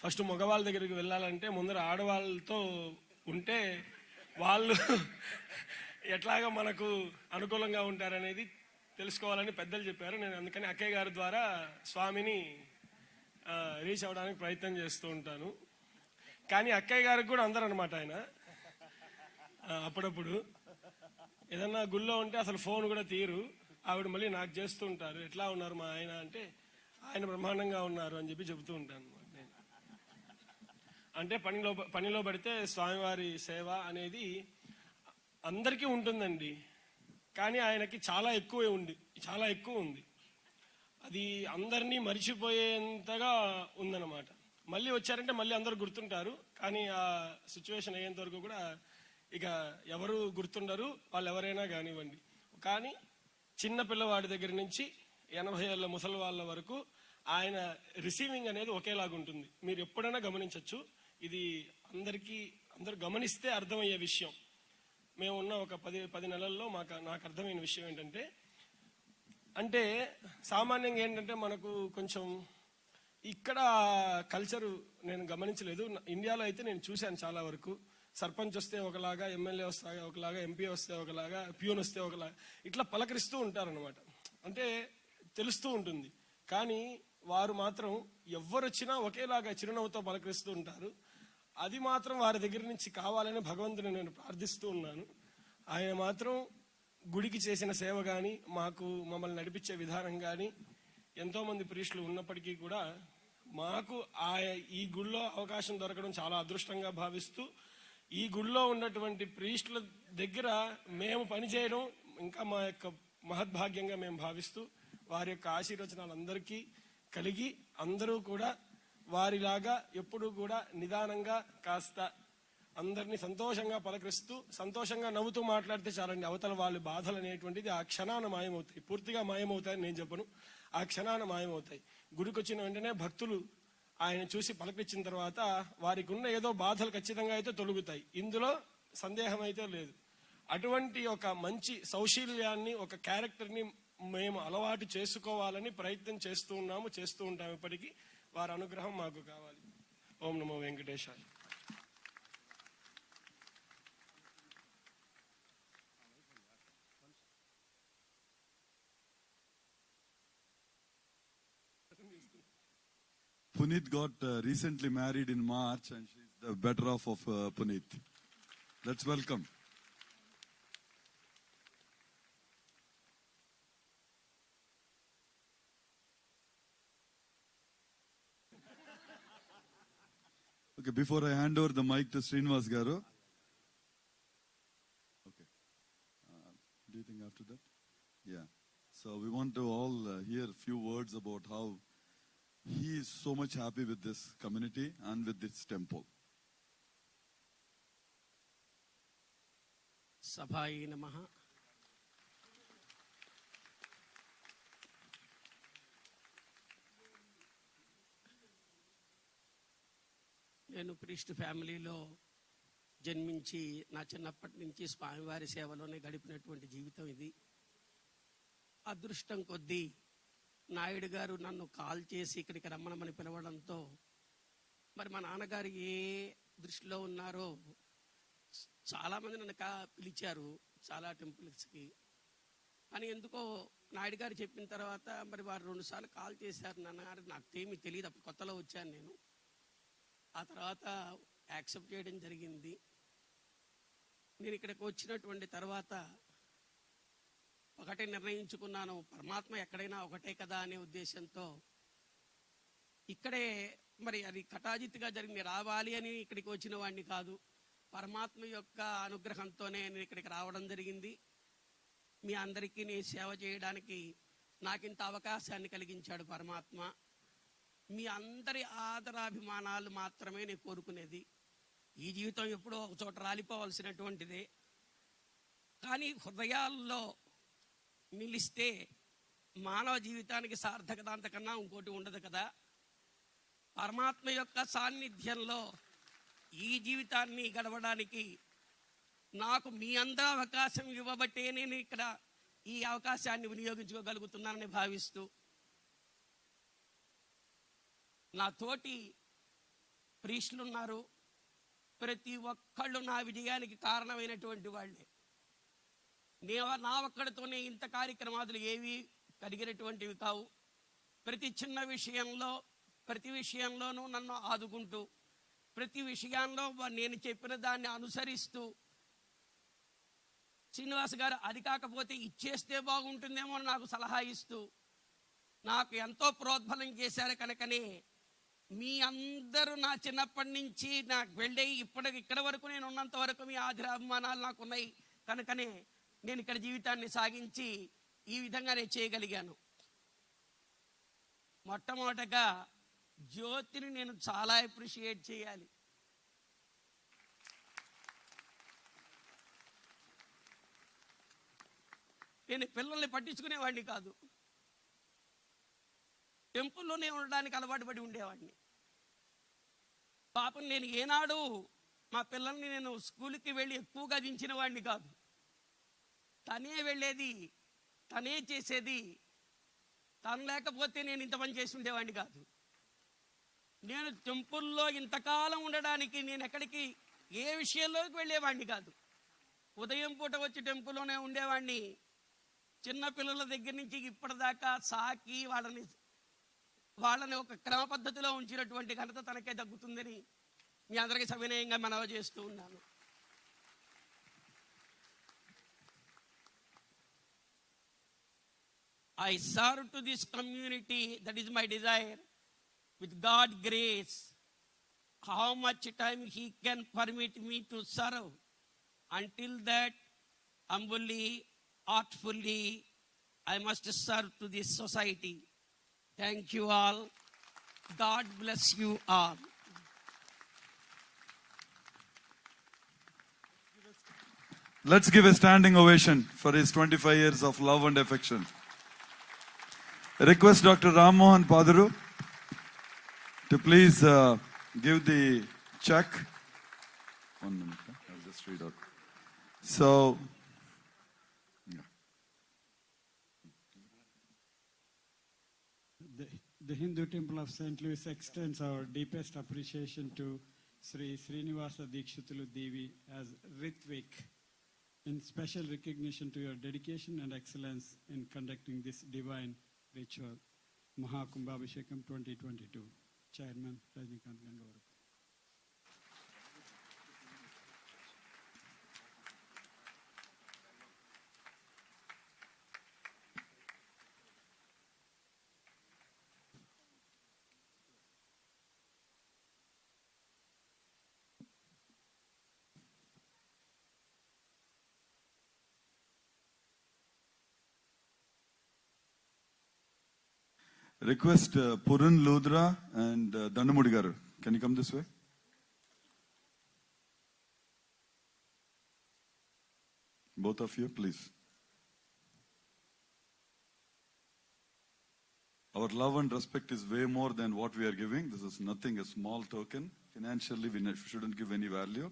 ఫస్ట్ మగవాళ్ళ దగ్గరికి వెళ్ళాలంటే ముందర ఆడవాళ్ళతో ఉంటే వాళ్ళు ఎట్లాగా మనకు అనుకూలంగా ఉంటారనేది తెలుసుకోవాలని పెద్దలు చెప్పారు. నేను అందుకని అక్కయ్య గారి ద్వారా స్వామిని రీచ్ అవ్వడానికి ప్రయత్నం చేస్తూ ఉంటాను. కానీ అక్కయ్య గారికి కూడా అందరూ అనమాట ఆయన. అప్పుడప్పుడు ఏదన్నా గుళ్ళో ఉంటే అసలు ఫోన్ కూడా తీరు. ఆవిడ మళ్ళీ నాకు చేస్తూ ఉంటారు, ఎట్లా ఉన్నారు మా ఆయన అంటే, ఆయన బ్రహ్మాండంగా ఉన్నారు అని చెప్పి చెబుతూ ఉంటాను నేను. అంటే పనిలో పడితే స్వామివారి సేవ అనేది అందరికీ ఉంటుందండి, కానీ ఆయనకి చాలా ఎక్కువ ఉంది. అది అందరినీ మరిచిపోయేంతగా ఉందన్నమాట. మళ్ళీ వచ్చారంటే మళ్ళీ అందరూ గుర్తుంటారు, కానీ ఆ సిచ్యువేషన్ అయ్యేంత వరకు కూడా ఇక ఎవరు గుర్తుండరు, వాళ్ళు ఎవరైనా కానివ్వండి. కానీ చిన్న పిల్లవాడి దగ్గర నుంచి 80 ఏళ్ళ ముసలి వాళ్ళ వరకు ఆయన రిసీవింగ్ అనేది ఒకేలాగుంటుంది. మీరు ఎప్పుడైనా గమనించవచ్చు. ఇది అందరూ గమనిస్తే అర్థమయ్యే విషయం. మేము ఉన్న ఒక 10 నెలల్లో నాకు అర్థమైన విషయం ఏంటంటే, అంటే సామాన్యంగా ఏంటంటే మనకు కొంచెం ఇక్కడ కల్చరు నేను గమనించలేదు. ఇండియాలో అయితే నేను చూశాను చాలా వరకు. సర్పంచ్ వస్తే ఒకలాగా, ఎమ్మెల్యే వస్తే ఒకలాగా, ఎంపీ వస్తే ఒకలాగా, ప్యూన్ వస్తే ఒకలాగా, ఇట్లా పలకరిస్తూ ఉంటారనమాట. అంటే తెలుస్తూ ఉంటుంది. కానీ వారు మాత్రం ఎవరొచ్చినా ఒకేలాగా చిరునవ్వుతో పలకరిస్తూ ఉంటారు. అది మాత్రం వారి దగ్గర నుంచి కావాలని భగవంతుని నేను ప్రార్థిస్తూ ఉన్నాను. ఆయన మాత్రం గుడికి చేసిన సేవ కానీ, మమ్మల్ని నడిపించే విధానం కానీ, ఎంతోమంది ప్రీస్టులు ఉన్నప్పటికీ కూడా మాకు ఈ గుడిలో అవకాశం దొరకడం చాలా అదృష్టంగా భావిస్తూ, ఈ గుడిలో ఉన్నటువంటి ప్రీస్టుల దగ్గర మేము పనిచేయడం ఇంకా మా యొక్క మహద్భాగ్యంగా మేము భావిస్తూ, వారి యొక్క ఆశీర్వచనాలు అందరికీ కలిగి అందరూ కూడా వారిలాగా ఎప్పుడూ కూడా నిదానంగా కాస్త అందరినీ సంతోషంగా పలకరిస్తూ సంతోషంగా నవ్వుతూ మాట్లాడితే చాలండి. అవతల వాళ్ళ బాధలు అనేటువంటిది ఆ క్షణాన మాయమవుతాయి. పూర్తిగా మాయమవుతాయని నేను చెప్పను, ఆ క్షణాన మాయమవుతాయి. గుడికి వచ్చిన వెంటనే భక్తులు ఆయన చూసి పలకరించిన తర్వాత వారికి ఉన్న ఏదో బాధలు ఖచ్చితంగా అయితే తొలగుతాయి. ఇందులో సందేహం అయితే లేదు. అటువంటి ఒక మంచి సౌశీల్యాన్ని, ఒక క్యారెక్టర్ని మేము అలవాటు చేసుకోవాలని ప్రయత్నం చేస్తూ ఉంటాము ఇప్పటికీ. వారి అనుగ్రహం మాకు కావాలి. ఓం నమో వెంకటేశాయ. Puneet got recently married in March and she's the better half of Puneet. Let's welcome. Okay, before I hand over the mic to Srinivas Garu. Okay. Do you think after that? Yeah. So we want to all hear a few words about how he is so much happy with this community and with this temple. సభాయ నమః. నేను priest ఫ్యామిలీలో జన్మించి నా చిన్నప్పటి నుంచి స్వామివారి సేవలోనే గడిపినటువంటి జీవితం ఇది. అదృష్టం కొద్దీ నాయుడు గారు నన్ను కాల్ చేసి ఇక్కడికి రమ్మనమని పిలవడంతో మరి మా నాన్నగారు ఏ దృష్టిలో ఉన్నారో చాలామంది నన్ను పిలిచారు చాలా టెంపుల్స్కి. కానీ ఎందుకో నాయుడు గారు చెప్పిన తర్వాత మరి వారు 2 సార్లు కాల్ చేశారు. నాన్నగారు నాకు ఏమీ తెలియదు, అప్పుడు కొత్తలో వచ్చాను నేను. ఆ తర్వాత యాక్సెప్ట్ చేయడం జరిగింది. నేను ఇక్కడికి వచ్చినటువంటి తర్వాత ఒకటే నిర్ణయించుకున్నాను, పరమాత్మ ఎక్కడైనా ఒకటే కదా అనే ఉద్దేశంతో ఇక్కడే మరి అది కటాజిత్తుగా జరిగింది. రావాలి అని ఇక్కడికి వచ్చిన వాడిని కాదు, పరమాత్మ యొక్క అనుగ్రహంతోనే నేను ఇక్కడికి రావడం జరిగింది. మీ అందరికీ నేను సేవ చేయడానికి నాకింత అవకాశాన్ని కలిగించాడు పరమాత్మ. మీ అందరి ఆదరాభిమానాలు మాత్రమే నేను కోరుకునేది. ఈ జీవితం ఎప్పుడో ఒక చోట రాలిపోవలసినటువంటిదే, కానీ హృదయాల్లో నిలిస్తే మానవ జీవితానికి సార్థకత అంతకన్నా ఇంకోటి ఉండదు కదా. పరమాత్మ యొక్క సాన్నిధ్యంలో ఈ జీవితాన్ని గడవడానికి నాకు మీ అందరూ అవకాశం ఇవ్వబట్టే నేను ఇక్కడ ఈ అవకాశాన్ని వినియోగించుకోగలుగుతున్నానని భావిస్తూ నా తోటి ప్రీస్టులు ఉన్నారు. ప్రతి ఒక్కళ్ళు నా విజయానికి కారణమైనటువంటి వాళ్ళే. నా ఒక్కడితోనే ఇంత కార్యక్రమాలు ఏవి కలిగినటువంటివి కావు. ప్రతి చిన్న విషయంలో ప్రతి విషయంలోనూ నన్ను ఆదుకుంటూ ప్రతి విషయాల్లో నేను చెప్పిన దాన్ని అనుసరిస్తూ శ్రీనివాస్ గారు అది కాకపోతే ఇచ్చేస్తే బాగుంటుందేమో అని నాకు సలహా ఇస్తూ నాకు ఎంతో ప్రోద్బలం చేశారు. కనుకనే మీ అందరూ నా చిన్నప్పటి నుంచి నాకు వెళ్ళి ఇక్కడ వరకు నేను ఉన్నంత వరకు మీ ఆదరాభిమానాలు నాకు ఉన్నాయి. కనుకనే నేను ఇక్కడ జీవితాన్ని సాగించి ఈ విధంగా నేను చేయగలిగాను. మొట్టమొదటగా జ్యోతిని నేను చాలా అప్రిషియేట్ చేయాలి. నేను పిల్లల్ని పట్టించుకునేవాడిని కాదు, టెంపుల్లోనే ఉండడానికి అలవాటు పడి ఉండేవాడిని. పాపం నేను ఏనాడు మా పిల్లల్ని నేను స్కూల్కి వెళ్ళి ఎక్కువగా దించిన వాడిని కాదు. తనే వెళ్ళేది, తనే చేసేది. తను లేకపోతే నేను ఇంత పని చేసి ఉండేవాడిని కాదు. నేను టెంపుల్లో ఇంతకాలం ఉండడానికి నేను ఎక్కడికి ఏ విషయంలోకి వెళ్ళేవాడిని కాదు. ఉదయం పూట వచ్చి టెంపుల్లోనే ఉండేవాడిని. చిన్న పిల్లల దగ్గర నుంచి ఇప్పటిదాకా సాకి వాళ్ళని ఒక క్రమ పద్ధతిలో ఉంచినటువంటి ఘనత తనకే దక్కుతుందని మీ అందరికీ సవినయంగా మనవి చేస్తూ ఉన్నాను. I serve to this community, that is my desire. With God's grace, how much time He can permit me to serve. Until that, humbly, artfully, I must serve to this society. Thank you all. God bless you all. Let's give a standing ovation for his 25 years of love and affection. Request Dr. Ram Mohan Padaru to please give the check. 1 minute, I'll just read out. So, the Hindu Temple of St. Louis extends our deepest appreciation to Sri Srinivasa Dikshitulu Devi as Ritvik in special recognition to your dedication and excellence in conducting this divine ritual. Maha Kumbhabhishekam 2022. Chairman Rajnikant Gangavaram. Request Purun Ludra and Dandamudi Garu. Can you come this way? Both of you, please. Our love and respect is way more than what we are giving. This is nothing, a small token. Financially, we shouldn't give any value.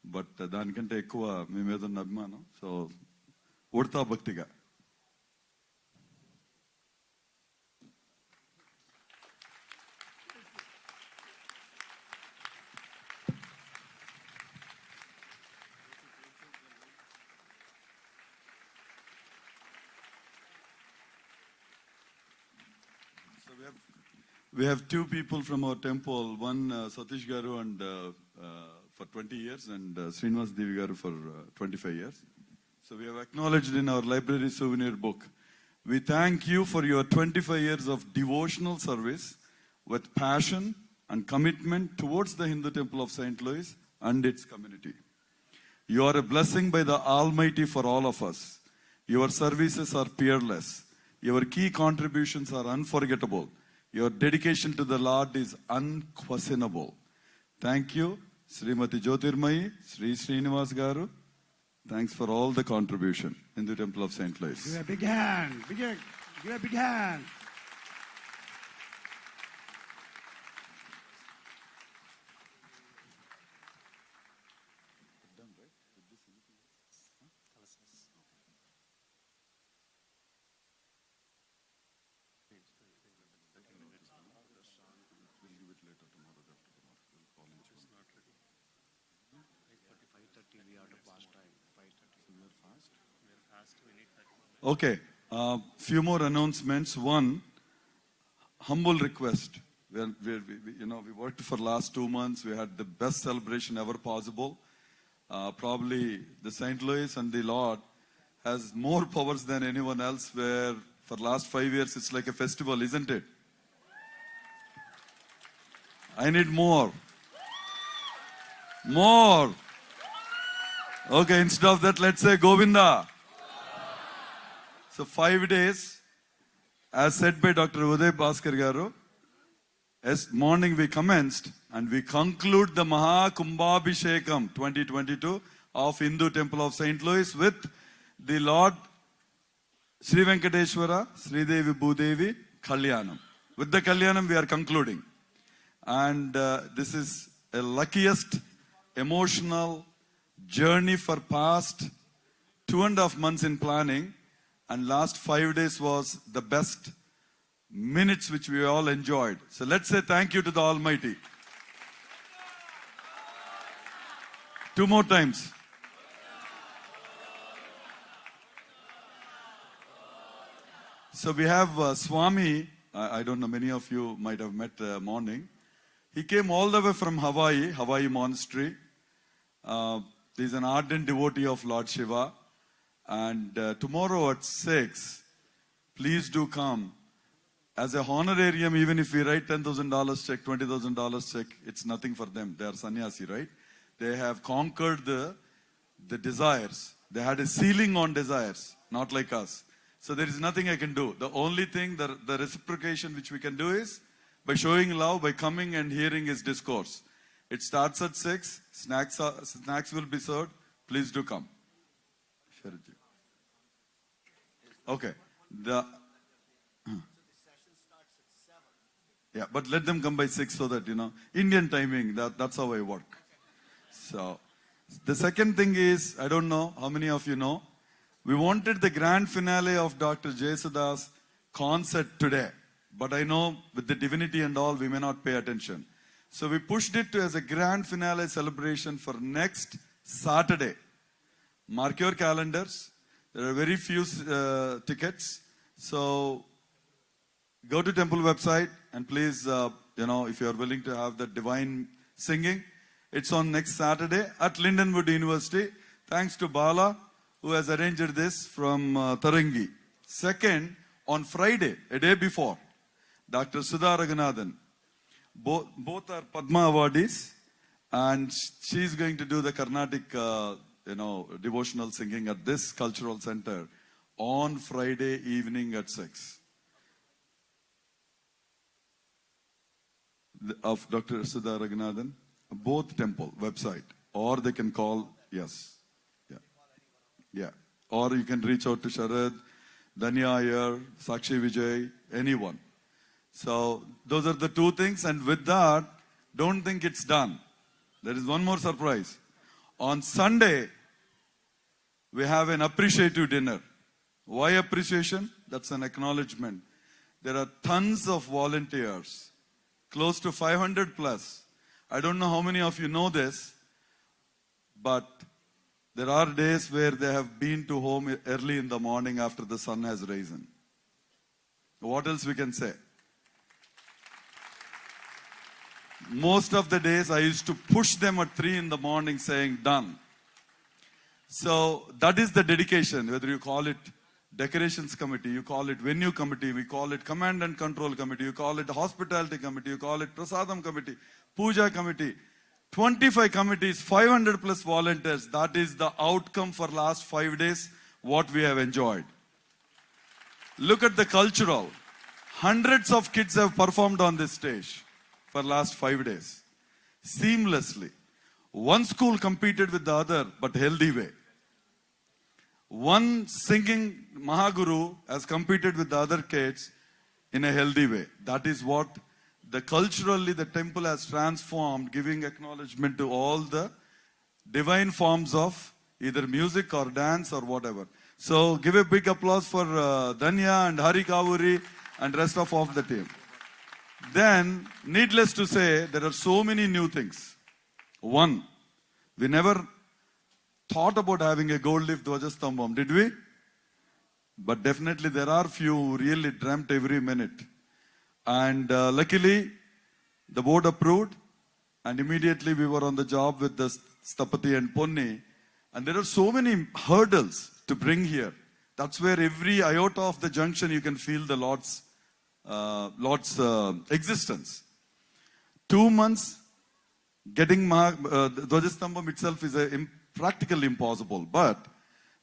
But దానికంటే ఎక్కువ మీ మీద ఉన్న అభిమానం. So, Udatha భక్తిగా. We have two people from our temple, one Satish Garu and for 20 years and Srinivas Devi Garu for 25 years. So we have acknowledged in our library souvenir book. We thank you for your 25 years of devotional service with passion and commitment towards the Hindu temple of St. Louis and its community. You are a blessing by the Almighty for all of us. Your services are peerless. Your key contributions are unforgettable. Your dedication to the Lord is unquestionable. Thank you, Srimati Jyotirmayi, Sri Srinivas Garu. Thanks for all the contribution in the Temple of St. Louis. Give a big hand. Give a big hand. Okay, few more announcements. One, humble request. We worked for last 2 months. We had the best celebration ever possible. Probably the St. Louis and the Lord has more powers than anyone else, where for last 5 years it's like a festival, isn't it? I need more. More. Okay, instead of that, let's say Govinda. So 5 days, as said by Dr. Uday Bhaskar Garu, as morning we commenced and we conclude the Maha Kumbhabhishekam 2022 of Hindu Temple of St. Louis with the Lord Sri Venkateshwara, Sri Devi Bhudevi, Kalyanam. With the Kalyanam we are concluding. And this is a luckiest emotional journey for past 2.5 months in planning. And last 5 days was the best minutes which we all enjoyed. So let's say thank you to the Almighty. 2 more times. So we have Swami. I don't know, many of you might have met morning. He came all the way from Hawaii Monastery. He's an ardent devotee of Lord Shiva. And tomorrow at 6, please do come. As a honorarium, even if we write $10,000 check, $20,000 check, it's nothing for them. They are sannyasi, right? They have conquered the desires. They had a ceiling on desires, not like us. So there is nothing I can do. The only thing, the reciprocation which we can do is by showing love, by coming and hearing his discourse. It starts at 6. Snacks will be served. Please do come. Okay. Yeah, but let them come by 6 so that, Indian timing, that's how I work. So, the second thing is, I don't know how many of you know, we wanted the grand finale of Dr. Jesada's concert today. But I know with the divinity and all, we may not pay attention. So we pushed it as a grand finale celebration for next Saturday. Mark your calendars. There are very few tickets. So go to temple website and please, if you are willing to have the divine singing, it's on next Saturday at Lindenwood University. Thanks to Bala, who has arranged this from Tarangi. Second, on Friday, a day before, Dr. Sudha Raghunathan. Both are Padma awardees, and she's going to do the Carnatic, devotional singing at this cultural center on Friday evening at 6. of Dr. Sudha Raghunathan, both temple website, or they can call, yes. Yeah. Yeah. Or you can reach out to Sharad, Danya Iyer, Sakshi Vijay, anyone. So those are the two things, and with that, don't think it's done. There is one more surprise. On Sunday, we have an appreciative dinner. Why appreciation? That's an acknowledgement. There are tons of volunteers, close to 500 plus. I don't know how many of you know this, but there are days where they have been to home early in the morning after the sun has risen. What else we can say? Most of the days I used to push them at 3 in the morning saying, done. So that is the dedication, whether you call it decorations committee, you call it venue committee, we call it command and control committee, you call it hospitality committee, you call it prasadam committee, puja committee, 25 committees, 500 plus volunteers. That is the outcome for last 5 days, what we have enjoyed. Look at the cultural. Hundreds of kids have performed on this stage for last 5 days. Seamlessly. One school competed with the other, but healthy way. One singing Mahaguru has competed with the other kids in a healthy way. That is what culturally the temple has transformed, giving acknowledgement to all the divine forms of either music or dance or whatever. So give a big applause for Danya and Hari Kavuri and rest of the team. Then, needless to say, there are so many new things. One, we never thought about having a gold leaf Dvajastambham, did we? But definitely there are few who really dreamt every minute. And luckily, the board approved, and immediately we were on the job with the Stapati and Ponni. And there are so many hurdles to bring here. That's where every iota of the junction you can feel the Lord's existence. 2 months getting Dvajastambham itself is practically impossible. But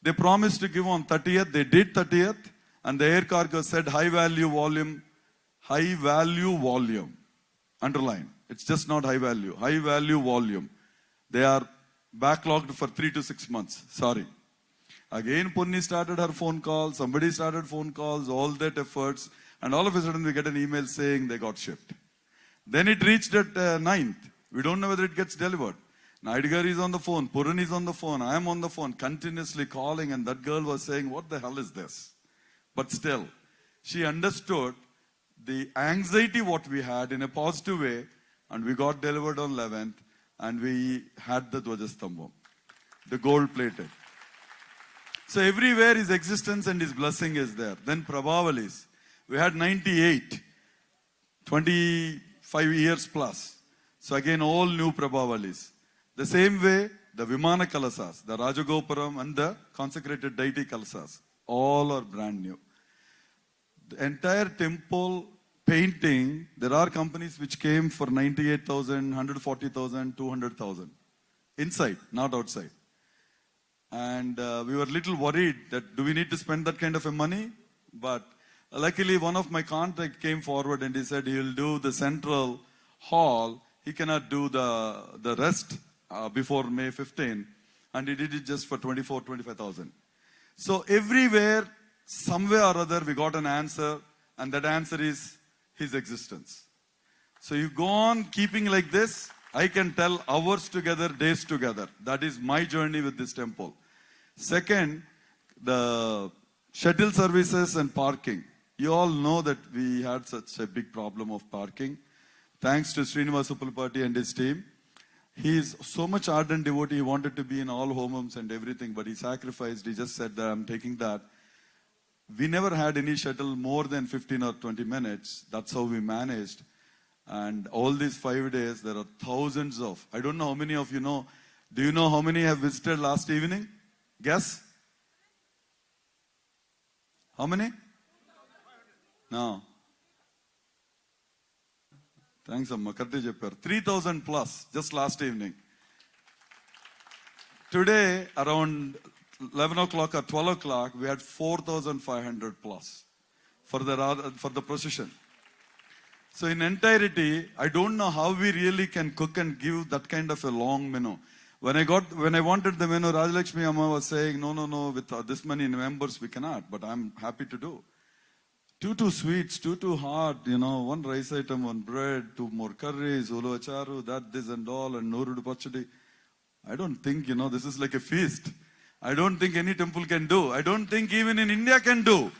they promised to give on 30th. They did 30th. And the air cargo said high value volume. Underline. It's just not high value. High value volume. They are backlogged for 3 to 6 months. Sorry. Again, Punni started her phone calls. Somebody started phone calls. All that efforts. And all of a sudden we get an email saying they got shipped. Then it reached at 9th. We don't know whether it gets delivered. Naidgar is on the phone. Puran is on the phone. I am on the phone, continuously calling. And that girl was saying, what the hell is this? But still, she understood the anxiety what we had in a positive way. And we got delivered on 11th. And we had the Dvajastambham, the gold plated. So everywhere his existence and his blessing is there. Then Prabhavalis. We had 98, 25 years plus. So again, all new Prabhavalis. The same way, the Vimana Kalasas, the Rajagopuram and the consecrated deity Kalasas, all are brand new. The entire temple painting, there are companies which came for 98,000, 140,000, 200,000. Inside, not outside. And we were a little worried that do we need to spend that kind of a money? But luckily, one of my contact came forward and he said he will do the central hall. He cannot do the rest before May 15. And he did it just for 25,000. So everywhere, somewhere or other, we got an answer. And that answer is his existence. So you go on keeping like this. I can tell hours together, days together. That is my journey with this temple. Second, the shuttle services and parking. You all know that we had such a big problem of parking. Thanks to Srinivas Uppalapati and his team. He is so much ardent devotee. He wanted to be in all homes and everything, but he sacrificed. He just said that I'm taking that. We never had any shuttle more than 15 or 20 minutes. That's how we managed. And all these 5 days, there are thousands of, I don't know how many of you know. Do you know how many have visited last evening? Guess? How many? No. Thanks, Amma. 3,000 plus just last evening. Today, around 11 o'clock or 12 o'clock, we had 4,500 plus for the procession. So in entirety, I don't know how we really can cook and give that kind of a long menu. When I wanted the menu, Rajalakshmi Amma was saying, no, with this many members we cannot, but I'm happy to do. Two sweets, two hot, one rice item, one bread, 2 more curries, ulu acharu, that, this and all, and norudu pachadi. I don't think, this is like a feast. I don't think any temple can do. I don't think even in India can do.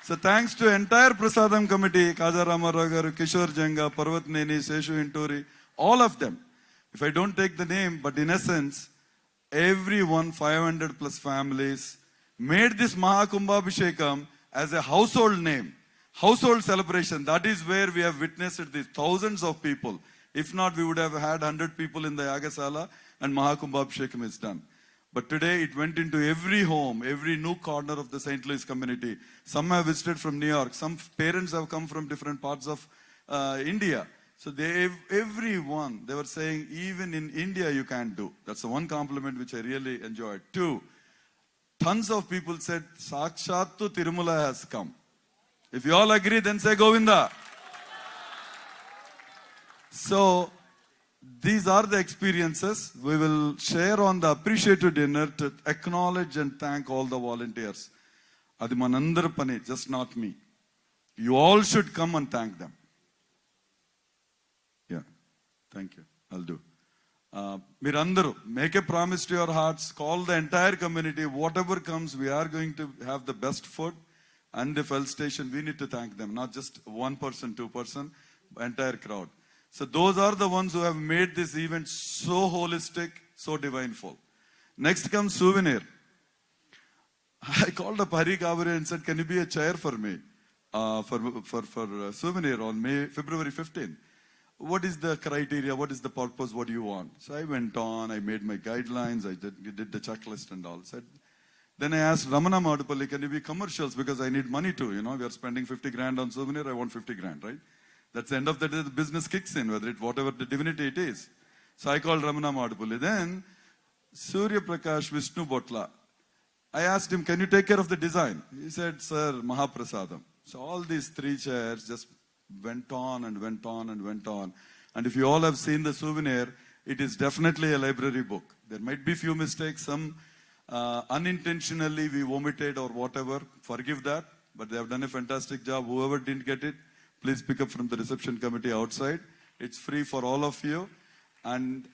So thanks to entire Prasadam committee, Kaja Ramarao garu, Kishore Janga, Parvat Neni, Seshu Inturi, all of them. If I don't take the name, but in essence, everyone, 500 plus families, made this Maha Kumbhabhishekam as a household name, household celebration. That is where we have witnessed these thousands of people. If not, we would have had 100 people in the Yagasala and Maha Kumbhabhishekam is done. But today it went into every home, every nook corner of the St. Louis community. Some have visited from New York. Some parents have come from different parts of India. So everyone, they were saying, even in India you can't do. That's the one compliment which I really enjoyed. 2, tons of people said, Sakshatu Tirumala has come. If you all agree, then say Govinda. So, these are the experiences. We will share on the appreciative dinner to acknowledge and thank all the volunteers. Adi manandar pani, just not me. You all should come and thank them. Yeah, thank you. I'll do. Mirandaru, make a promise to your hearts. Call the entire community. Whatever comes, we are going to have the best food. And the fell station, we need to thank them. Not just 1 person, 2 person, entire crowd. So those are the ones who have made this event so holistic, so divineful. Next comes souvenir. I called up Hari Gavare and said, can you be a chair for me for souvenir on February 15th? What is the criteria? What is the purpose? What do you want? So I went on, I made my guidelines, I did the checklist and all. Then I asked Ramana Madupalli, can you be commercials? Because I need money too. We are spending 50 grand on souvenir, I want 50 grand, right? That's the end of the day, the business kicks in, whatever the divinity it is. So I called Ramana Madupalli. Then Surya Prakash Vishnu Botla. I asked him, can you take care of the design? He said, sir, Mahaprasadam. So all these 3 chairs just went on and went on and went on. And if you all have seen the souvenir, it is definitely a library book. There might be few mistakes, some unintentionally we omitted or whatever. Forgive that, but they have done a fantastic job. Whoever didn't get it, please pick up from the reception committee outside. It's free for all of you. And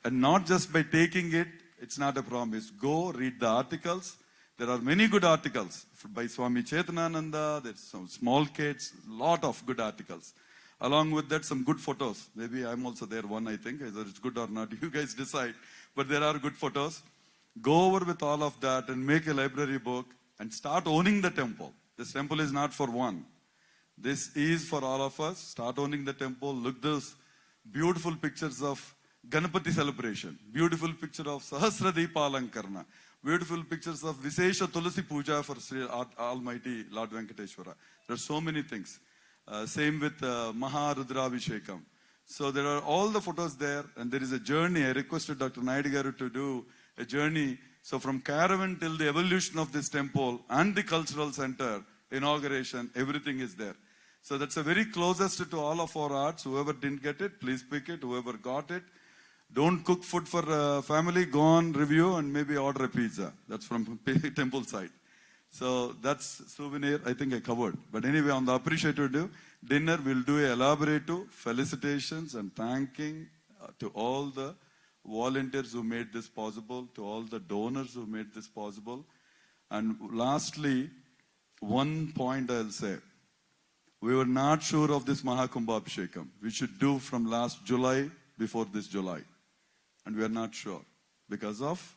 not just by taking it, it's not a promise. Go read the articles. There are many good articles by Swami Chetanananda. There's some small kids, lot of good articles. Along with that, some good photos. Maybe I'm also there one, I think. Whether it's good or not, you guys decide. But there are good photos. Go over with all of that and make a library book and start owning the temple. This temple is not for one. This is for all of us. Start owning the temple. Look those beautiful pictures of Ganapati celebration. Beautiful picture of Sahasradeepa Alankarna. Beautiful pictures of Vishesha Tulasi Puja for Sri Almighty Lord Venkateshwara. There are so many things. Same with Maha Kumbhabhishekam. So there are all the photos there, and there is a journey. I requested Dr. Naidu Garu to do a journey. So from caravan till the evolution of this temple and the cultural center, inauguration, everything is there. So that's the very closest to all of our arts. Whoever didn't get it, please pick it. Whoever got it, don't cook food for family. Go on review and maybe order a pizza. That's from temple side. So that's souvenir. I think I covered. But anyway, on the appreciative dinner, we'll do a elaborative felicitations and thanking to all the volunteers who made this possible, to all the donors who made this possible. And lastly, one point I'll say. We were not sure of this Maha Kumbhabhishekam. We should do from last July before this July. And we are not sure because of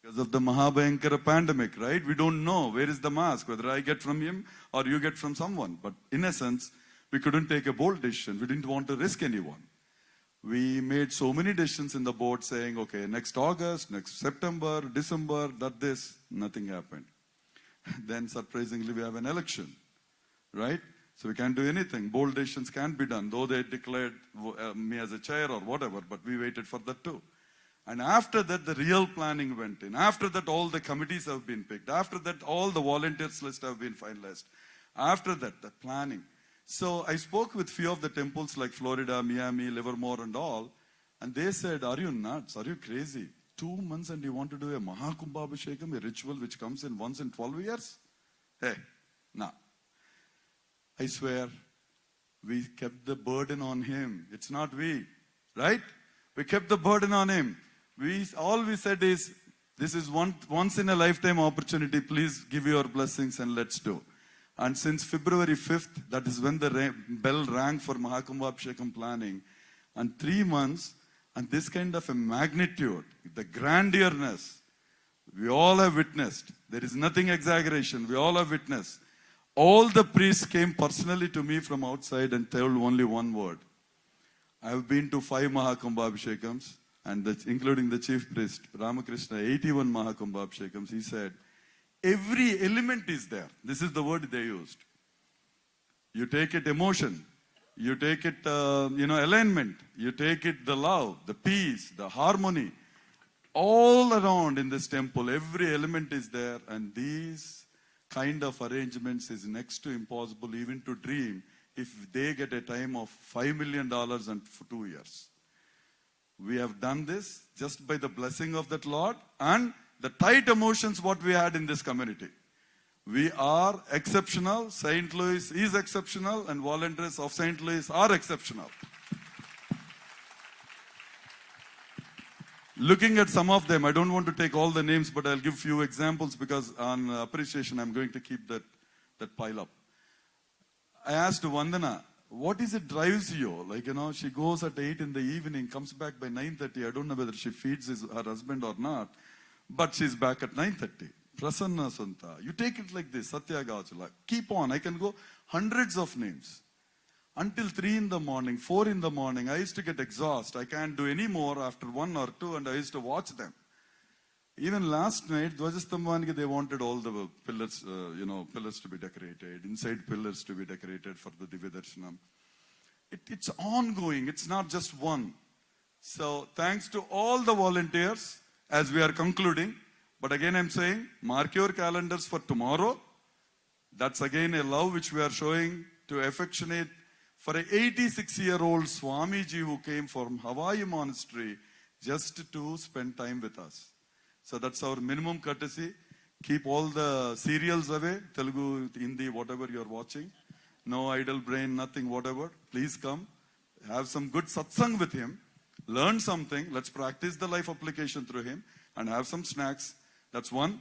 the Mahabhayankara pandemic, right? We don't know where is the mask, whether I get from him or you get from someone. But in essence, we couldn't take a bold decision. We didn't want to risk anyone. We made so many decisions in the board saying, okay, next August, next September, December, this, nothing happened. Then surprisingly, we have an election, right? So we can't do anything. Bold decisions can't be done, though they declared me as a chair or whatever, but we waited for that too. And after that, the real planning went in. After that, all the committees have been picked. After that, all the volunteers list have been finalized. After that, the planning. So I spoke with few of the temples like Florida, Miami, Livermore and all. And they said, are you nuts? Are you crazy? 2 months and you want to do a Maha Kumbhabhishekam, a ritual which comes in once in 12 years? Hey, nah. I swear, we kept the burden on him. It's not we, right? We kept the burden on him. All we said is, this is once in a lifetime opportunity. Please give your blessings and let's do. And since February 5th, that is when the bell rang for Maha Kumbhabhishekam planning. And 3 months, and this kind of a magnitude, the grandiousness, we all have witnessed. There is nothing exaggeration. We all have witnessed. All the priests came personally to me from outside and told only one word. I have been to 5 Maha Kumbhabhishekams, and including the chief priest, Ramakrishna, 81 Maha Kumbhabhishekams. He said, every element is there. This is the word they used. You take it emotion. You take it, alignment. You take it the love, the peace, the harmony. All around in this temple, every element is there. And these kind of arrangements is next to impossible even to dream if they get a time of $5 million and for 2 years. We have done this just by the blessing of that Lord and the tight emotions what we had in this community. We are exceptional. St. Louis is exceptional and volunteers of St. Louis are exceptional. Looking at some of them, I don't want to take all the names, but I'll give few examples because on appreciation, I'm going to keep that pile up. I asked Vandana, what is it drives you? Like, she goes at 8 in the evening, comes back by 9:30. I don't know whether she feeds her husband or not, but she's back at 9:30. Prasanna Santa. You take it like this, Satya Gauchala. Keep on. I can go hundreds of names. Until 3 in the morning, 4 in the morning, I used to get exhausted. I can't do any more after 1 or 2, and I used to watch them. Even last night, Dwajastambhaniki, they wanted all the pillars, pillars to be decorated, inside pillars to be decorated for the Divya Darshanam. It's ongoing. It's not just one. So thanks to all the volunteers, as we are concluding. But again, I'm saying, mark your calendars for tomorrow. That's again a love which we are showing to affectionate for an 86-year-old Swamiji who came from Hawaii Monastery just to spend time with us. So that's our minimum courtesy. Keep all the serials away, Telugu, Hindi, whatever you're watching. No idle brain, nothing, whatever. Please come. Have some good satsang with him. Learn something. Let's practice the life application through him and have some snacks. That's one.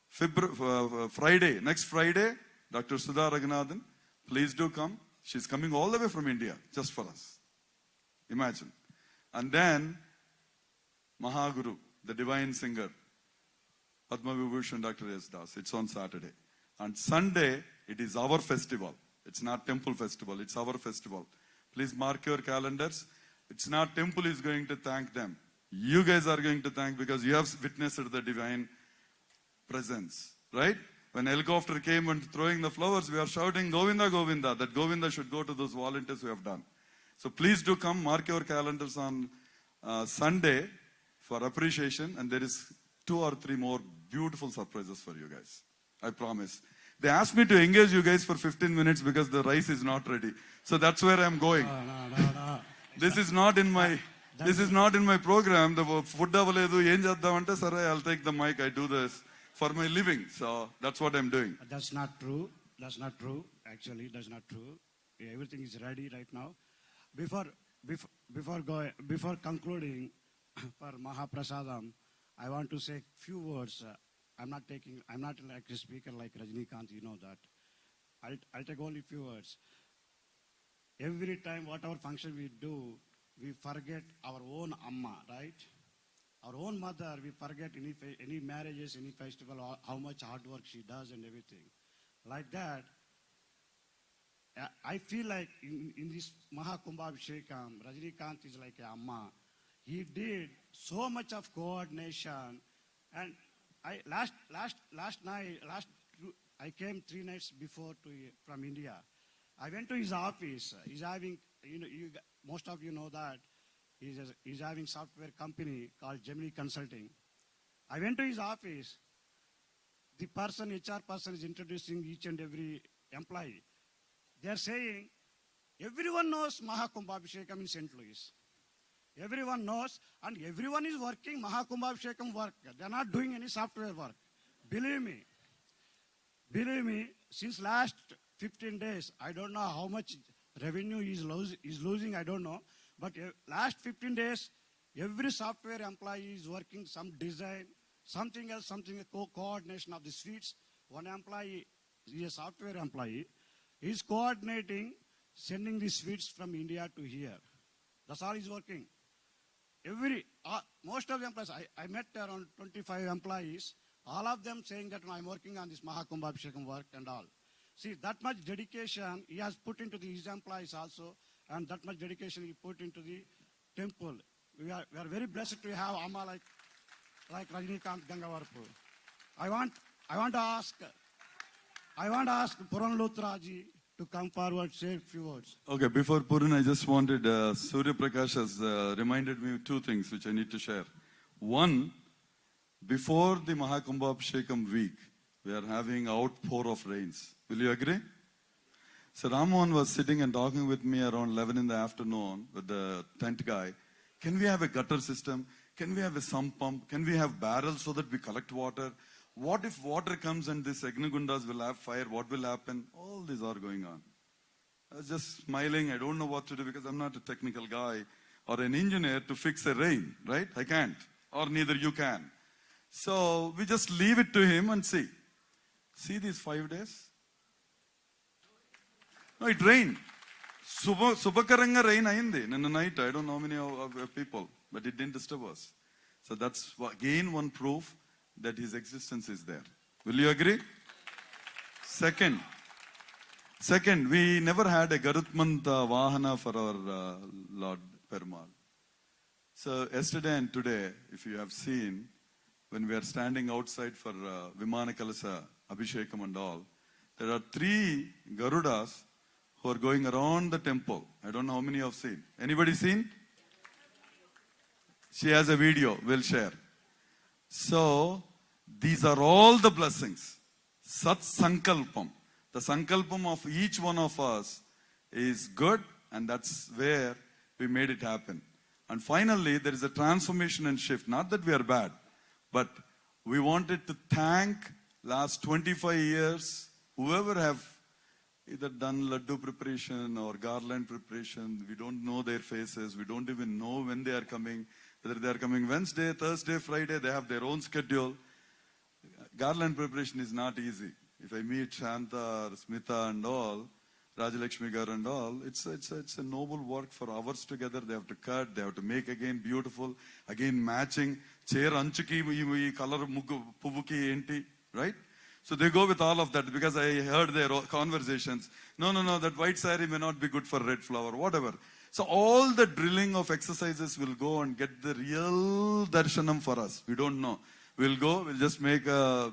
Friday, next Friday, Dr. Sudha Raghunathan, please do come. She's coming all the way from India just for us. Imagine. And then Mahaguru, the divine singer, Padma Vibhushan Dr. S. Das. It's on Saturday. And Sunday, it is our festival. It's not temple festival. It's our festival. Please mark your calendars. It's not temple is going to thank them. You guys are going to thank because you have witnessed the divine presence, right? When helicopter came and throwing the flowers, we are shouting, Govinda, Govinda. That Govinda should go to those volunteers who have done. So please do come, mark your calendars on Sunday for appreciation. And there is 2 or 3 more beautiful surprises for you guys. I promise. They asked me to engage you guys for 15 minutes because the rice is not ready. So that's where I'm going. No. This is not in my program. The food I'll take the mic. I do this for my living. So that's what I'm doing. That's not true. That's not true. Actually, that's not true. Everything is ready right now. Before concluding for Mahaprasadam, I want to say few words. I'm not like a speaker like Rajinikanth, you know that. I'll take only few words. Every time, whatever function we do, we forget our own Amma, right? Our own mother, we forget any marriages, any festival, how much hard work she does and everything. Like that, I feel like in this Maha Kumbhabhishekam, Rajinikanth is like a Amma. He did so much of coordination. And I came 3 nights before from India. I went to his office. He's having, most of you know that. He's having software company called Gemini Consulting. I went to his office. The HR person is introducing each and every employee. They are saying, everyone knows Maha Kumbhabhishekam in St. Louis. Everyone knows, and everyone is working Maha Kumbhabhishekam work. They are not doing any software work. Believe me, since last 15 days, I don't know how much revenue is losing, I don't know. But last 15 days, every software employee is working some design, something else, something coordination of the suites. One employee is a software employee. He is coordinating, sending the suites from India to here. That's all he's working. Most of the employees, I met around 25 employees, all of them saying that I'm working on this Maha Kumbhabhishekam work and all. See, that much dedication he has put into his employees also, and that much dedication he put into the temple. We are very blessed to have Amma like Rajinikanth Gangavarpu. I want to ask Puran Luthraji to come forward, say a few words. Okay, before Puran, I just wanted, Surya Prakash has reminded me of two things which I need to share. One, before the Maha Kumbhabhishekam week, we are having outpour of rains. Will you agree? So Ramon was sitting and talking with me around 11 in the afternoon with the tent guy. Can we have a gutter system? Can we have a sump pump? Can we have barrels so that we collect water? What if water comes and these Agnigundas will have fire? What will happen? All these are going on. I was just smiling. I don't know what to do because I'm not a technical guy or an engineer to fix a rain, right? I can't. Or neither you can. So we just leave it to him and see. See these 5 days? No, it rained. Subakaranga rain ayindi. In the night, I don't know how many of people, but it didn't disturb us. So that's again one proof that his existence is there. Will you agree? Second, we never had a Garutmanta Vahana for our Lord Perumal. So yesterday and today, if you have seen, when we are standing outside for Vimana Kalasa, Abhishekam and all, there are 3 Garudas who are going around the temple. I don't know how many you have seen. Anybody seen? She has a video, we'll share. So, these are all the blessings. Sat Sankalpam. The Sankalpam of each one of us is good, and that's where we made it happen. And finally, there is a transformation and shift. Not that we are bad, but we wanted to thank last 25 years, whoever have either done laddu preparation or garland preparation. We don't know their faces. We don't even know when they are coming. Whether they are coming Wednesday, Thursday, Friday, they have their own schedule. Garland preparation is not easy. If I meet Shanta or Smita and all, Rajalakshmi Gar and all, it's a noble work for hours together. They have to cut, they have to make again beautiful, again matching. Chair anchuki, color puvuki enti, right? So they go with all of that because I heard their conversations. No, that white saree may not be good for red flower, whatever. So all the drilling of exercises will go and get the real darshanam for us. We don't know. We'll go, we'll just make a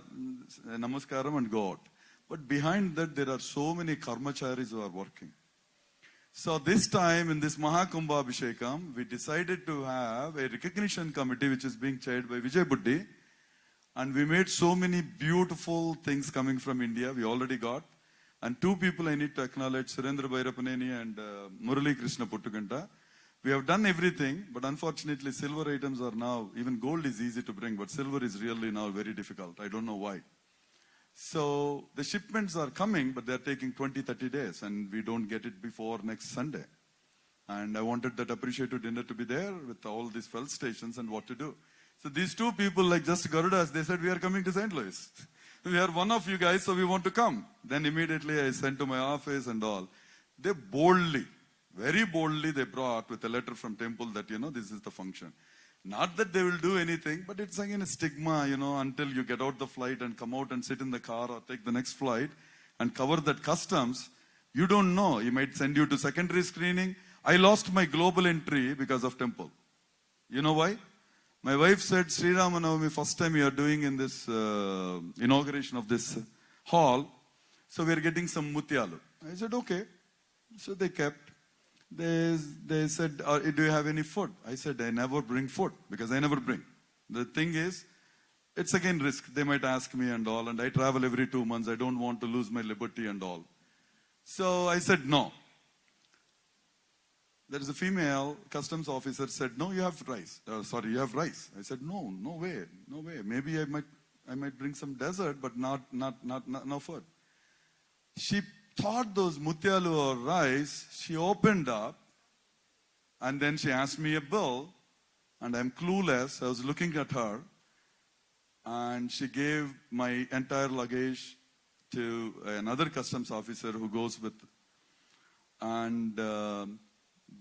namaskaram and go out. But behind that, there are so many karmacharis who are working. So this time in this Maha Kumbhabhishekam, we decided to have a recognition committee which is being chaired by Vijay Buddhi. And we made so many beautiful things coming from India. We already got. And 2 people I need to acknowledge, Surendra Bhairapaneni and Murali Krishna Puttukanta. We have done everything, but unfortunately silver items are now, even gold is easy to bring, but silver is really now very difficult. I don't know why. So the shipments are coming, but they're taking 20-30 days and we don't get it before next Sunday. And I wanted that appreciative dinner to be there with all these 12 stations and what to do. So these 2 people, like just Garudas, they said, we are coming to St. Louis. We are one of you guys, so we want to come. Then immediately I sent to my office and all. They boldly, very boldly, they brought with a letter from temple that, this is the function. Not that they will do anything, but it's again a stigma, until you get out the flight and come out and sit in the car or take the next flight and cover that customs. You don't know. He might send you to secondary screening. I lost my global entry because of temple. You know why? My wife said, Sri Ramanavami, first time you are doing in this inauguration of this hall, so we are getting some mutyalu. I said, okay. So they kept. They said, do you have any food? I said, I never bring food because I never bring. The thing is, it's again risk. They might ask me and all, and I travel every 2 months. I don't want to lose my liberty and all. So I said, no. There is a female customs officer said, no, you have rice. Sorry, you have rice. I said, no, no way, no way. Maybe I might bring some dessert, but not no food. She thought those mutyalu or rice. She opened up, and then she asked me a bill, and I'm clueless. I was looking at her, and she gave my entire luggage to another customs officer who goes with, and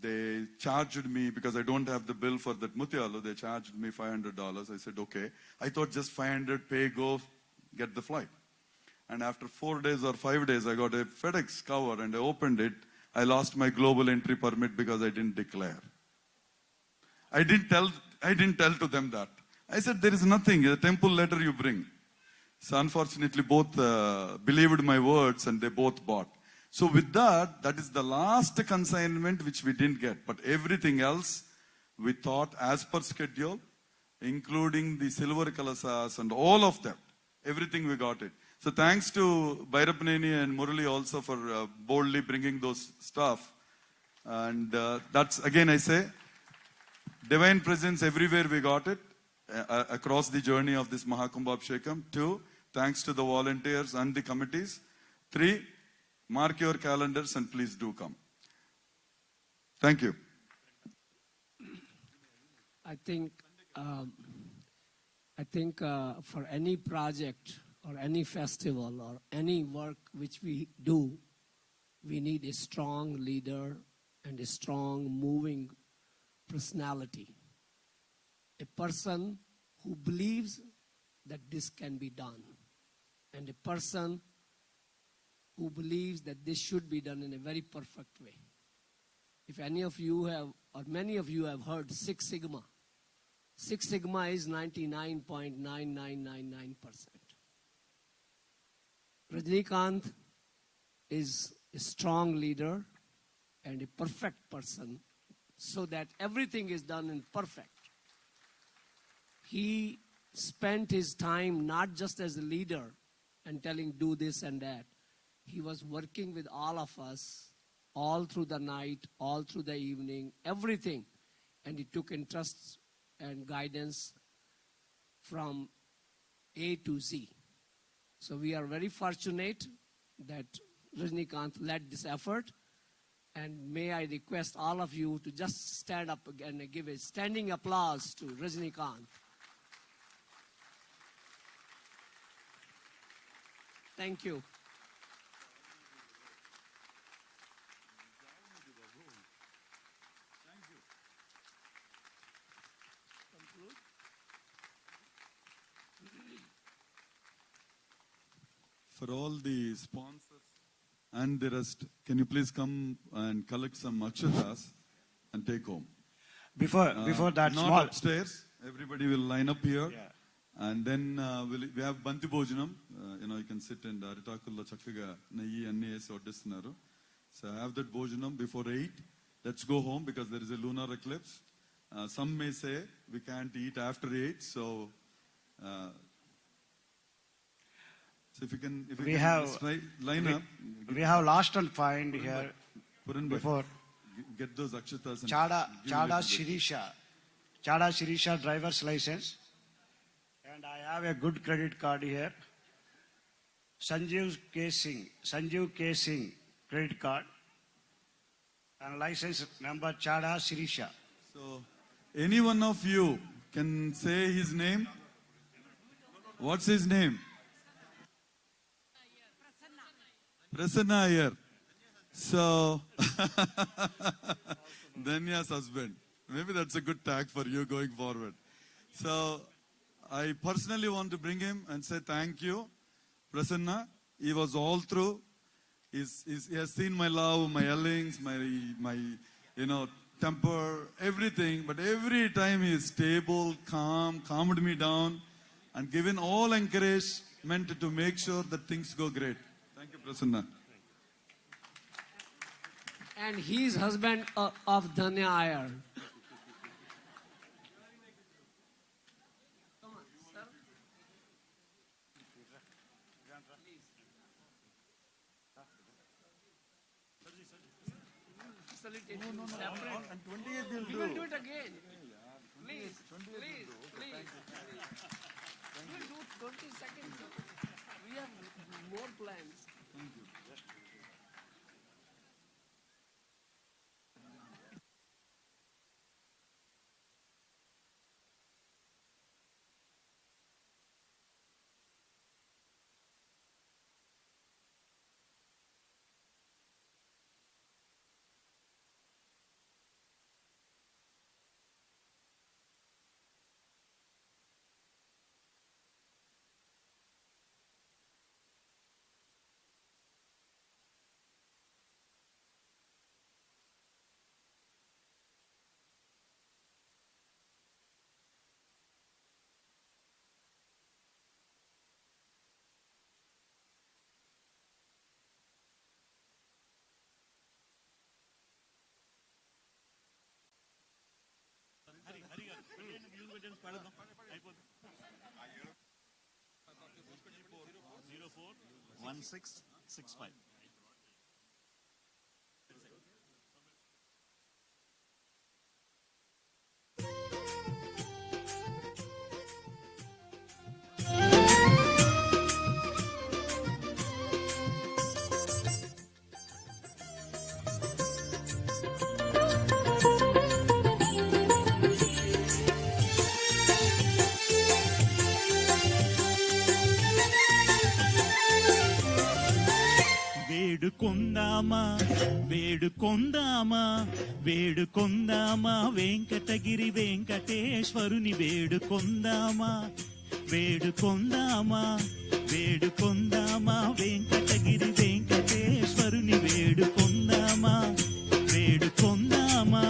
they charged me, because I don't have the bill for that mutyalu, they charged me $500. I said, okay. I thought just 500, pay, go, get the flight. And after 4 days or 5 days, I got a FedEx cover and I opened it. I lost my global entry permit because I didn't declare. I didn't tell to them that. I said, there is nothing, a temple letter you bring. So unfortunately, both believed my words and they both bought. So with that, that is the last consignment which we didn't get. But everything else, we thought as per schedule, including the silver kalasas and all of that. Everything we got it. So thanks to Bhairapneni and Murali also for boldly bringing those stuff. And that's, again I say, divine presence everywhere we got it. Across the journey of this Maha Kumbhabhishekam. 2, thanks to the volunteers and the committees. 3, mark your calendars and please do come. Thank you. I think for any project or any festival or any work which we do, we need a strong leader and a strong moving personality. A person who believes that this can be done, and a person who believes that this should be done in a very perfect way. If any of you have, or many of you have heard 6 Sigma. 6 Sigma is 99.9999%. Rajnikant is a strong leader and a perfect person, so that everything is done in perfect. He spent his time not just as a leader and telling do this and that. He was working with all of us all through the night, all through the evening, everything. And he took interest and guidance from A to Z. So we are very fortunate that Rajnikant led this effort. And may I request all of you to just stand up again and give a standing applause to Rajnikant. Thank you. For all the sponsors and the rest, can you please come and collect some akshatas and take home? Before that, not small upstairs. Everybody will line up here. Yeah. And then we have Banti Bhojanam. You can sit and Aritakulla Chakkaga Nayi Anni Esi Oddistunaru. So have that Bhojanam before 8. Let's go home because there is a lunar eclipse. Some may say we can't eat after 8. So if you can, line up. We have lost and find here before. Get those akshatas. Chada Shirisha driver's license. And I have a good credit card here. Sanjeev K. Singh credit card. And license number Chada Shirisha. So, any one of you can say his name? What's his name? Prasanna Iyer. So, Danya's husband. Maybe that's a good tag for you going forward. So, I personally want to bring him and say thank you, Prasanna. He was all through. He has seen my love, my yellings, my temper, everything. But every time he is stable, calmed me down, and given all encouragement to make sure that things go great. Thank you, Prasanna. And he's husband of Dhanya Iyer. it separate. On 28th We we'll will do. do it again. Please, please, please. We'll do 22nd. We have more plans. Thank you. వేడుకొందామా వేడుకొందామా వేడుకొందామా Venkatagiri వెంకటేశ్వరుని వేడుకొందామా వేడుకొందామా వేడుకొందామా వెంకటగిరి వెంకటేశ్వరుని వేడుకొందామా వేడుకొందామా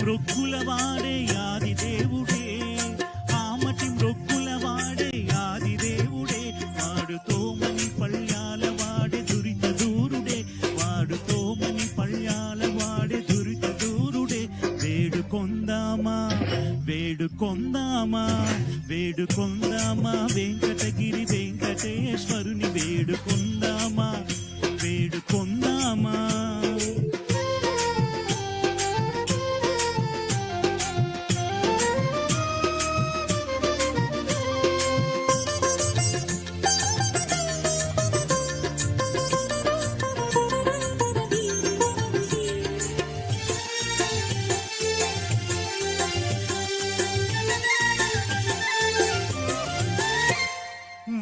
మృక్కుల వాడే ఆది దేవుడే ఆమటి మృక్కుల వాడే ఆది దేవుడే వాడుతో మని పళ్యాల వాడే దురిత దూరుడే వాడుతో మని పళ్యాల వాడే దురిత దూరుడే వేడుకొందామా వేడుకొందామా వేడుకొందామా వెంకటగిరి వెంకటేశ్వరుని వేడుకొందామా వేడుకొందామా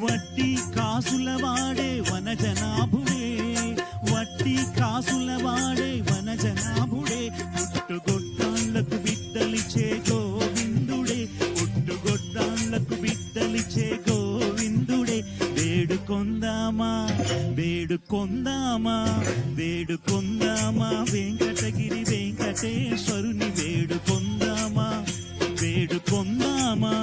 వడ్డీ కాసుల వాడే వనజనాభుడే వడ్డీ కాసుల వాడే వనజనాభుడే పుట్టుగొడ్డాళ్లకు బిడ్డలిచ్చే గోవిందుడే పుట్టుగొడ్డాళ్లకు బిడ్డలిచ్చే గోవిందుడే వేడుకొందామా వేడుకొందామా వేడుకొందామా వెంకటగిరి వెంకటేశ్వరుని వేడుకొందామా వేడుకొందామా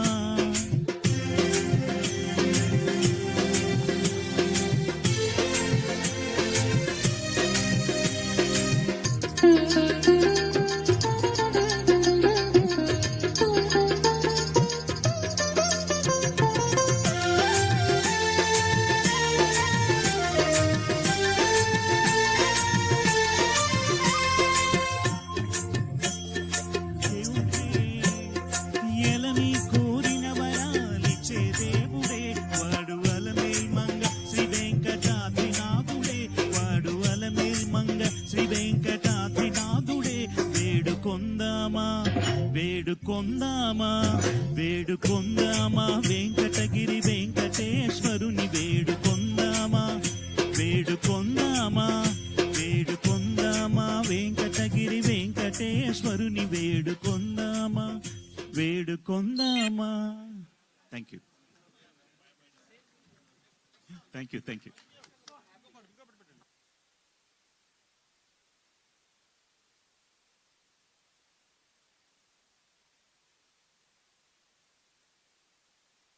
ఎలని కోరిన వరాలిచ్చే దేవుడే వాడు అలమేల్ మంగ శ్రీ వెంకటాద్రినాథుడే వాడు అలమేల్ మంగ శ్రీ వెంకటాద్రినాథుడే వేడుకొందామా వేడుకొందామా వేడుకొందామా వెంకటగిరి వెంకటేశ్వరుని వేడుకొందామా వేడుకొందామా వేడుకొందామా వెంకటగిరి వెంకటేశ్వరుని వేడుకొందామా వేడుకొందామా థ్యాంక్ యూ థ్యాంక్ యూ